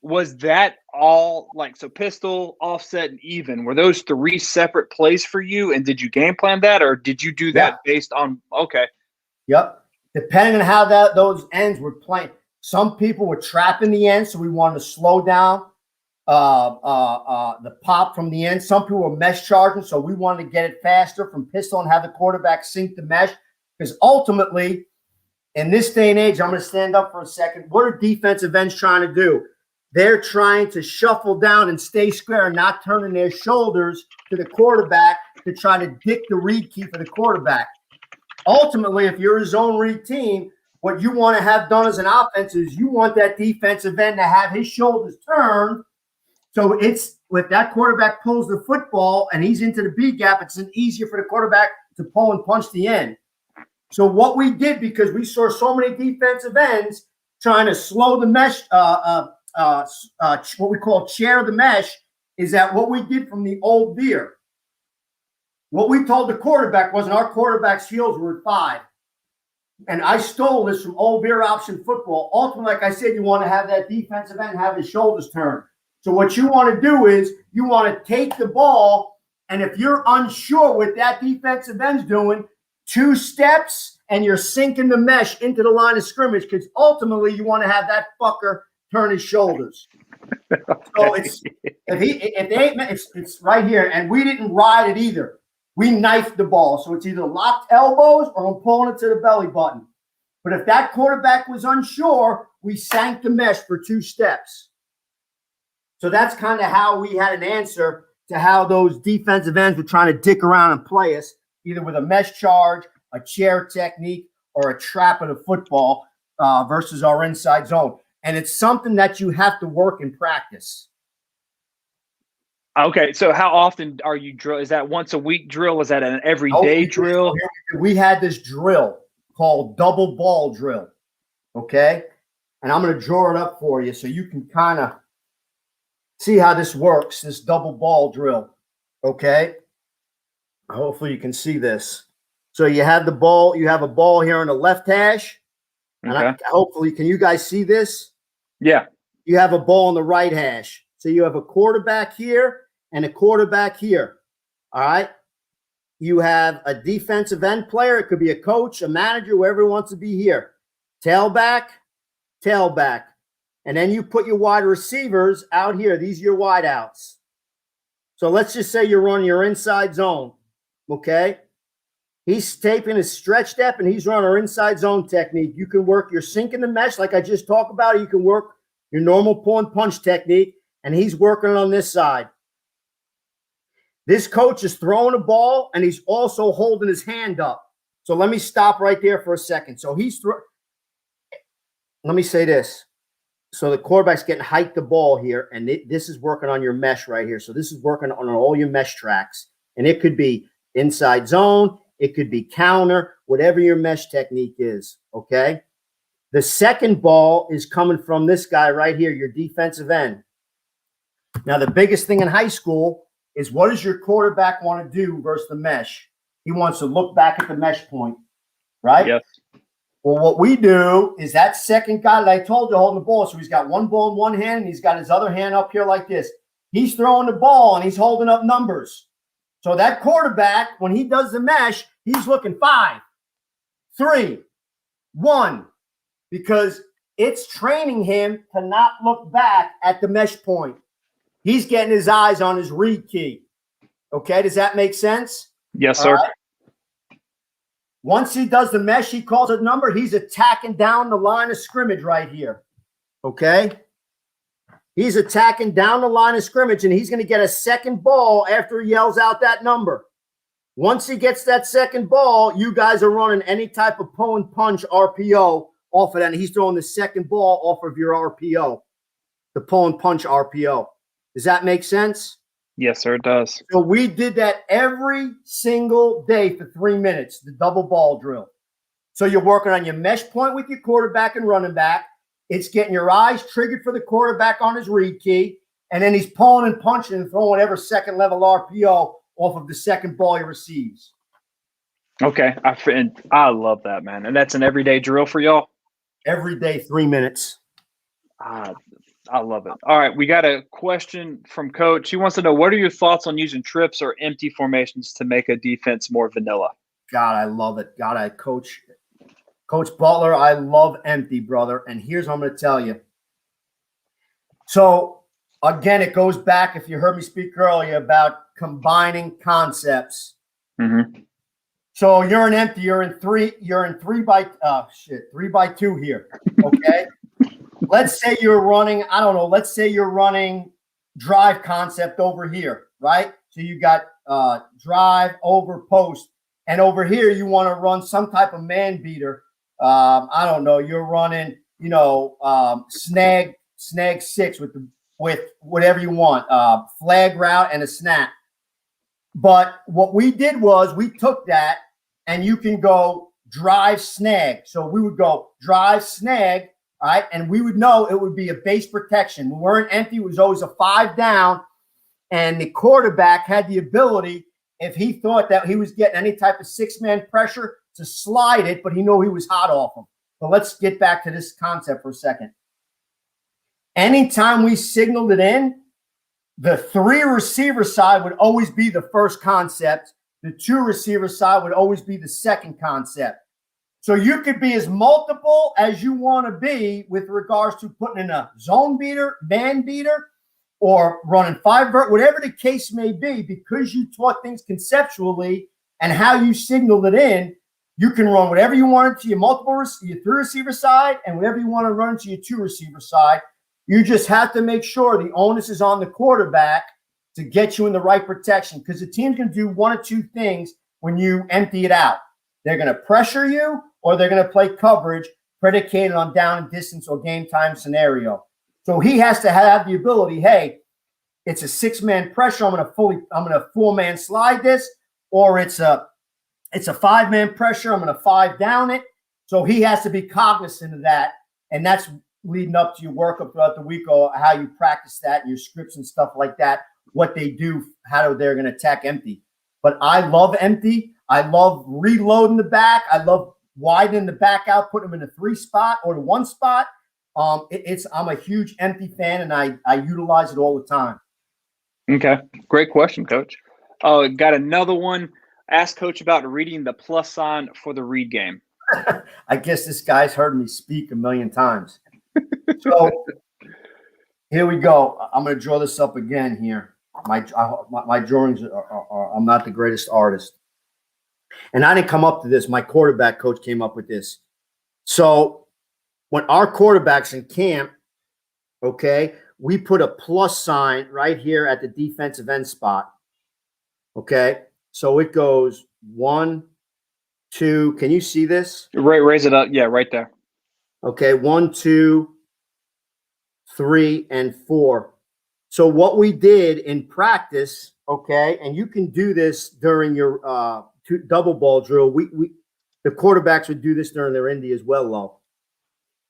was that all like, so pistol, offset, and even, were those three separate plays for you? And did you game plan that, or did you do that based on, okay. Yep. Depending on how those ends were playing. Some people were trapping the end, so we wanted to slow down the pop from the end. Some people were mesh charging, so we wanted to get it faster from pistol and have the quarterback sink the mesh. Because ultimately, in this day and age, I'm going to stand up for a second. What are defensive ends trying to do? They're trying to shuffle down and stay square and not turning their shoulders to the quarterback to try to dick the read key for the quarterback. Ultimately, if you're a zone read team, what you want to have done as an offense is you want that defensive end to have his shoulders turned. So it's if that quarterback pulls the football and he's into the B gap, it's easier for the quarterback to pull and punch the end. So what we did, because we saw so many defensive ends trying to slow the mesh, what we call chair the mesh, is that what we did from the old veer. What we told the quarterback was, our quarterback's heels were at 5. And I stole this from old veer option football. Ultimately, like I said, you want to have that defensive end have his shoulders turned. So what you want to do is you want to take the ball, and if you're unsure what that defensive end's doing, 2 steps and you're sinking the mesh into the line of scrimmage, because ultimately you want to have that fucker turn his shoulders. Okay. So it's right here, and we didn't ride it either. we knife the ball. So it's either locked elbows or I'm pulling it to the belly button. But if that quarterback was unsure, we sank the mesh for 2 steps. So that's kind of how we had an answer to how those defensive ends were trying to dick around and play us, either with a mesh charge, a chair technique, or a trap of the football versus our inside zone. And it's something that you have to work in practice. Okay, so how often are you drill? Is that once a week drill? Is that an everyday drill? We had this drill called double ball drill, okay? And I'm going to draw it up for you so you can kind of see how this works, this double ball drill, okay? Hopefully you can see this. So you have the ball, you have a ball here on the left hash. And hopefully, can you guys see this? Yeah. You have a ball on the right hash. So you have a quarterback here and a quarterback here. All right. You have a defensive end player. It could be a coach, a manager, whoever wants to be here. Tailback, tailback. And then you put your wide receivers out here. These are your wide outs. So let's just say you're running your inside zone. Okay. He's taping his stretch step, and he's running our inside zone technique. You can work your sink in the mesh like I just talked about. You can work your normal pull and punch technique, and he's working on this side. This coach is throwing a ball, and he's also holding his hand up. So let me stop right there for a second. So let me say this. So the quarterback's getting hiked the ball here, and this is working on your mesh right here. So this is working on all your mesh tracks, and it could be inside zone. It could be counter, whatever your mesh technique is, okay? The second ball is coming from this guy right here, your defensive end. Now, the biggest thing in high school is what does your quarterback want to do versus the mesh? He wants to look back at the mesh point, right? Yes. Well, what we do is that second guy that I told you holding the ball, so he's got one ball in one hand and he's got his other hand up here like this. He's throwing the ball and he's holding up numbers. So that quarterback, when he does the mesh, he's looking 5, 3, 1, because it's training him to not look back at the mesh point. He's getting his eyes on his read key. Okay, does that make sense? Yes, sir. Right. Once he does the mesh, he calls a number. He's attacking down the line of scrimmage right here. Okay? He's attacking down the line of scrimmage, and he's going to get a second ball after he yells out that number. Once he gets that second ball, you guys are running any type of pull and punch RPO off of that, and he's throwing the second ball off of your RPO, the pull and punch RPO. Does that make sense? Yes, sir, it does. So we did that every single day for 3 minutes, the double ball drill. So you're working on your mesh point with your quarterback and running back. It's getting your eyes triggered for the quarterback on his read key, and then he's pulling and punching and throwing whatever second level RPO off of the second ball he receives. Okay, I love that, man. And that's an everyday drill for y'all? Every day, 3 minutes. I love it. All right, we got a question from Coach. He wants to know, what are your thoughts on using trips or empty formations to make a defense more vanilla? God, I love it. God, Coach Butler, I love empty, brother. And here's what I'm going to tell you. So, again, it goes back, if you heard me speak earlier, about combining concepts. Mm-hmm. So you're in empty, you're in 3 by 2 here. Okay. Let's say you're running, let's say you're running drive concept over here, right? So you got drive over post. And over here, you want to run some type of man beater. You're running, snag 6 with whatever you want, flag route and a snap. But what we did was we took that and you can go drive snag. So we would go drive snag, all right? And we would know it would be a base protection. When we're in empty, it was always a 5 down. And the quarterback had the ability, if he thought that he was getting any type of 6-man pressure, to slide it, but he knew he was hot off him. But let's get back to this concept for a second. Anytime we signaled it in, the 3 receiver side would always be the first concept. The 2 receiver side would always be the second concept. So you could be as multiple as you want to be with regards to putting in a zone beater, man beater, or running five, whatever the case may be, because you taught things conceptually and how you signaled it in, you can run whatever you want to your your 3-receiver side and whatever you want to run to your 2-receiver side. You just have to make sure the onus is on the quarterback to get you in the right protection, because the team's going to do one or two things when you empty it out. They're going to pressure you, or they're going to play coverage predicated on down and distance or game time scenario. So he has to have the ability, hey, it's a 6-man pressure. I'm going to 4-man slide this, or it's a 5-man pressure. I'm going to 5 down it. So he has to be cognizant of that. And that's leading up to your workup throughout the week, or how you practice that and your scripts and stuff like that, what they do, how they're going to attack empty. But I love empty. I love reloading the back. I love widening the back out, putting them in the 3 spot or the 1 spot. I'm a huge empty fan, and I utilize it all the time. Okay. Great question, Coach. Got another one. Ask Coach about reading the plus sign for the read game. I guess this guy's heard me speak a million times. So here we go. I'm going to draw this up again here. My drawings are I'm not the greatest artist. And I didn't come up to this. My quarterback coach came up with this. So when our quarterback's in camp, okay, we put a plus sign right here at the defensive end spot. Okay, so it goes 1, 2. Can you see this? Raise it up. Yeah, right there. Okay, 1, 2, 3, and 4. So what we did in practice, okay, and you can do this during your double ball drill. The quarterbacks would do this during their indie as well, though.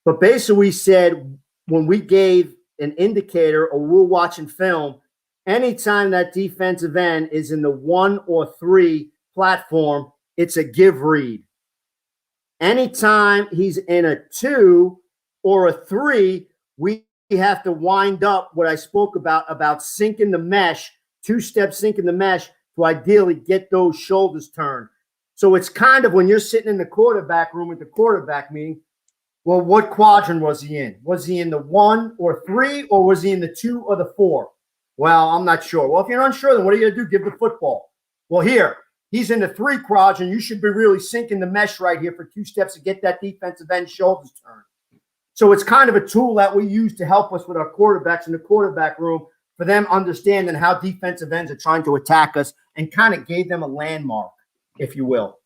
But basically, we said when we gave an indicator or we're watching film, anytime that defensive end is in the 1 or 3 platform, it's a give read. Anytime he's in a 2 or a 3, we have to wind up what I spoke about sinking the mesh, 2-step sinking the mesh to ideally get those shoulders turned. So it's kind of when you're sitting in the quarterback room at the quarterback meeting, well, what quadrant was he in? Was he in the 1 or 3, or was he in the 2 or the 4? Well, I'm not sure. Well, if you're unsure, then what are you going to do? Give the football. Well, here, he's in the 3 quadrant. You should be really sinking the mesh right here for 2 steps to get that defensive end shoulders turned. So it's kind of a tool that we use to help us with our quarterbacks in the quarterback room, for them understanding how defensive ends are trying to attack us, and kind of gave them a landmark, if you will.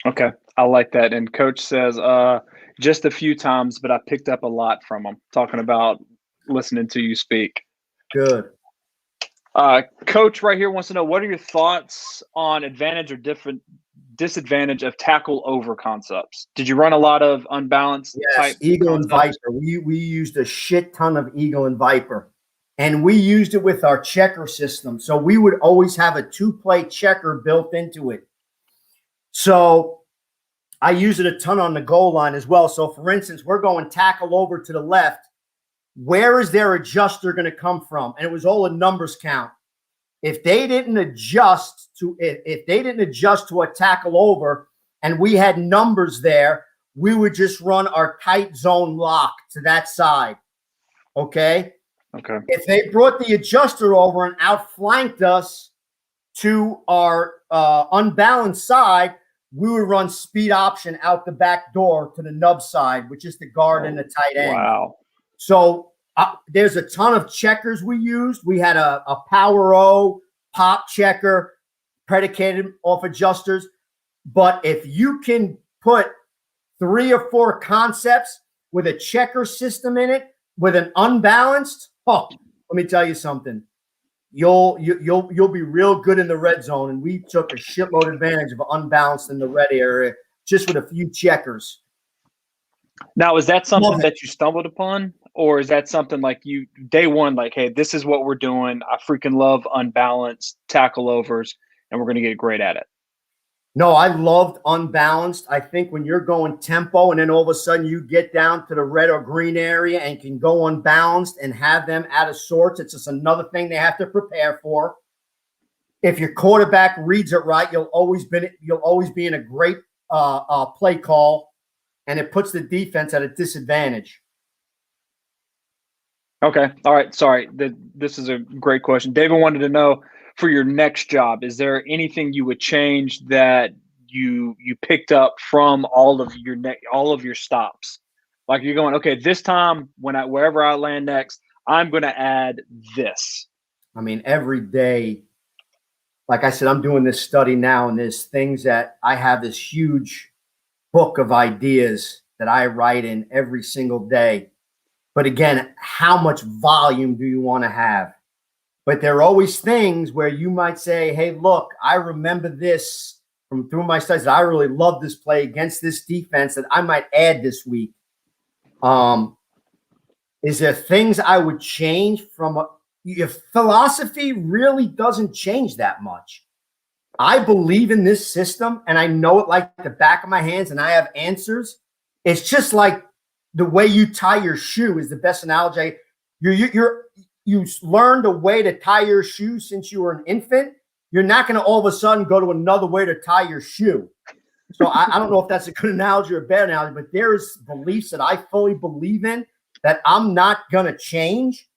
Okay. I like that. And Coach says, just a few times, but I picked up a lot from him, talking about listening to you speak. Good. Coach right here wants to know, what are your thoughts on advantage or disadvantage of tackle over concepts? Did you run a lot of unbalanced type Eagle concepts? and Viper? We used a shit ton of Eagle and Viper, and we used it with our checker system. So we would always have a 2-play checker built into it. So I use it a ton on the goal line as well. So for instance, we're going tackle over to the left. Where is their adjuster going to come from? And it was all a numbers count. If they didn't adjust to a tackle over, and we had numbers there, we would just run our tight zone lock to that side. Okay. Okay. If they brought the adjuster over and outflanked us to our unbalanced side, we would run speed option out the back door to the nub side, which is the guard and the tight end. Wow. So there's a ton of checkers we used. We had a power O pop checker predicated off adjusters. But if you can put 3 or 4 concepts with a checker system in it, with an unbalanced, let me tell you something. You'll be real good in the red zone. And we took a shitload advantage of unbalanced in the red area just with a few checkers. Now, is that something that you stumbled upon, or is that something like you day one, like, hey, this is what we're doing. I freaking love unbalanced tackle overs, and we're going to get great at it? No, I loved unbalanced. I think when you're going tempo and then all of a sudden you get down to the red or green area and can go unbalanced and have them out of sorts, it's just another thing they have to prepare for. If your quarterback reads it right, you'll always be in a great play call, and it puts the defense at a disadvantage. Okay. All right. Sorry. This is a great question. David wanted to know, for your next job, is there anything you would change that you picked up from all of your stops? Like you're going, okay, this time wherever I land next, I'm going to add this. I mean, every day, like I said, I'm doing this study now, and there's things that I have this huge book of ideas that I write in every single day. But again, how much volume do you want to have? But there are always things where you might say, hey, look, I remember this from through my studies. I really love this play against this defense that I might add this week. Is there things I would change from your philosophy really doesn't change that much. I believe in this system and I know it like the back of my hands and I have answers. It's just like the way you tie your shoe is the best analogy. You learned a way to tie your shoe since you were an infant. You're not going to all of a sudden go to another way to tie your shoe. So I don't know if that's a good analogy or a bad analogy, but there's beliefs that I fully believe in that I'm not going to change.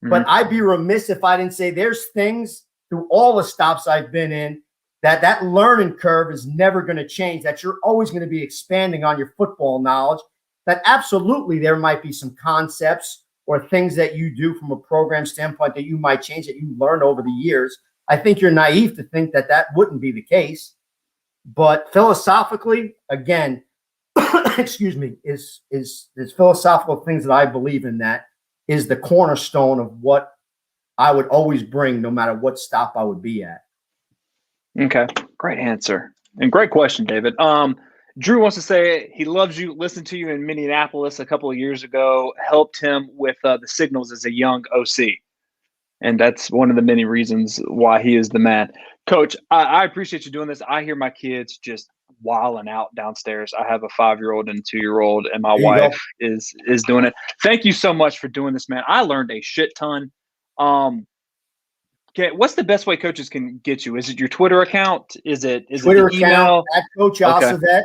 Mm-hmm. But I'd be remiss if I didn't say there's things through all the stops I've been in that learning curve is never going to change, that you're always going to be expanding on your football knowledge, that absolutely there might be some concepts or things that you do from a program standpoint that you might change that you learned over the years. I think you're naive to think that that wouldn't be the case. But philosophically, again, excuse me, is philosophical things that I believe in that is the cornerstone of what I would always bring no matter what stop I would be at. Okay, great answer. And great question, David. Drew wants to say he loves you, listened to you in Minneapolis a couple of years ago, helped him with the signals as a young OC. And that's one of the many reasons why he is the man. Coach, I appreciate you doing this. I hear my kids just wilding out downstairs. I have a 5-year-old and a 2-year-old, and my wife is doing it. Thank you so much for doing this, man. I learned a shit ton. Okay, what's the best way coaches can get you? Is it your Twitter account? Is it Twitter the email? Account at Coach Osovet?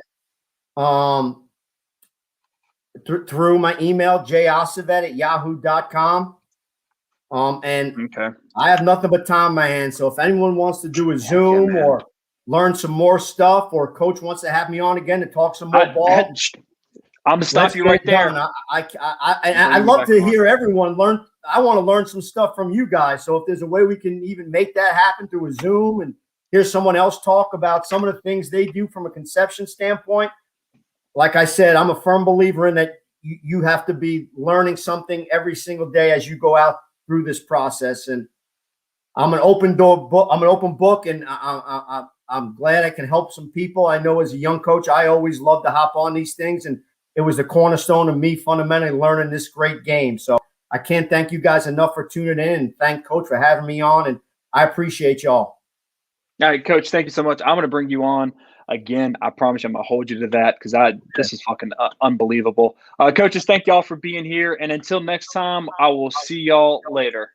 Through my email, josovet@yahoo.com. And I have nothing but time in my hands. So if anyone wants to do a Zoom or learn some more stuff, or Coach wants to have me on again to talk some more ball, I'm gonna stop you right there. I love to hear everyone learn. I want to learn some stuff from you guys. So if there's a way we can even make that happen through a Zoom and hear someone else talk about some of the things they do from a conception standpoint, like I said, I'm a firm believer in that you have to be learning something every single day as you go out through this process. And I'm an open book, and I'm glad I can help some people. I know as a young coach, I always love to hop on these things, and it was the cornerstone of me fundamentally learning this great game. So I can't thank you guys enough for tuning in, and thank Coach for having me on, and I appreciate y'all. All right, Coach, thank you so much. I'm going to bring you on again. I promise you I'm going to hold you to that because this is fucking unbelievable. Coaches, thank y'all for being here. And until next time, I will see y'all later.